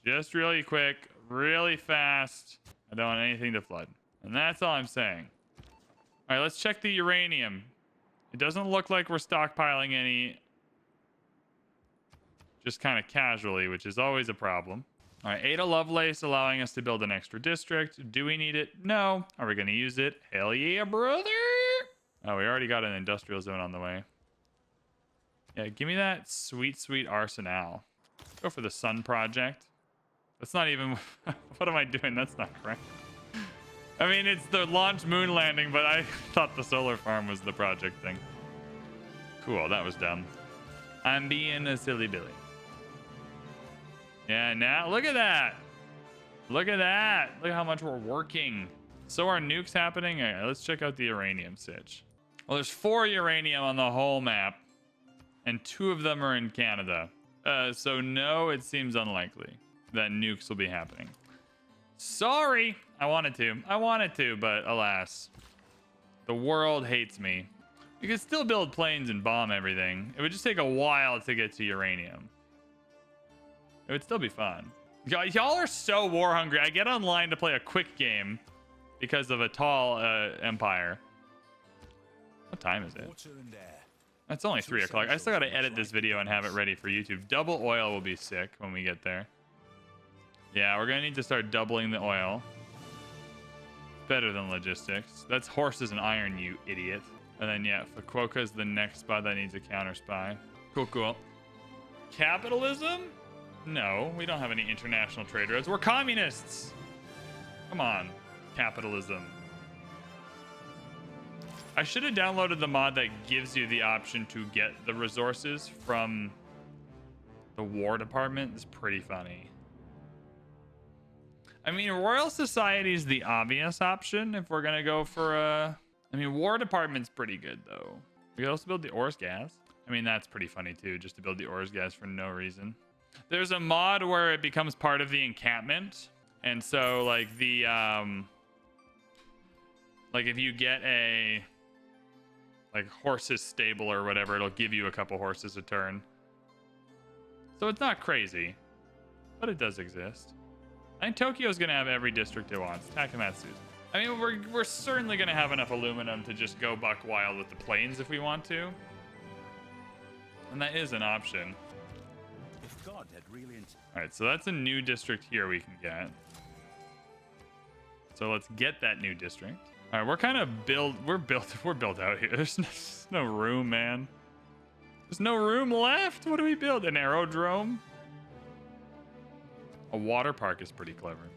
Just really quick, really fast. I don't want anything to flood. And that's all I'm saying. All right, let's check the uranium. It doesn't look like we're stockpiling any just kind of casually, which is always a problem. All right, Ada Lovelace allowing us to build an extra district. Do we need it? No. Are we going to use it? Hell yeah, brother. Oh, we already got an industrial zone on the way. Yeah, give me that sweet, sweet arsenal. Go for the Sun Project. That's not even... What am I doing? That's not correct. I mean, it's the launch moon landing, but I thought the solar farm was the project thing. Cool, that was dumb. I'm being a silly Billy. Yeah, now look at that. Look at that. Look at how much we're working. So are nukes happening? All right, let's check out the uranium sitch. Well, there's 4 uranium on the whole map, and 2 of them are in Canada. So no, it seems unlikely that nukes will be happening. Sorry. I wanted to, but alas. The world hates me. We could still build planes and bomb everything. It would just take a while to get to uranium. It would still be fun. Y'all are so war hungry. I get online to play a quick game because of a tall empire. What time is it? It's only 3 o'clock. I still got to edit this video and have it ready for YouTube. Double oil will be sick when we get there. Yeah, we're going to need to start doubling the oil. Better than logistics. That's horses and iron, you idiot. And then, yeah, Fukuoka is the next spot that needs a counter spy. Cool, cool. Capitalism? No, we don't have any international trade routes. We're communists. Come on, capitalism. I should have downloaded the mod that gives you the option to get the resources from the War Department. It's pretty funny. I mean, Royal Society is the obvious option if we're going to go for a... I mean, War Department's pretty good, though. We could also build the ores gas. I mean, that's pretty funny, too, just to build the ores gas for no reason. There's a mod where it becomes part of the encampment. And so, like, the... like, if you get a... like, horses stable or whatever, it'll give you a couple horses a turn. So it's not crazy. But it does exist. I think Tokyo's going to have every district it wants. Takamatsu's. I mean, we're certainly going to have enough aluminum to just go buck wild with the planes if we want to. And that is an option. If God had really... All right, so that's a new district here we can get. So let's get that new district. All right, we're kind of we're built out here. There's no room, man. There's no room left. What do we build? An aerodrome? A water park is pretty clever.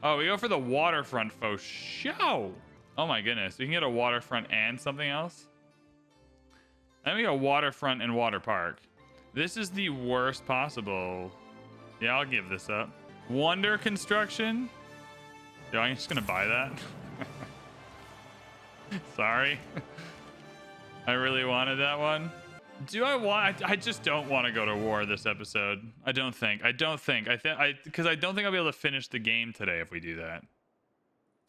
Oh, we go for the waterfront faux show. Oh my goodness, we can get a waterfront and something else. Then we go waterfront and water park. This is the worst possible. Yeah, I'll give this up. Wonder construction. Yo, I'm just gonna buy that. Sorry. I really wanted that one. Do I want? I just don't want to go to war this episode. I don't think. Because I don't think I'll be able to finish the game today if we do that.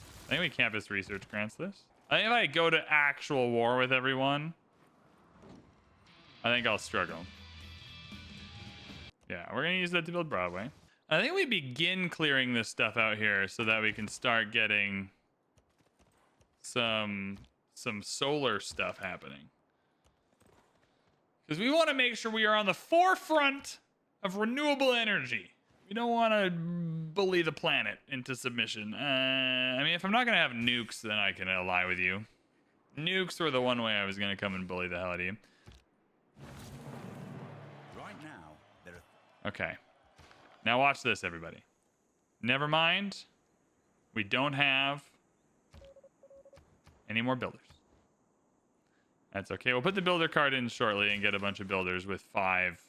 I think we campus research grants this. I think if I go to actual war with everyone, I think I'll struggle. Yeah, we're gonna use that to build Broadway. I think we begin clearing this stuff out here so that we can start getting some solar stuff happening. Because we want to make sure we are on the forefront of renewable energy. We don't want to bully the planet into submission. I mean, if I'm not going to have nukes, then I can ally with you. Nukes were the one way I was going to come and bully the hell out of you. Right now, there are... Okay. Now watch this, everybody. Never mind. We don't have any more builders. That's okay. We'll put the builder card in shortly and get a bunch of builders with 5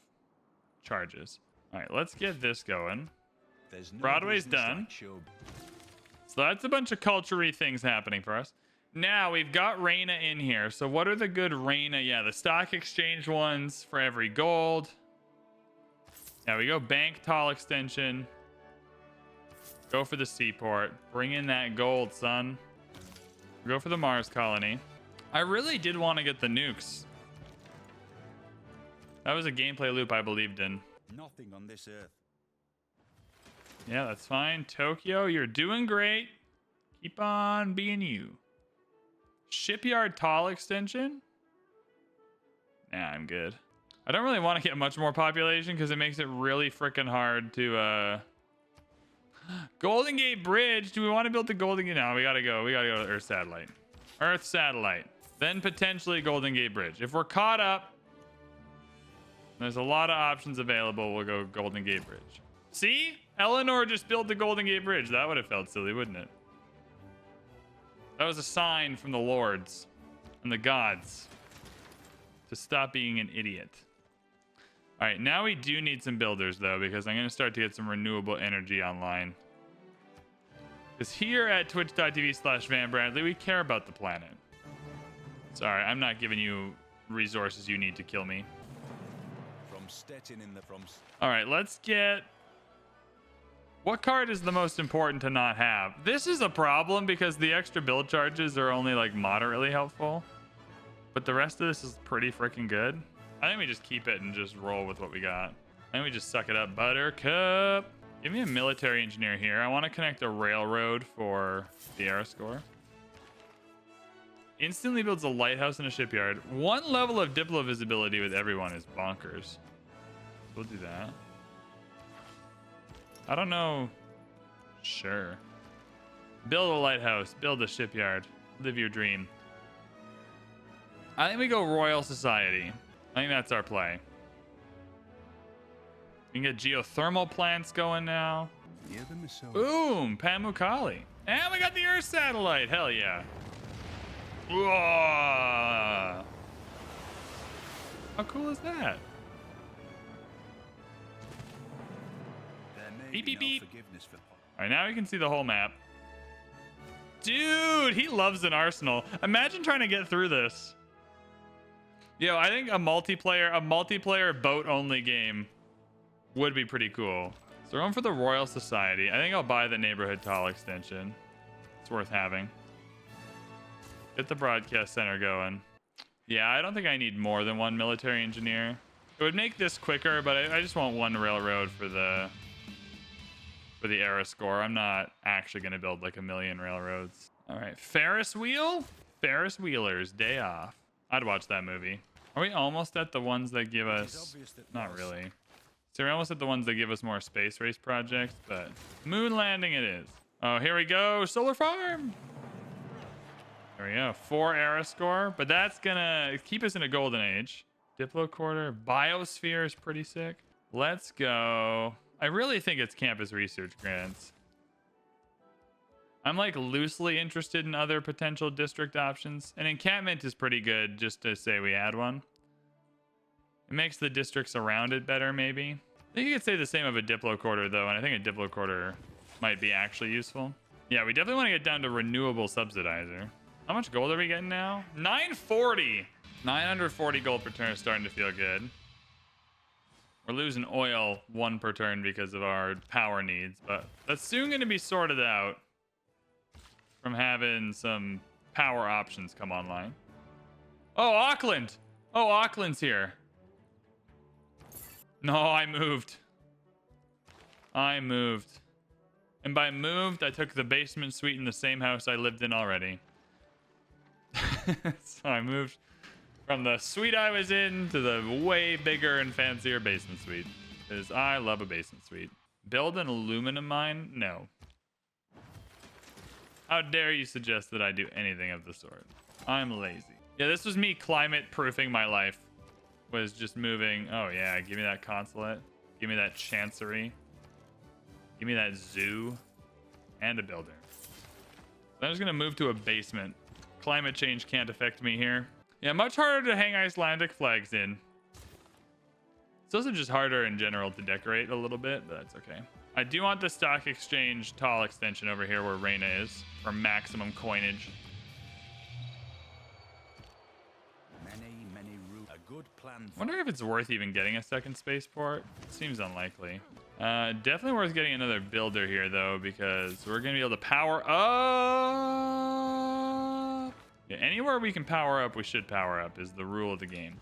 charges. All right, let's get this going. There's no Broadway's business done. like show. So that's a bunch of culture-y things happening for us. Now we've got Reina in here. So what are the good Reina? Yeah, the stock exchange ones for every gold. Yeah, we go bank tall extension. Go for the seaport. Bring in that gold, son. Go for the Mars colony. I really did want to get the nukes. That was a gameplay loop I believed in. Nothing on this earth. Yeah, that's fine. Tokyo, you're doing great. Keep on being you. Shipyard tall extension? Nah, I'm good. I don't really want to get much more population because it makes it really freaking hard to Golden Gate Bridge. Do we want to build the Golden Gate? No, we gotta go to Earth satellite. Earth satellite. Then potentially Golden Gate Bridge. If we're caught up, there's a lot of options available. We'll go Golden Gate Bridge. See? Eleanor just built the Golden Gate Bridge. That would have felt silly, wouldn't it? That was a sign from the lords and the gods to stop being an idiot. All right, now we do need some builders, though, because I'm going to start to get some renewable energy online. Because here at twitch.tv/VanBradley, we care about the planet. Sorry, I'm not giving you resources you need to kill me. From Stettin in the All right, let's get... What card is the most important to not have? This is a problem because the extra build charges are only like moderately helpful. But the rest of this is pretty freaking good. I think we just keep it and just roll with what we got. I think we just suck it up. Buttercup. Give me a military engineer here. I want to connect a railroad for the Aeroscore. Instantly builds a lighthouse and a shipyard. 1 level of Diplo visibility with everyone is bonkers. We'll do that. I don't know. Sure. Build a lighthouse. Build a shipyard. Live your dream. I think we go Royal Society. I think that's our play. We can get geothermal plants going now. Boom! Pamukali. And we got the Earth satellite. Hell yeah. Whoa. How cool is that? Beep, beep, beep. All right, now we can see the whole map. Dude, he loves an arsenal. Imagine trying to get through this. Yo, I think a multiplayer boat-only game would be pretty cool. So we're going for the Royal Society. I think I'll buy the Neighborhood Tall extension. It's worth having. Get the broadcast center going. Yeah, I don't think I need more than 1 military engineer. It would make this quicker, but I just want 1 railroad for the Aeroscore. I'm not actually going to build like 1 million railroads. All right, Ferris wheel? Ferris Wheelers, Day Off. I'd watch that movie. Are we almost at the ones that give us... Not really. So we're almost at the ones that give us more space race projects, but moon landing it is. Oh, here we go. Solar farm. There we go. 4 era score, but that's gonna keep us in a golden age. Diplo quarter. Biosphere is pretty sick. Let's go. I really think it's campus research grants. I'm like loosely interested in other potential district options. An encampment is pretty good, just to say we had one. It makes the districts around it better, maybe. I think you could say the same of a Diplo quarter, though, and I think a Diplo quarter might be actually useful. Yeah, we definitely want to get down to renewable subsidizer. How much gold are we getting now? 940! 940 gold per turn is starting to feel good. We're losing oil 1 per turn because of our power needs, but that's soon going to be sorted out from having some power options come online. Oh, Auckland! Oh, Auckland's here. No, I moved. I moved. And by moved, I took the basement suite in the same house I lived in already. So I moved from the suite I was in to the way bigger and fancier basement suite. Because I love a basement suite. Build an aluminum mine? No. How dare you suggest that I do anything of the sort? I'm lazy. Yeah, this was me climate proofing my life. Was just moving. Oh yeah, give me that consulate. Give me that chancery. Give me that zoo. And a builder. So I'm just gonna move to a basement. Climate change can't affect me here. Yeah, much harder to hang Icelandic flags in. It's also just harder in general to decorate a little bit, but that's okay. I do want the stock exchange tall extension over here where Reina is for maximum coinage. I wonder if it's worth even getting a second spaceport. It seems unlikely. Definitely worth getting another builder here, though, because we're going to be able to power up. Yeah, anywhere we can power up, we should power up, is the rule of the game.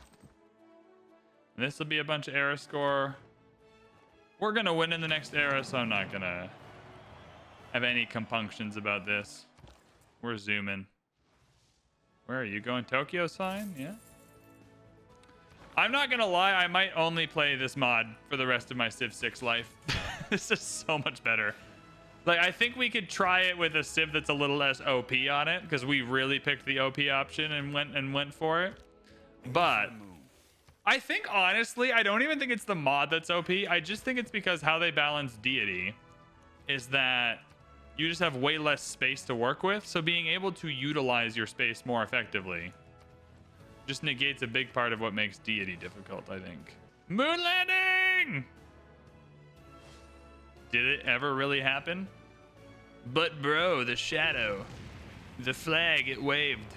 And this will be a bunch of era score. We're going to win in the next era, so I'm not going to have any compunctions about this. We're zooming. Where are you going? Tokyo's fine? Yeah. I'm not gonna lie, I might only play this mod for the rest of my Civ 6 life. This is so much better. Like, I think we could try it with a Civ that's a little less OP on it, because we really picked the OP option and went for it. But I think, honestly, I don't even think it's the mod that's OP. I just think it's because how they balance deity is that you just have way less space to work with, so being able to utilize your space more effectively just negates a big part of what makes deity difficult, I think. Moon landing! Did it ever really happen? But bro, the shadow. The flag, it waved.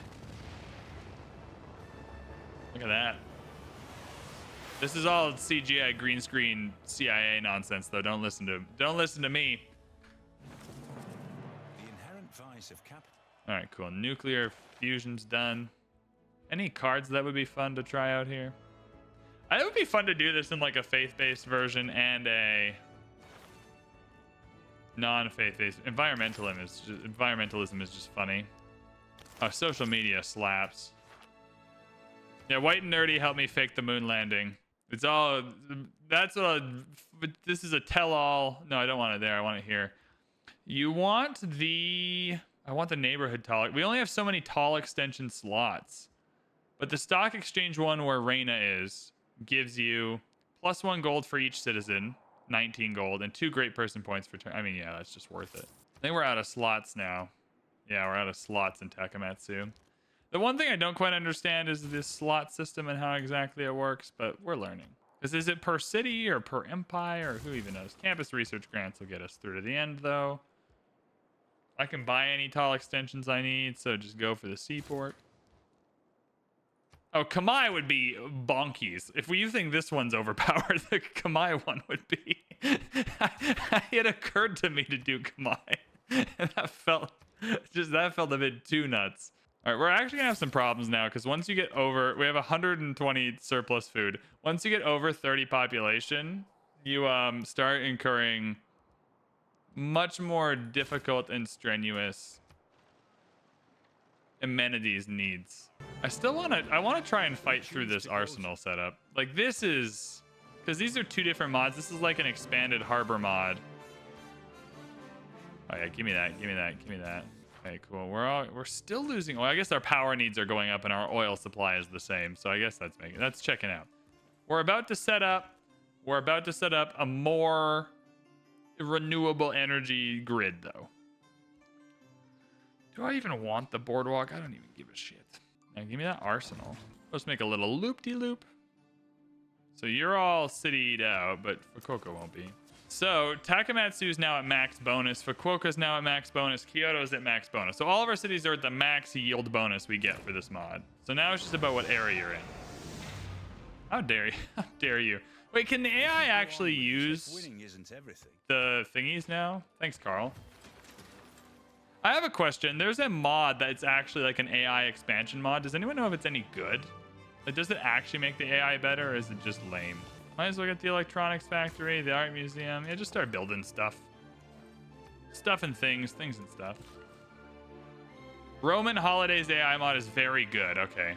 Look at that. This is all CGI green screen CIA nonsense, though. Don't listen to me. The inherent vice of capital. All right, cool. Nuclear fusion's done. Any cards that would be fun to try out here? It would be fun to do this in like a faith-based version and a non-faith-based. Environmentalism is just funny. Oh, social media slaps. Yeah, White and Nerdy helped me fake the moon landing. It's all. That's what. This is a tell-all. No, I don't want it there. I want it here. You want the. I want the neighborhood tall. We only have so many tall extension slots. But the stock exchange one where Reina is gives you +1 gold for each citizen, 19 gold, and 2 great person points for turn. I mean, yeah, that's just worth it. I think we're out of slots now. Yeah, we're out of slots in Takamatsu. The one thing I don't quite understand is this slot system and how exactly it works, but we're learning. Is it per city or per empire or who even knows? Campus research grants will get us through to the end, though. I can buy any tall extensions I need, so just go for the seaport. Oh, Kamai would be bonkies. If you think this one's overpowered, the Kamai one would be. It occurred to me to do Kamai, and that felt a bit too nuts. All right, we're actually gonna have some problems now because once you get over, we have 120 surplus food. Once you get over 30 population, you start incurring much more difficult and strenuous amenities needs. I want to try and fight through this arsenal setup. Like, this is because these are 2 different mods. This is like an expanded harbor mod. Oh yeah, give me that, give me that, give me that. Okay, cool. We're still losing oil. I guess our power needs are going up and our oil supply is the same. So I guess that's checking out. We're about to set up a more renewable energy grid though. Do I even want the boardwalk? I don't even give a shit. Now give me that arsenal. Let's make a little loop-de-loop. So you're all citied out, but Fukuoka won't be. So Takamatsu's now at max bonus. Fukuoka's now at max bonus. Kyoto's at max bonus. So all of our cities are at the max yield bonus we get for this mod. So now it's just about what area you're in. How dare you? How dare you? Wait, can the AI actually use the thingies now? Thanks, Carl. I have a question. There's a mod that's actually like an AI expansion mod. Does anyone know if it's any good? Like, does it actually make the AI better, or is it just lame? Might as well get the electronics factory, the art museum. Yeah, just start building stuff. Stuff and things and stuff. Roman Holidays AI mod is very good. Okay.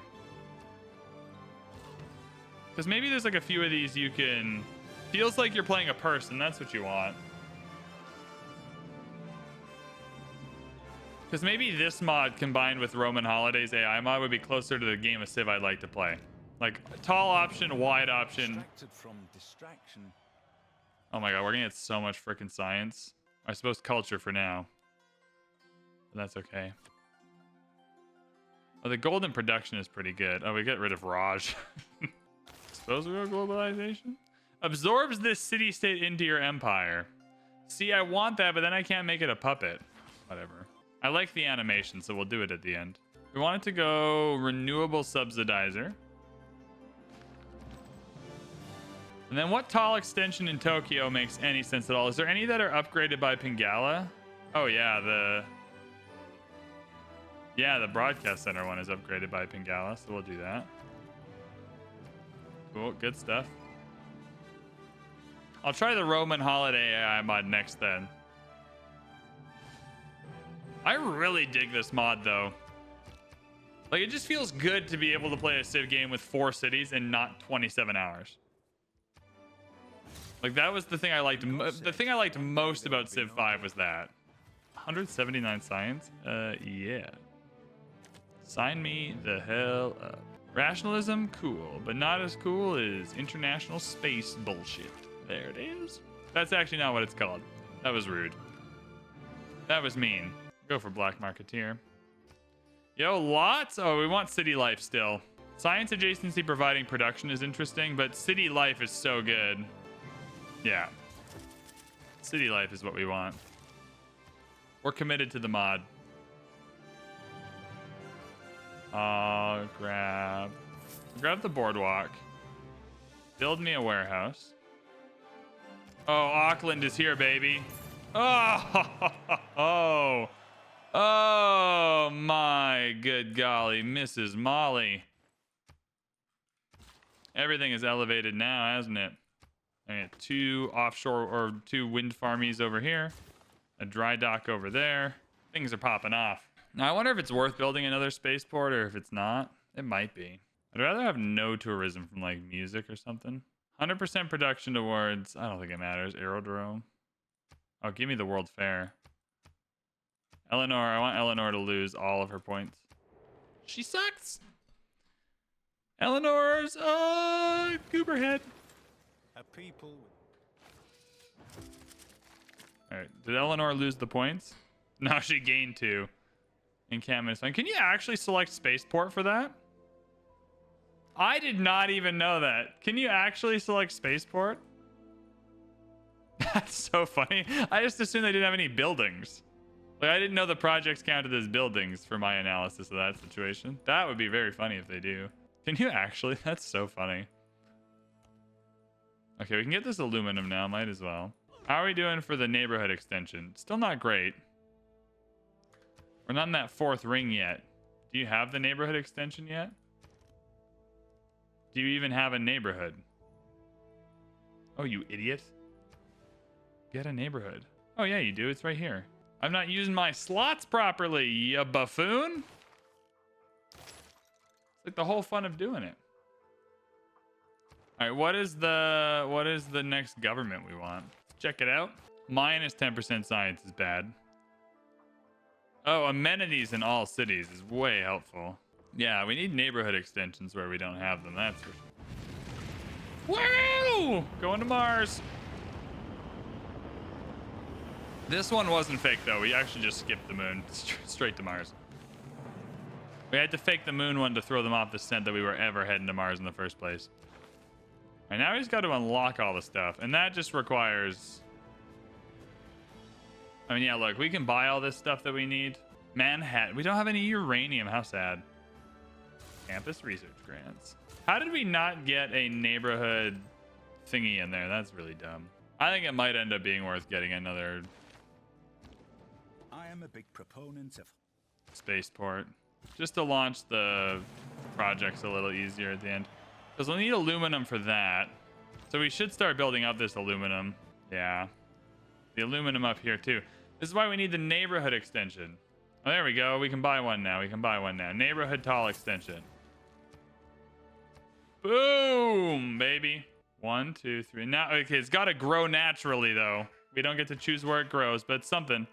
Because maybe there's like a few of these you can... Feels like you're playing a person. That's what you want. Because maybe this mod combined with Roman Holidays AI mod would be closer to the game of Civ I'd like to play. Like tall option, wide option. Oh my god, we're gonna get so much freaking science. I suppose culture for now. But that's okay. Oh, the golden production is pretty good. Oh, we get rid of Raj. Suppose we go globalization? Absorbs this city-state into your empire. See, I want that, but then I can't make it a puppet. Whatever. I like the animation, so we'll do it at the end. We want it to go renewable subsidizer. And then what tall extension in Tokyo makes any sense at all? Is there any that are upgraded by Pingala? Oh yeah, the broadcast center one is upgraded by Pingala, so we'll do that. Cool, good stuff. I'll try the Roman Holiday AI mod next then. I really dig this mod though. Like, it just feels good to be able to play a Civ game with 4 cities in not 27 hours. Like, that was the thing I liked. The thing I liked most about Civ 5 was that. 179 science? Yeah. Sign me the hell up. Rationalism? Cool. But not as cool as international space bullshit. There it is. That's actually not what it's called. That was rude. That was mean. Go for Black Marketeer. Yo, lots? Oh, we want city life still. Science adjacency providing production is interesting, but city life is so good. Yeah. City life is what we want. We're committed to the mod. Grab the boardwalk. Build me a warehouse. Oh, Auckland is here, baby. Oh, oh my good golly, Mrs. Molly. Everything is elevated now, hasn't it? I got 2 offshore or 2 wind farmies over here, a dry dock over there. Things are popping off. Now I wonder if it's worth building another spaceport or if it's not. It might be. I'd rather have no tourism from like music or something. 100% production towards, I don't think it matters, aerodrome. Oh, give me the World Fair. Eleanor, I want Eleanor to lose all of her points. She sucks. Eleanor's gooberhead. All right, did Eleanor lose the points? No, she gained 2. Encampment is fine. Can you actually select spaceport for that? I did not even know that. Can you actually select spaceport? That's so funny. I just assumed they didn't have any buildings. Like, I didn't know the projects counted as buildings for my analysis of that situation. That would be very funny if they do. Can you actually? That's so funny. Okay, we can get this aluminum now. Might as well. How are we doing for the neighborhood extension? Still not great. We're not in that 4th ring yet. Do you have the neighborhood extension yet? Do you even have a neighborhood? Oh, you idiot. Get a neighborhood. Oh, yeah, you do. It's right here. I'm not using my slots properly, you buffoon. It's like the whole fun of doing it. All right, what is the next government we want? Let's check it out. Minus 10% science is bad. Oh, amenities in all cities is way helpful. Yeah, we need neighborhood extensions where we don't have them. That's for sure. Woo! Going to Mars. This one wasn't fake though. We actually just skipped the moon straight to Mars. We had to fake the moon one to throw them off the scent that we were ever heading to Mars in the first place. And now we just got to unlock all the stuff, and that just requires. I mean, yeah, look, we can buy all this stuff that we need. Manhattan. We don't have any uranium. How sad. Campus research grants. How did we not get a neighborhood thingy in there? That's really dumb. I think it might end up being worth getting another I am a big proponent of spaceport just to launch the projects a little easier at the end. Because we'll need aluminum for that. So we should start building up this aluminum. Yeah. The aluminum up here too. This is why we need the neighborhood extension. Oh, there we go. We can buy one now. We can buy one now. Neighborhood tall extension. Boom, baby. 1, 2, 3. Now, okay, it's got to grow naturally, though. We don't get to choose where it grows, but it's something.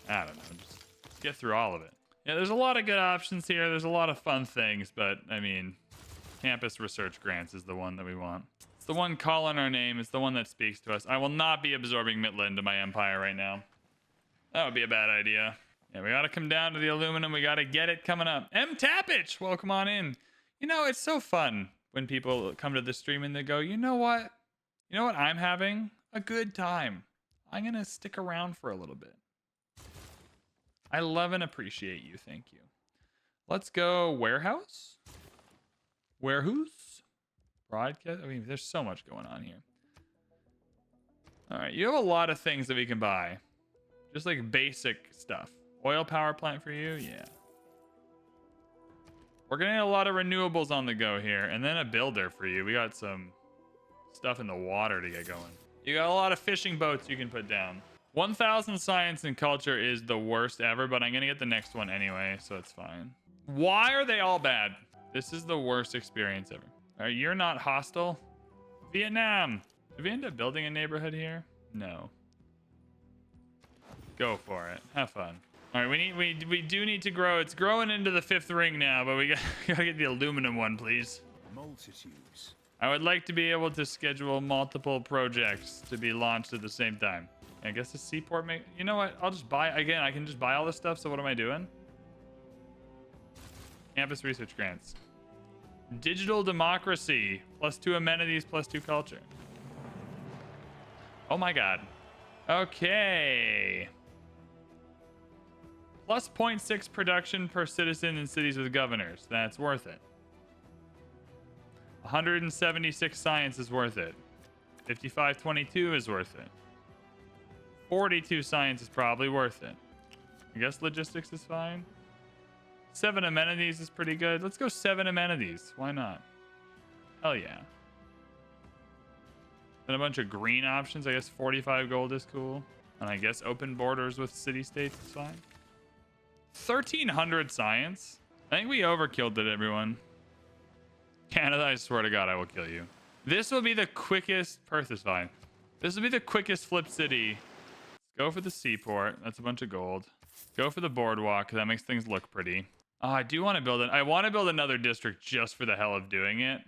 I don't know. Just get through all of it. Yeah, there's a lot of good options here. There's a lot of fun things, but, I mean, campus research grants is the one that we want. It's the one calling our name. It's the one that speaks to us. I will not be absorbing Mitla into my empire right now. That would be a bad idea. Yeah, we got to come down to the aluminum. We got to get it coming up. M. Tappich, welcome on in. You know, it's so fun when people come to the stream and they go, you know what? You know what? I'm having a good time. I'm going to stick around for a little bit. I love and appreciate you. Thank you. Let's go warehouse. Warehouse. Broadcast. I mean, there's so much going on here. All right. You have a lot of things that we can buy. Just like basic stuff. Oil power plant for you. Yeah. We're going to need a lot of renewables on the go here. And then a builder for you. We got some stuff in the water to get going. You got a lot of fishing boats you can put down. 1000 science and culture is the worst ever, but I'm going to get the next one anyway, so it's fine. Why are they all bad? This is the worst experience ever. All right, you're not hostile. Vietnam. Did we end up building a neighborhood here? No. Go for it. Have fun. All right, we do need to grow. It's growing into the 5th ring now, but we gotta get the aluminum one, please. multitudes. I would like to be able to schedule multiple projects to be launched at the same time. I guess the seaport make. You know what? I'll just buy again. I can just buy all this stuff. So what am I doing? Campus research grants. Digital democracy. +2 amenities, +2 culture. Oh my god. Okay. +0.6 production per citizen in cities with governors. That's worth it. 176 science is worth it. 5522 is worth it. 42 science is probably worth it. I guess logistics is fine. 7 amenities is pretty good. Let's go 7 amenities. Why not? Hell yeah. Then a bunch of green options. I guess 45 gold is cool. And I guess open borders with city-states is fine. 1300 science. I think we overkilled it, everyone. Canada, I swear to God, I will kill you. This will be the quickest. Perth is fine. This will be the quickest flip city. Go for the seaport. That's a bunch of gold. Go for the boardwalk, because that makes things look pretty. Oh, I do want to build it. I want to build another district just for the hell of doing it.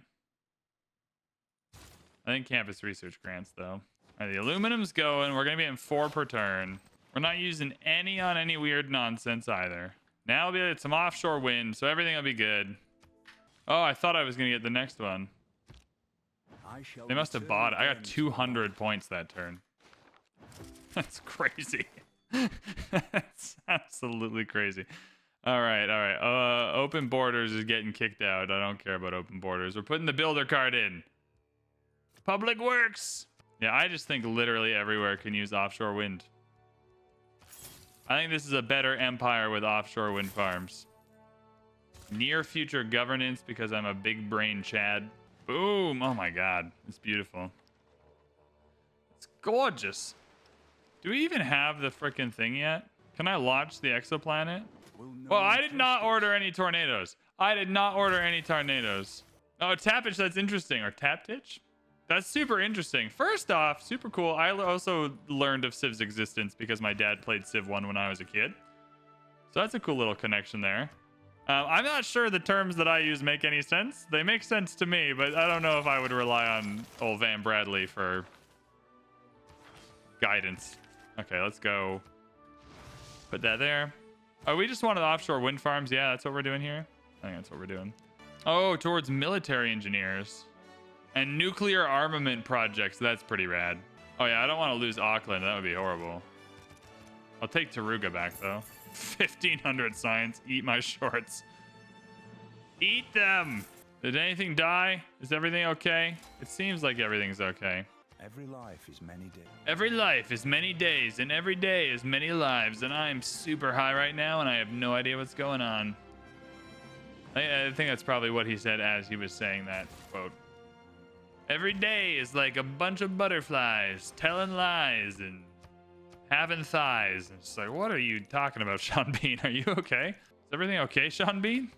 I think campus research grants, though. All right, the aluminum's going. We're going to be in 4 per turn. We're not using any on any weird nonsense either. Now we'll be some offshore wind, so everything will be good. Oh, I thought I was going to get the next one. They must have bought it. I got 200 points that turn. That's crazy. That's absolutely crazy. All right. Open borders is getting kicked out. I don't care about open borders. We're putting the builder card in. Public works. Yeah, I just think literally everywhere can use offshore wind. I think this is a better empire with offshore wind farms. Near future governance because I'm a big brain Chad. Boom. Oh my God. It's beautiful. It's gorgeous. Do we even have the freaking thing yet? Can I launch the exoplanet? Well, I did not order any tornadoes. I did not order any tornadoes. Oh, Tappich, that's interesting. Or Taptich? That's super interesting. First off, super cool. I also learned of Civ's existence because my dad played Civ 1 when I was a kid. So that's a cool little connection there. I'm not sure the terms that I use make any sense. They make sense to me, but I don't know if I would rely on old VanBradley for guidance. Okay, let's go. Put that there. Oh, we just wanted offshore wind farms. Yeah, that's what we're doing here. I think that's what we're doing. Oh, towards military engineers and nuclear armament projects. That's pretty rad. Oh yeah, I don't want to lose Auckland. That would be horrible. I'll take Taruga back though. 1500 science. Eat my shorts. Eat them. Did anything die? Is everything okay? It seems like everything's okay. Every life is many days. Every life is many days, and every day is many lives, and I'm super high right now, and I have no idea what's going on. I think that's probably what he said as he was saying that quote. Every day is like a bunch of butterflies telling lies and having thighs. And it's like, what are you talking about, Sean Bean? Are you okay? Is everything okay, Sean Bean?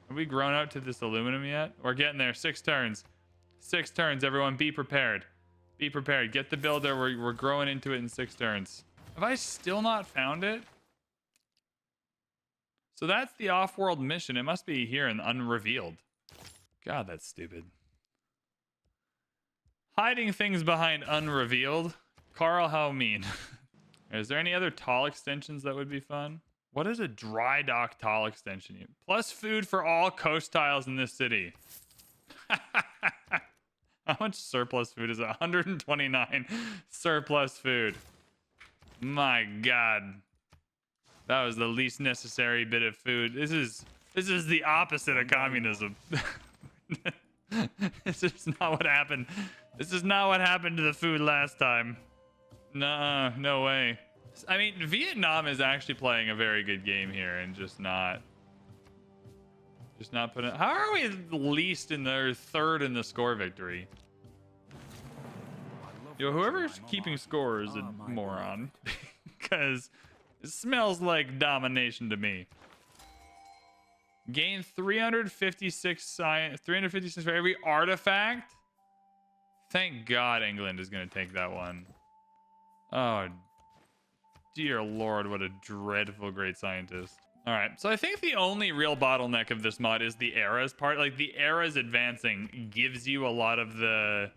Have we grown out to this aluminum yet? We're getting there. 6 turns. 6 turns, everyone. Be prepared. Be prepared. Get the builder. We're growing into it in 6 turns. Have I still not found it? So that's the off-world mission. It must be here in Unrevealed. God, that's stupid. Hiding things behind Unrevealed. Carl, how mean. Is there any other tall extensions that would be fun? What is a dry dock tall extension? Plus food for all coast tiles in this city. How much surplus food is it? 129 surplus food. My God. That was the least necessary bit of food. This is the opposite of communism. This is not what happened. This is not what happened to the food last time. Nah, no way. I mean, Vietnam is actually playing a very good game here and just not putting. How are we least in the third in the score victory? Yo, whoever's keeping score is a moron. Because it smells like domination to me. Gain 356 science, 356 for every artifact. Thank God England is going to take that one. Oh, dear Lord, what a dreadful great scientist. All right, so I think the only real bottleneck of this mod is the eras part. Like, the eras advancing gives you a lot of the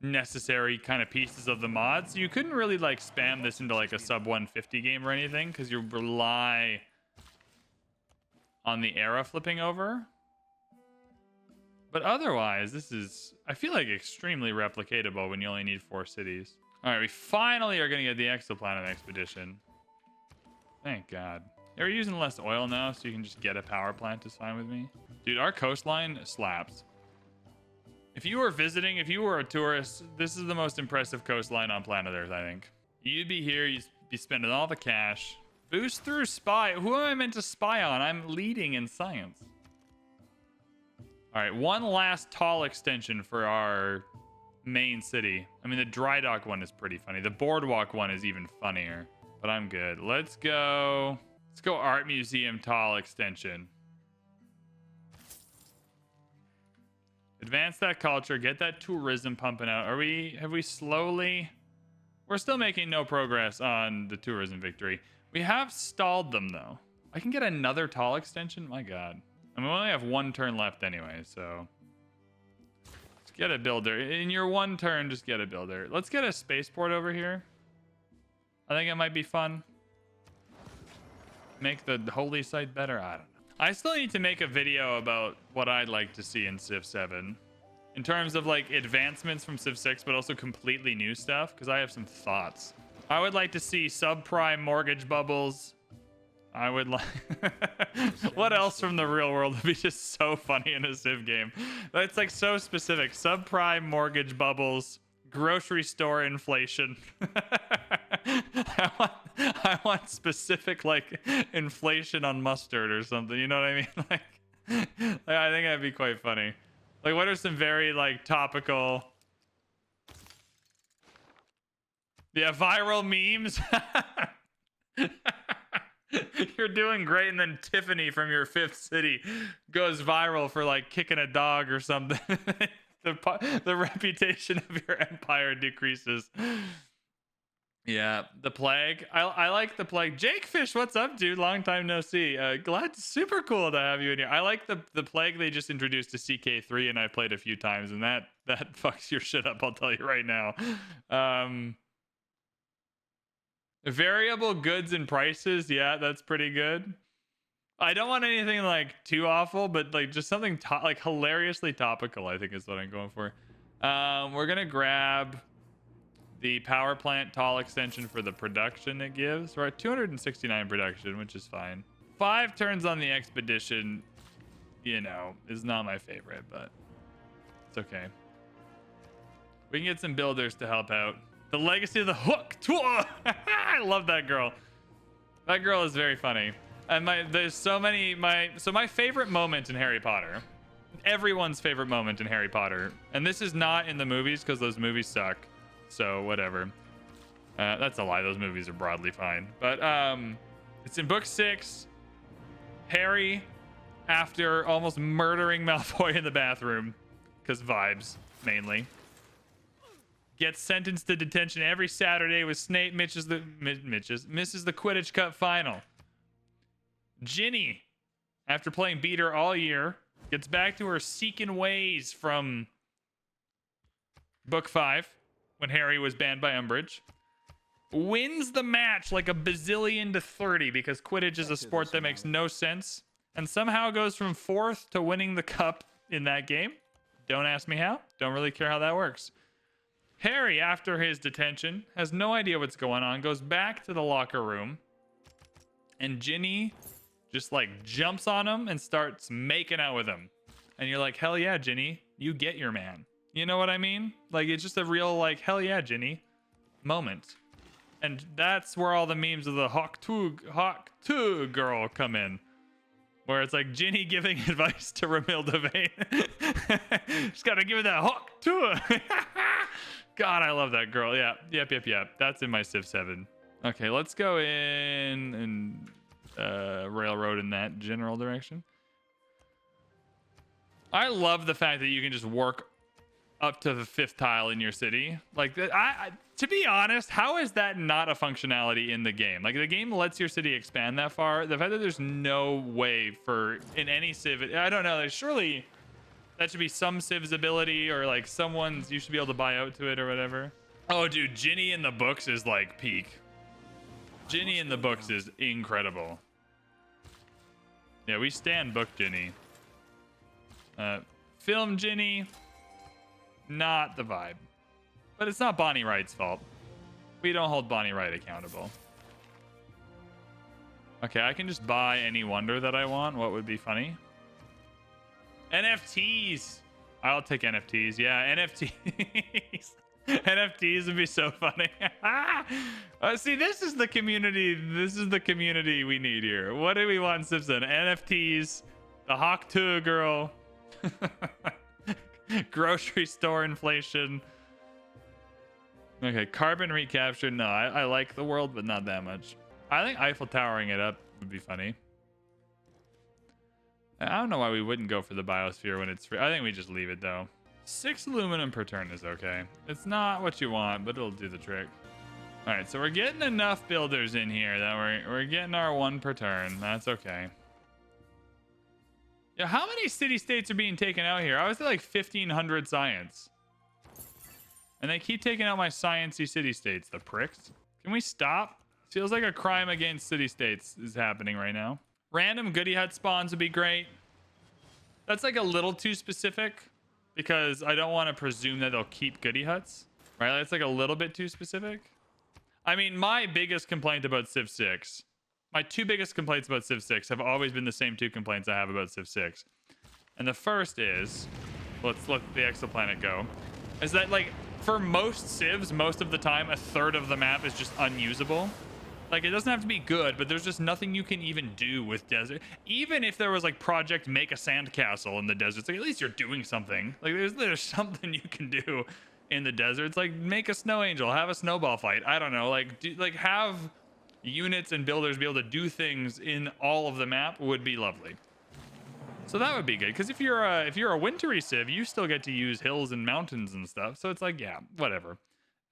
necessary kind of pieces of the mod. So you couldn't really, like, spam this into, like, a sub 150 game or anything because you rely on the era flipping over. But otherwise, this is, I feel like, extremely replicatable when you only need 4 cities. All right, we finally are going to get the exoplanet expedition. Thank God. Yeah, we're using less oil now, so you can just get a power plant is fine with me. Dude, our coastline slaps. If you were visiting, if you were a tourist, this is the most impressive coastline on planet Earth, I think. You'd be here, you'd be spending all the cash. Boost through spy. Who am I meant to spy on? I'm leading in science. All right, one last tall extension for our main city. I mean, the dry dock one is pretty funny. The boardwalk one is even funnier, but I'm good. Let's go art museum tall extension. Advance that culture, get that tourism pumping out. Have we slowly, we're still making no progress on the tourism victory. We have stalled them though. I can get another tall extension. My God. I mean, we only have 1 turn left anyway, so let's get a builder. In your 1 turn, just get a builder. Let's get a spaceport over here. I think it might be fun. Make the holy site better. I don't know. I still need to make a video about what I'd like to see in Civ 7 in terms of like advancements from Civ 6, but also completely new stuff, because I have some thoughts. I would like to see subprime mortgage bubbles. I would like what else from the real world would be just so funny in a Civ game? That's like so specific. Subprime mortgage bubbles, grocery store inflation. I want specific like inflation on mustard or something. You know what I mean? Like I think that'd be quite funny. Like, what are some very like topical? Yeah, viral memes. You're doing great, and then Tiffany from your 5th city goes viral for like kicking a dog or something. the reputation of your empire decreases. Yeah, the plague. I like the plague. Jake Fish, what's up, dude? Long time no see. Super cool to have you in here. I like the plague they just introduced to CK3, and I played a few times, and that fucks your shit up. I'll tell you right now. Variable goods and prices. Yeah, that's pretty good. I don't want anything like too awful, but like just something like hilariously topical, I think is what I'm going for. We're gonna grab the power plant tall extension for the production it gives. We're at 269 production, which is fine. 5 turns on the expedition, you know, is not my favorite, but it's okay. We can get some builders to help out. The legacy of the hook. I love that girl. That girl is very funny. And there's so many, my favorite moment in Harry Potter, everyone's favorite moment in Harry Potter, and this is not in the movies because those movies suck. So whatever. That's a lie. Those movies are broadly fine. But it's in book 6. Harry, after almost murdering Malfoy in the bathroom, because vibes mainly, gets sentenced to detention every Saturday with Snape. Misses the Quidditch Cup final. Ginny, after playing beater all year, gets back to her seeking ways from book 5. When Harry was banned by Umbridge, wins the match like a bazillion to 30 because Quidditch is a sport that makes no sense, and somehow goes from 4th to winning the cup in that game. Don't ask me how. Don't really care how that works. Harry, after his detention, has no idea what's going on, goes back to the locker room, and Ginny just like jumps on him and starts making out with him. And you're like, hell yeah, Ginny, you get your man. You know what I mean? Like, it's just a real, like, hell yeah, Ginny moment. And that's where all the memes of the Hawk 2 girl come in. Where it's like Ginny giving advice to Romilda Vane. Just gotta give it that Hawk 2. God, I love that girl. Yeah, yep. That's in my Civ 7. Okay, let's go in and railroad in that general direction. I love the fact that you can just work up to the 5th tile in your city. Like, to be honest, how is that not a functionality in the game? Like, the game lets your city expand that far. The fact that there's no way for, in any civ, I don't know, like, surely that should be some civ's ability, or like someone's, you should be able to buy out to it or whatever. Oh, dude, Ginny in the books is like peak. Ginny in the books is incredible. Yeah, we stand book Ginny. Film Ginny, not the vibe. But it's not Bonnie Wright's fault. We don't hold Bonnie Wright accountable. Okay, I can just buy any wonder that I want. What would be funny? NFTs. I'll take NFTs. Yeah, NFTs. NFTs would be so funny. See, this is the community. This is the community we need here. What do we want in Simpson? NFTs. The Hawk 2 girl. Grocery store inflation. Okay, carbon recapture. No, I like the world, but not that much. I think Eiffel Towering it up would be funny. I don't know why we wouldn't go for the biosphere when it's free. I think we just leave it though. 6 aluminum per turn is okay. It's not what you want, but it'll do the trick. All right, so we're getting enough builders in here that we're getting our 1 per turn. That's okay. Yeah, how many city-states are being taken out here? I was at like 1,500 science. And they keep taking out my science-y city-states, the pricks. Can we stop? Feels like a crime against city-states is happening right now. Random goodie hut spawns would be great. That's like a little too specific because I don't want to presume that they'll keep goodie huts, right? That's like a little bit too specific. I mean, my biggest complaint about Civ 6, my 2 biggest complaints about Civ 6 have always been the same 2 complaints I have about Civ 6. And the first is, let's let the exoplanet go, is that like for most civs, most of the time, 1/3 of the map is just unusable. Like, it doesn't have to be good, but there's just nothing you can even do with desert. Even if there was like project make a sandcastle in the desert, it's like at least you're doing something. Like there's something you can do in the desert. It's like make a snow angel, have a snowball fight. I don't know, like have units and builders be able to do things in all of the map would be lovely. So that would be good, because if you're a wintry civ, you still get to use hills and mountains and stuff. So it's like, yeah, whatever.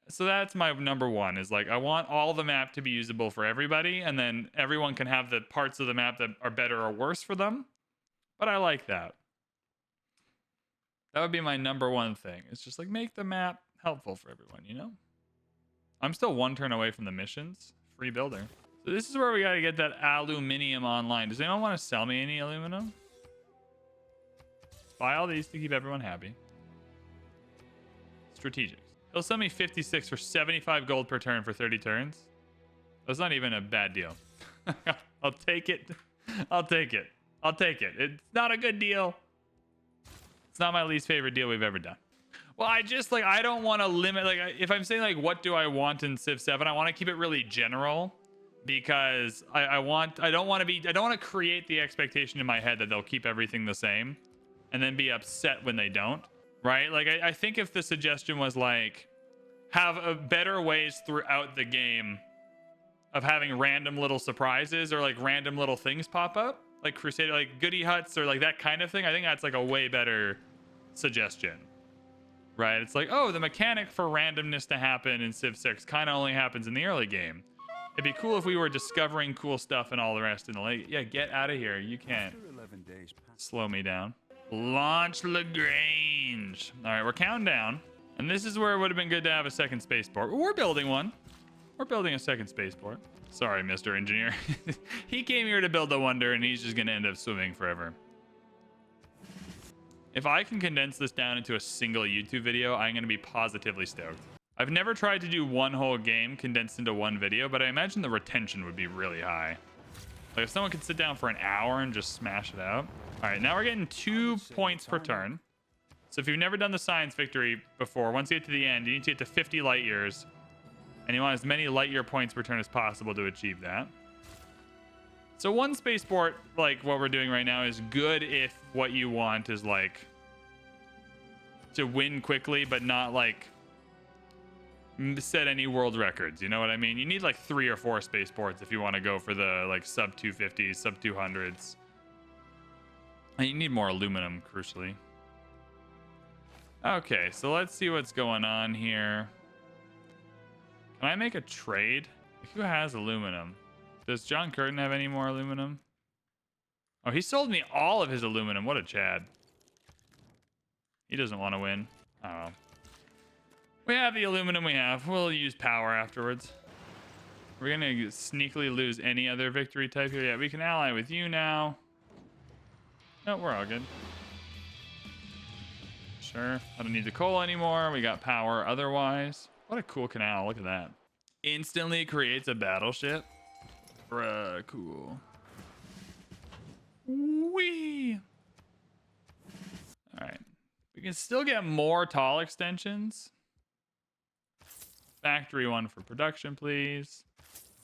So that's my number one, is like I want all the map to be usable for everybody, and then everyone can have the parts of the map that are better or worse for them. But I like that. That would be my number one thing. It's just like make the map helpful for everyone, you know? I'm still one turn away from the missions. Free builder. So this is where we gotta get that aluminium online. Does anyone want to sell me any aluminum? Buy all these to keep everyone happy. Strategic. He'll sell me 56 for 75 gold per turn for 30 turns. That's not even a bad deal. I'll take it. I'll take it. I'll take it. It's not a good deal. It's not my least favorite deal we've ever done. Well, I just like, I don't want to limit, like if I'm saying like what do I want in Civ 7, I want to keep it really general, because I don't want to create the expectation in my head that they'll keep everything the same and then be upset when they don't, right? Like I think if the suggestion was like have a better ways throughout the game of having random little surprises or like random little things pop up, like Crusader, like goodie huts or like that kind of thing, I think that's like a way better suggestion, right? It's like, oh, the mechanic for randomness to happen in Civ 6 kind of only happens in the early game. It'd be cool if we were discovering cool stuff and all the rest in the late. Yeah, get out of here. You can't slow me down. Launch Lagrange. All right, we're counting down. And this is where it would have been good to have a second spaceport. We're building one. We're building a second spaceport. Sorry, Mr. Engineer. He came here to build a wonder, and he's just going to end up swimming forever. If I can condense this down into a single YouTube video, I'm going to be positively stoked. I've never tried to do one whole game condensed into one video, but I imagine the retention would be really high. Like if someone could sit down for an hour and just smash it out. All right, now we're getting 2 points per turn. So if you've never done the science victory before, once you get to the end, you need to get to 50 light years. And you want as many light year points per turn as possible to achieve that. So one spaceport, like what we're doing right now, is good if what you want is like to win quickly, but not like set any world records. You know what I mean? You need like 3 or 4 spaceports if you want to go for the like sub 250s, sub 200s. And you need more aluminum, crucially. Okay, so let's see what's going on here. Can I make a trade? Who has aluminum? Does John Curtin have any more aluminum? Oh, he sold me all of his aluminum. What a Chad. He doesn't want to win. I don't know. We have the aluminum we have. We'll use power afterwards. We're going to sneakily lose any other victory type here. Yeah, we can ally with you now. No, we're all good. Sure. I don't need the coal anymore. We got power otherwise. What a cool canal. Look at that. Instantly creates a battleship. Bruh, cool. Whee! Alright. We can still get more tall extensions. Factory one for production, please.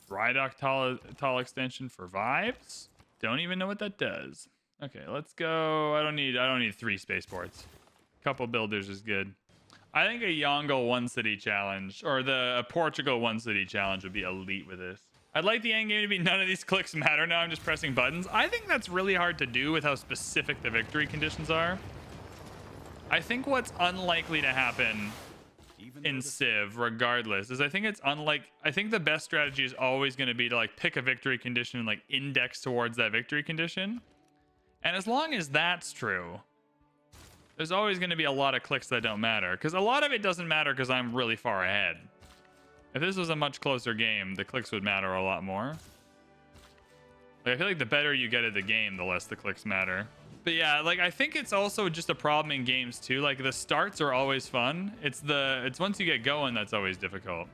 Dry dock tall extension for vibes. Don't even know what that does. Okay, let's go. I don't need 3 spaceports. Couple builders is good. I think a Yongle one city challenge or a Portugal one city challenge would be elite with this. I'd like the end game to be none of these clicks matter. Now I'm just pressing buttons. I think that's really hard to do with how specific the victory conditions are. I think what's unlikely to happen in Civ, regardless, is I think the best strategy is always going to be to like pick a victory condition and like index towards that victory condition. And as long as that's true, there's always going to be a lot of clicks that don't matter, because a lot of it doesn't matter because I'm really far ahead. If this was a much closer game, the clicks would matter a lot more. Like, I feel like the better you get at the game, the less the clicks matter. But yeah, like I think it's also just a problem in games too. Like the starts are always fun. It's once you get going that's always difficult.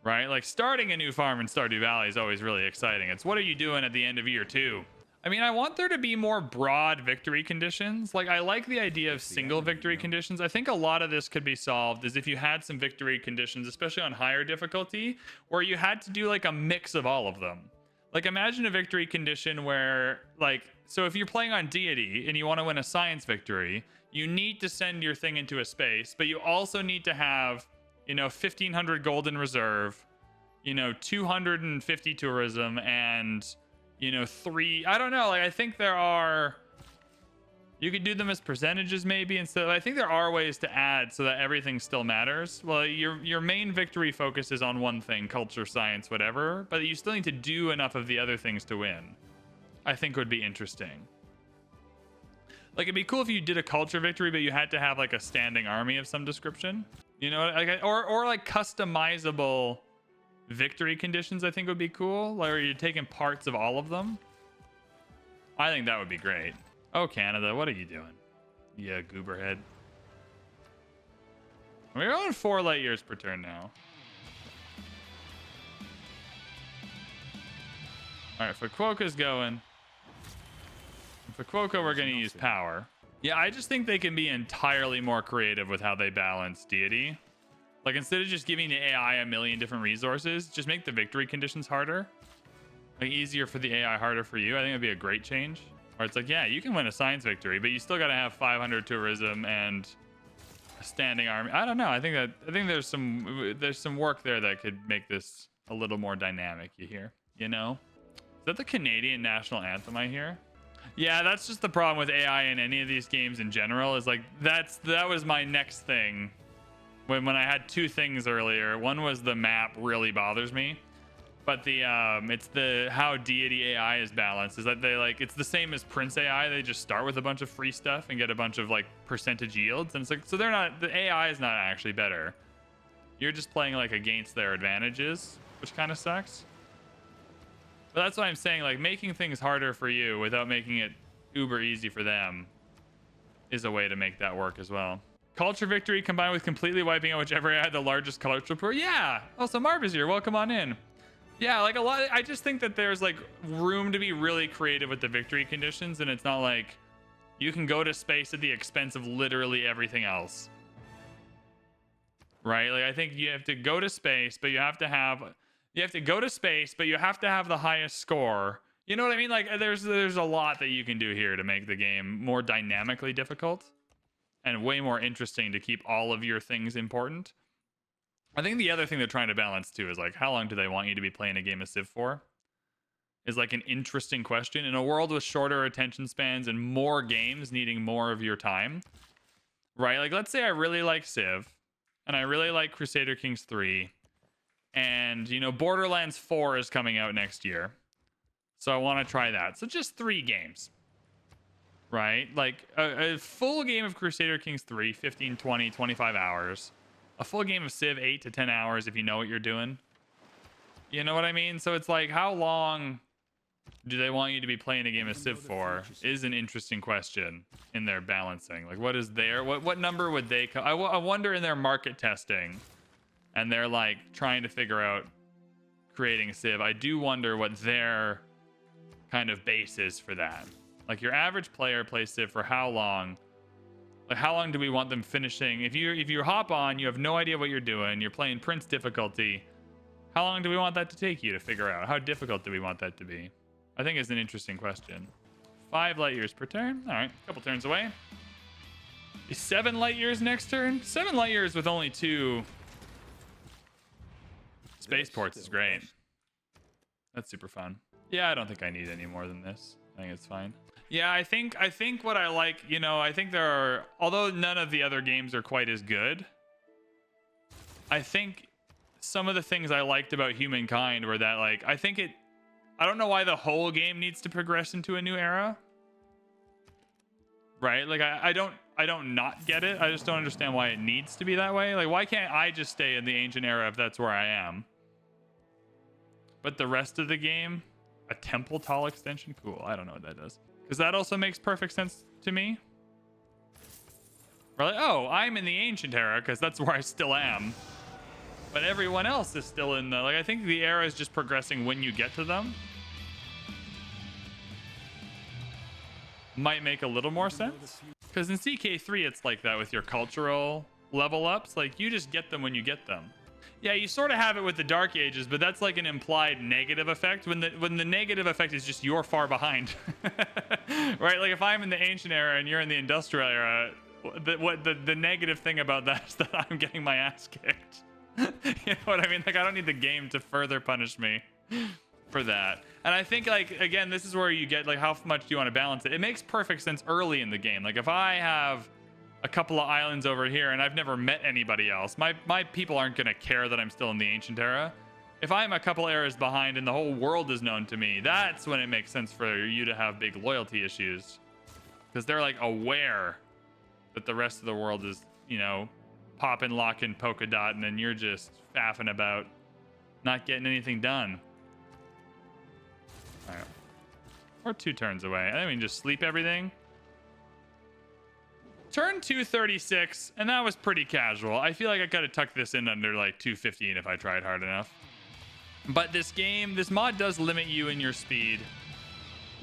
Right? Like starting a new farm in Stardew Valley is always really exciting. It's what are you doing at the end of year 2? I mean, I want there to be more broad victory conditions. Like, I like the idea of single victory conditions. I think a lot of this could be solved is if you had some victory conditions, especially on higher difficulty, where you had to do like a mix of all of them. Like, imagine a victory condition where, like, so if you're playing on deity and you want to win a science victory, you need to send your thing into a space, but you also need to have, 1,500 gold in reserve, 250 tourism, and you know, 3. I don't know. Like, I think there are. You could do them as percentages maybe instead. I think there are ways to add so that everything still matters. Well, your main victory focuses on one thing, culture, science, whatever, but you still need to do enough of the other things to win. I think would be interesting. Like, it'd be cool if you did a culture victory, but you had to have like a standing army of some description. You know, like, or like customizable victory conditions. I think would be cool. Like, where you're taking parts of all of them. I think that would be great. Oh, Canada, what are you doing? Yeah, gooberhead. We're going 4 light years per turn now. All right, Fukuoka's going. Fukuoka, we're going to use power. Yeah, I just think they can be entirely more creative with how they balance deity. Like, instead of just giving the AI a million different resources, just make the victory conditions harder. Like, easier for the AI, harder for you. I think it'd be a great change. Or it's like, yeah, you can win a science victory, but you still got to have 500 tourism and a standing army. I don't know. I think there's some work there that could make this a little more dynamic. You hear? You know? Is that the Canadian national anthem I hear? Yeah, that's just the problem with AI in any of these games in general. Is like that was my next thing. When I had 2 things earlier. One was the map really bothers me. But the it's the how deity AI is balanced is that they like it's the same as Prince AI. They just start with a bunch of free stuff and get a bunch of like percentage yields, and it's like so they're not the AI is not actually better. You're just playing like against their advantages, which kind of sucks. But that's why I'm saying like making things harder for you without making it uber easy for them is a way to make that work as well. Culture victory combined with completely wiping out whichever AI had the largest cultural pool. Yeah. Also, Marv is here. Welcome on in. Yeah, like a lot. I just think that there's like room to be really creative with the victory conditions, and it's not like you can go to space at the expense of literally everything else, right? Like I think you have to go to space, but you have to go to space, but you have to have the highest score. You know what I mean? Like there's a lot that you can do here to make the game more dynamically difficult and way more interesting to keep all of your things important. I think the other thing they're trying to balance too is like how long do they want you to be playing a game of Civ for? Is like an interesting question in a world with shorter attention spans and more games needing more of your time, right? Like let's say I really like Civ and I really like Crusader Kings 3 and you know Borderlands 4 is coming out next year. So I want to try that. So just 3 games, right? Like a full game of Crusader Kings 3, 15, 20, 25 hours. A full game of Civ, 8 to 10 hours if you know what you're doing. You know what I mean? So it's like, how long do they want you to be playing a game of Civ for? Is an interesting question in their balancing. Like, what is their, what number would they come? I wonder in their market testing, and they're like trying to figure out creating Civ. I do wonder what their kind of base is for that. Like, your average player plays Civ for how long? Like, how long do we want them finishing? If you hop on, you have no idea what you're doing. You're playing Prince difficulty. How long do we want that to take you to figure out? How difficult do we want that to be? I think it's an interesting question. 5 light years per turn. All right, a couple turns away. 7 light years next turn. 7 light years with only 2 spaceports is great. That's super fun. Yeah, I don't think I need any more than this. I think it's fine. Yeah, I think what I like, you know, I think there are, although none of the other games are quite as good, I think some of the things I liked about Humankind were that, like, I don't know why the whole game needs to progress into a new era. Right? Like, I don't not get it. I just don't understand why it needs to be that way. Like, why can't I just stay in the ancient era if that's where I am? But the rest of the game, a temple tall extension? Cool. I don't know what that does. Because that also makes perfect sense to me. We're like, oh, I'm in the ancient era because that's where I still am. But everyone else is still in the... Like, I think the era is just progressing when you get to them. Might make a little more sense. Because in CK3, it's like that with your cultural level ups. Like, you just get them when you get them. Yeah, you sort of have it with the Dark Ages, but that's like an implied negative effect when the negative effect is just you're far behind. Right? Like if I'm in the ancient era and you're in the industrial era, the negative thing about that is that I'm getting my ass kicked. You know what I mean? Like I don't need the game to further punish me for that. And I think, like, again, this is where you get, like, how much do you want to balance it? It makes perfect sense early in the game. Like, if I have a couple of islands over here and I've never met anybody else, my people aren't going to care that I'm still in the ancient era. If I'm a couple eras behind and the whole world is known to me, that's when it makes sense for you to have big loyalty issues. Because they're, like, aware that the rest of the world is, you know, popping, locking, polka dotting, and you're just faffing about not getting anything done. All right. We're 2 turns away. I think we can just sleep everything. Turn 236, and that was pretty casual. I feel like I could have tucked this in under like 215 if I tried hard enough. But this game, this mod does limit you in your speed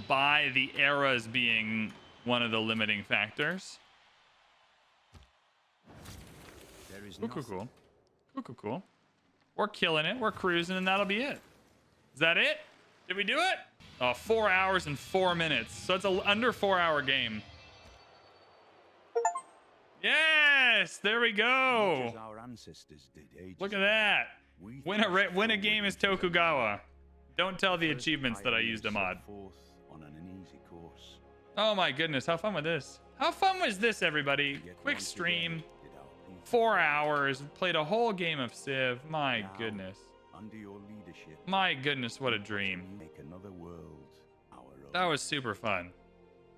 by the eras being one of the limiting factors. Cool. We're killing it. We're cruising, and that'll be it. Is that it? Did we do it? Oh, 4 hours and 4 minutes. So it's a under 4 hour game. Yes, there we go. Our ancestors did ages Look at that. Win a game as Tokugawa. Don't tell the achievements that I used a mod. On an uneasy course. Oh my goodness, how fun was this? How fun was this, everybody? Quick stream, 4 hours, played a whole game of Civ. My goodness. Under your leadership, My goodness, what a dream. make another world our own. That was super fun.